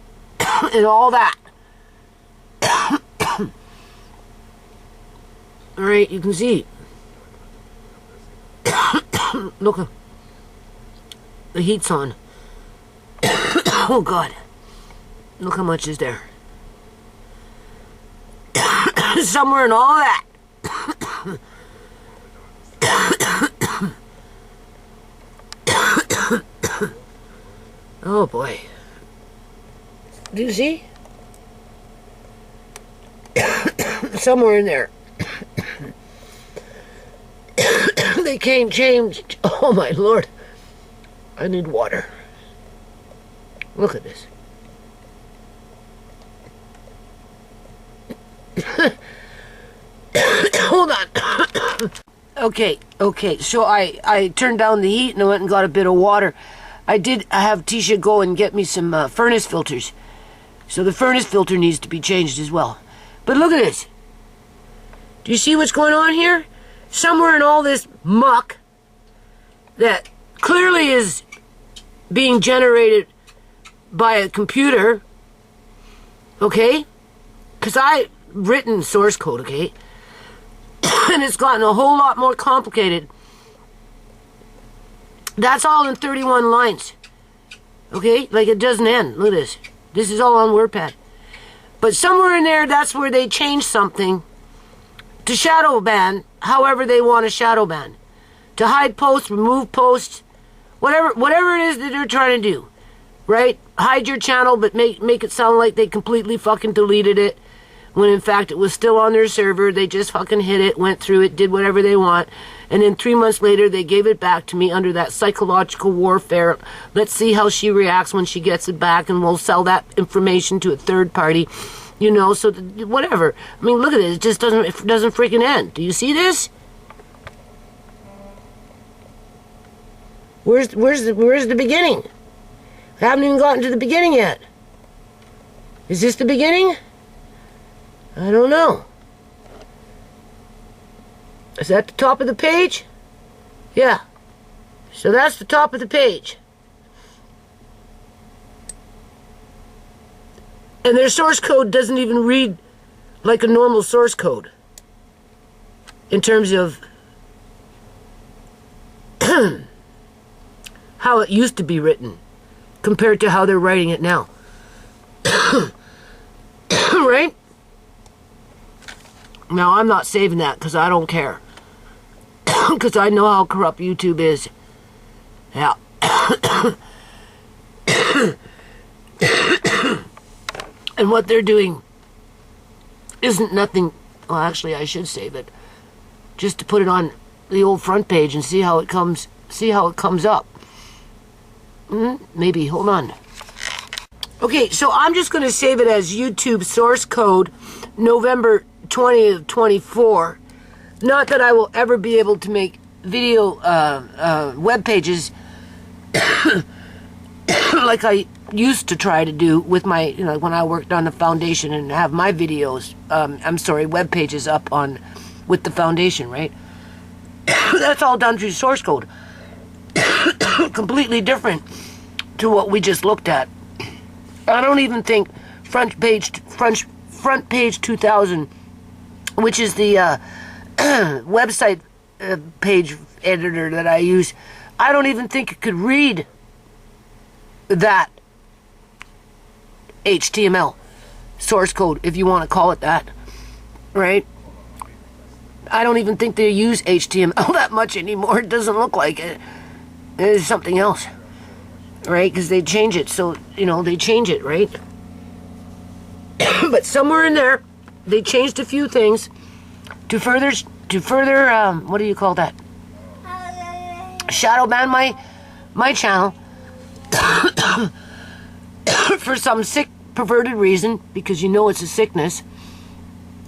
and all that. Alright, you can see. Look. The heat's on. Oh, God. Look how much is there. Somewhere in all that. Oh, boy. Do you see? Somewhere in there. They changed. Oh, my Lord. I need water. Look at this. Hold on. Okay. So I turned down the heat and I went and got a bit of water. I have Tisha go and get me some furnace filters. So the furnace filter needs to be changed as well. But look at this. Do you see what's going on here? Somewhere in all this muck that clearly is being generated by a computer, okay? Because I've written source code, okay? And it's gotten a whole lot more complicated. That's all in 31 lines, okay? Like, it doesn't end. Look at this. This is all on WordPad. But somewhere in there, that's where they change something to shadow ban, however they want to shadow ban. To hide posts, remove posts, whatever it is that they're trying to do, right? Hide your channel, but make it sound like they completely fucking deleted it, when in fact it was still on their server. They just fucking hit it, went through it, did whatever they want, and then 3 months later they gave it back to me under that psychological warfare. Let's see how she reacts when she gets it back, and we'll sell that information to a third party, you know. So whatever. I mean, look at it. It just doesn't freaking end. Do you see this? Where's the beginning? I haven't even gotten to the beginning yet. Is this the beginning? I don't know. Is that the top of the page? Yeah. So that's the top of the page. And their source code doesn't even read like a normal source code in terms of how it used to be written compared to how they're writing it now. Right? Now, I'm not saving that because I don't care. Because I know how corrupt YouTube is. Yeah. And what they're doing isn't nothing. Well, actually, I should save it just to put it on the old front page and see how it comes. See how it comes up. Maybe. Hold on. Okay, so I'm just going to save it as YouTube source code November 20th, 24. Not that I will ever be able to make video web pages like I used to try to do with my, when I worked on the foundation and have my videos, web pages up on with the foundation, right? That's all done through source code. Completely different to what we just looked at. I don't even think front page 2000, which is the website page editor that I use, I don't even think it could read that HTML source code, if you want to call it that, right? I don't even think they use HTML that much anymore. It doesn't look like it. It's something else, right? Because they change it, so they change it, right? But somewhere in there, they changed a few things to further what do you call that? Shadow ban my channel for some sick, perverted reason, because it's a sickness.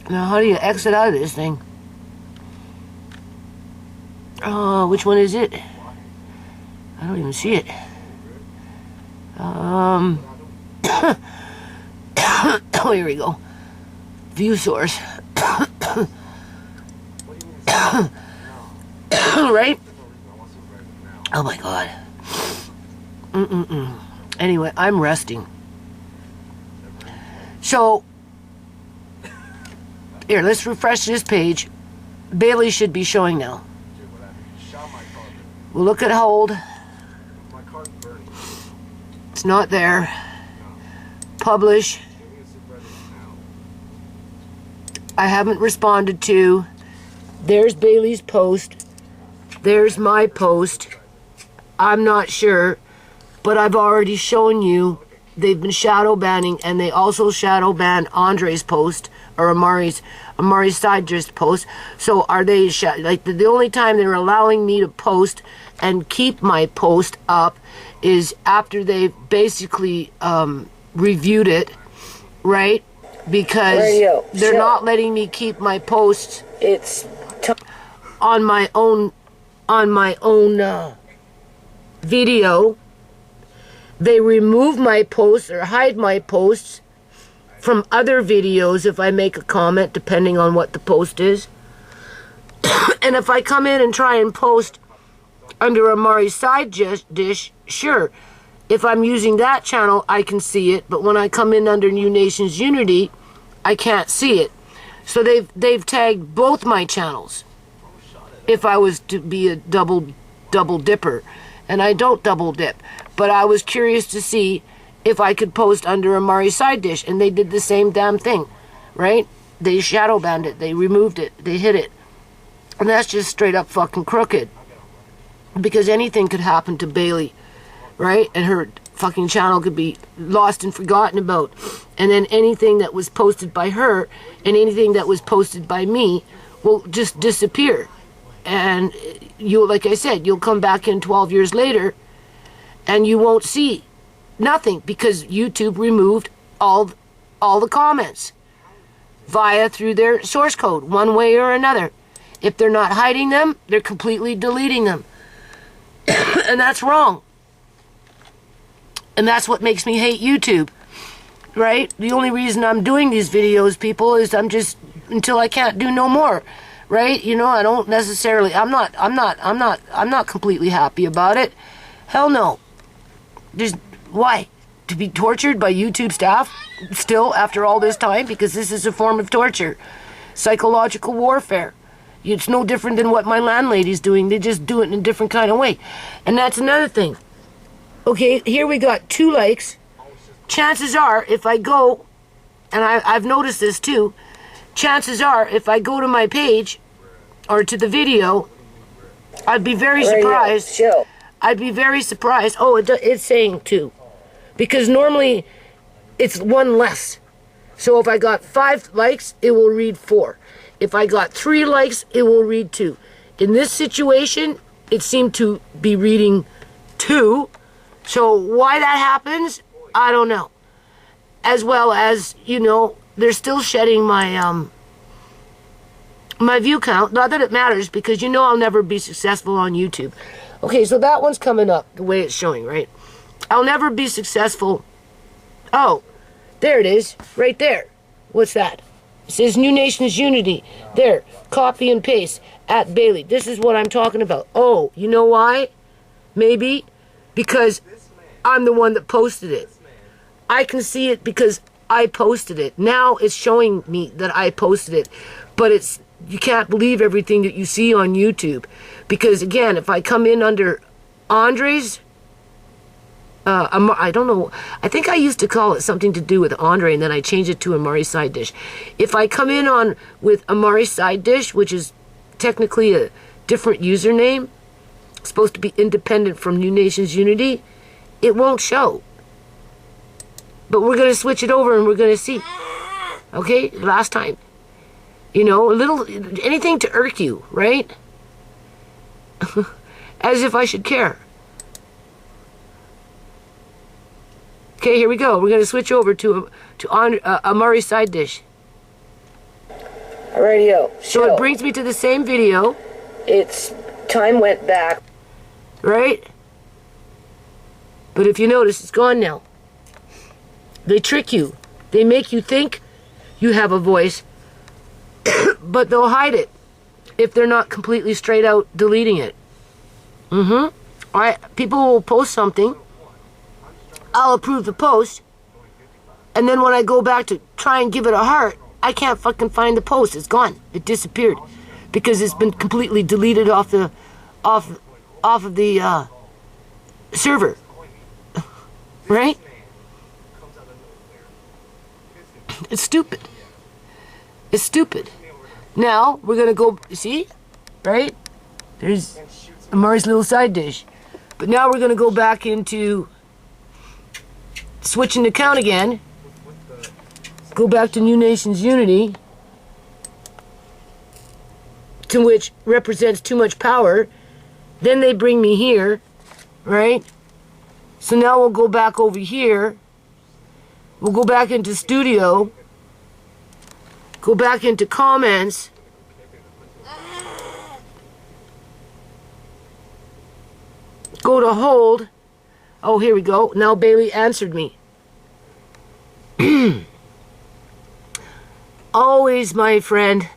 Now, how do you exit out of this thing? Oh, which one is it? I don't even see it. Oh, here we go. View source. Right? Oh my God. Anyway, I'm resting. So, here, let's refresh this page. Bailey should be showing now. We'll look at hold. My card's burning. It's not there. Publish. Give me a cigarette now. I haven't responded to. There's Bailey's post. There's my post. I'm not sure, but I've already shown you they've been shadow banning, and they also shadow banned Andre's post, or Amari's side just post. So are they like the only time they're allowing me to post and keep my post up is after they've basically reviewed it, right? Because they're not letting me keep my posts. It's on my own video. They remove my posts or hide my posts from other videos if I make a comment, depending on what the post is. And if I come in and try and post under Amari's side dish, sure. If I'm using that channel, I can see it. But when I come in under New Nations Unity, I can't see it. So they've tagged both my channels. If I was to be a double dipper, and I don't double dip, but I was curious to see if I could post under Amari's side dish, and they did the same damn thing, right? They shadow banned it, they removed it, they hid it, and that's just straight up fucking crooked. Because anything could happen to Bailey, right? And her fucking channel could be lost and forgotten about, and then anything that was posted by her and anything that was posted by me will just disappear. And you, like I said, you'll come back in 12 years later and you won't see nothing because YouTube removed all the comments through their source code, one way or another. If they're not hiding them, they're completely deleting them. And that's wrong. And that's what makes me hate YouTube, right? The only reason I'm doing these videos, people, is I'm just, until I can't do no more. Right? You know, I don't necessarily, I'm not completely happy about it. Hell no. Why? To be tortured by YouTube staff still after all this time? Because this is a form of torture. Psychological warfare. It's no different than what my landlady's doing. They just do it in a different kind of way. And that's another thing. Okay, here we got 2 likes. Chances are, if I go, and I've noticed this too, chances are, if I go to my page or to the video, I'd be very surprised. I'd be very surprised. Oh, it's saying 2. Because normally it's 1 less. So if I got 5 likes, it will read 4. If I got 3 likes, it will read 2. In this situation, it seemed to be reading 2. So why that happens, I don't know. As well as, you know, they're still shedding my my view count. Not that it matters, because you know I'll never be successful on YouTube. Okay, so that one's coming up the way it's showing, right? I'll never be successful. Oh, there it is, right there. What's that? It says New Nations Unity. There, copy and paste, at Bailey. This is what I'm talking about. Oh, you know why? Maybe because I'm the one that posted it. I can see it because I posted it. Now it's showing me that I posted it. But it's, you can't believe everything that you see on YouTube. Because again, if I come in under Andre's, I don't know, I think I used to call it something to do with Andre, and then I changed it to Amari's side dish. If I come in on with Amari's side dish, which is technically a different username, supposed to be independent from New Nations Unity, it won't show. But we're going to switch it over and we're going to see. Okay? Last time. You know, a little, anything to irk you, right? As if I should care. Okay, here we go. We're going to switch over to Amari's side dish. Radio. So it brings me to the same video. It's time went back. Right? But if you notice, it's gone now. They trick you. They make you think you have a voice, but they'll hide it if they're not completely straight out deleting it. People will post something. I'll approve the post, and then when I go back to try and give it a heart, I can't fucking find the post. It's gone. It disappeared because it's been completely deleted off off of the server, right? It's stupid. It's stupid. Now we're gonna go. See, right? There's Amari's little side dish. But now we're gonna go back into switching the count again. Go back to New Nations Unity, to which represents too much power. Then they bring me here, right? So now we'll go back over here. We'll go back into studio. Go back into comments. Go to hold. Oh, here we go. Now Bailey answered me. Always, my friend,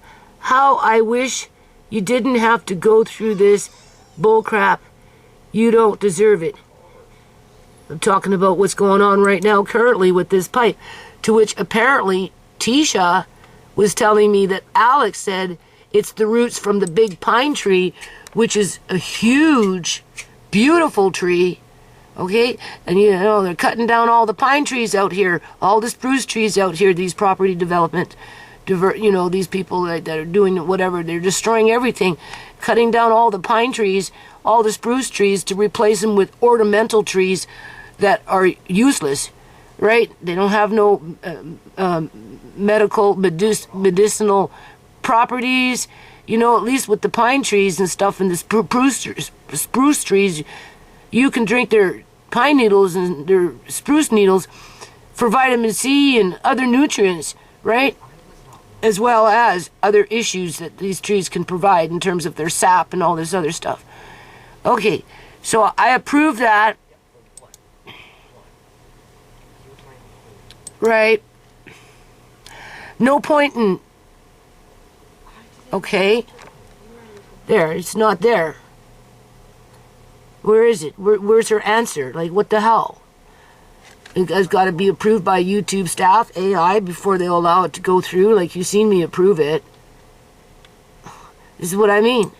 how I wish you didn't have to go through this bullcrap. You don't deserve it. I'm talking about what's going on right now currently with this pipe, to which apparently Tisha was telling me that Alex said it's the roots from the big pine tree, which is a huge, beautiful tree. Okay, and you know, they're cutting down all the pine trees out here, all the spruce trees out here, these property development, you know, these people that are doing whatever, they're destroying everything, cutting down all the pine trees, all the spruce trees to replace them with ornamental trees that are useless, right? They don't have no medicinal properties, you know, at least with the pine trees and stuff and the spruce trees, you can drink their pine needles and their spruce needles for vitamin C and other nutrients, right? As well as other issues that these trees can provide in terms of their sap and all this other stuff. Okay, so I approve that. Right? No point in... Okay. There, it's not there. Where is it? Where's her answer? Like, what the hell? It's got to be approved by YouTube staff, AI, before they'll allow it to go through. Like, you've seen me approve it. This is what I mean.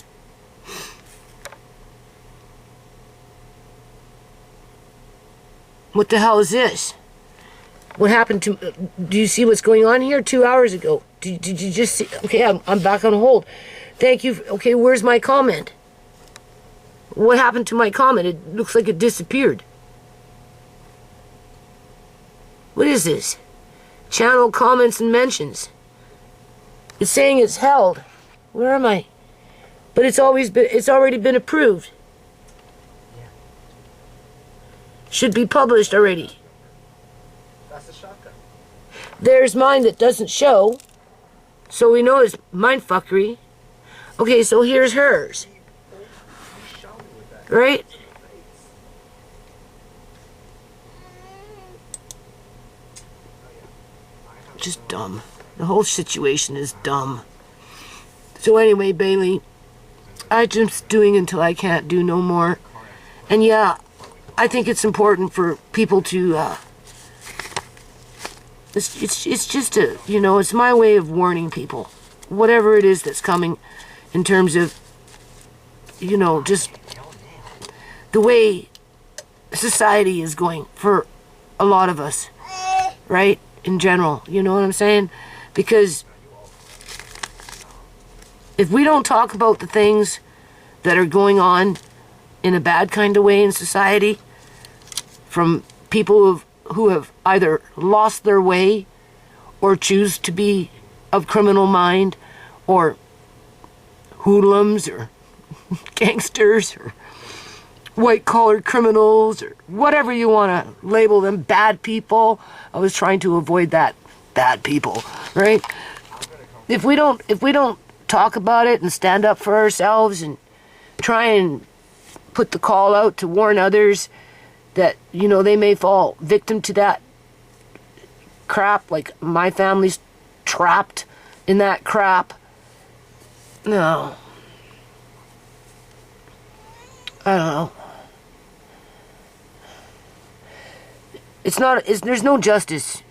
What the hell is this? What happened to... do you see what's going on here? 2 hours ago. Did you just see... Okay, I'm back on hold. Thank you. Okay, where's my comment? What happened to my comment? It looks like it disappeared. What is this? Channel comments and mentions. It's saying it's held. Where am I? But it's already been approved. Should be published already. That's the shotgun. There's mine that doesn't show. So we know it's mindfuckery. Okay, so here's hers. Right? Just dumb. The whole situation is dumb. So anyway, Bailey, I'm just doing until I can't do no more. And yeah, I think it's important for people to, it's just a, you know, it's my way of warning people. Whatever it is that's coming in terms of, you know, just the way society is going for a lot of us, right? In general, you know what I'm saying? Because if we don't talk about the things that are going on in a bad kind of way in society, from people who have either lost their way or choose to be of criminal mind, or hoodlums or gangsters or white-collar criminals or whatever you want to label them, bad people. I was trying to avoid that, bad people, right? If we don't talk about it and stand up for ourselves and try and put the call out to warn others that, you know, they may fall victim to that crap, like my family's trapped in that crap. No. I don't know. There's no justice.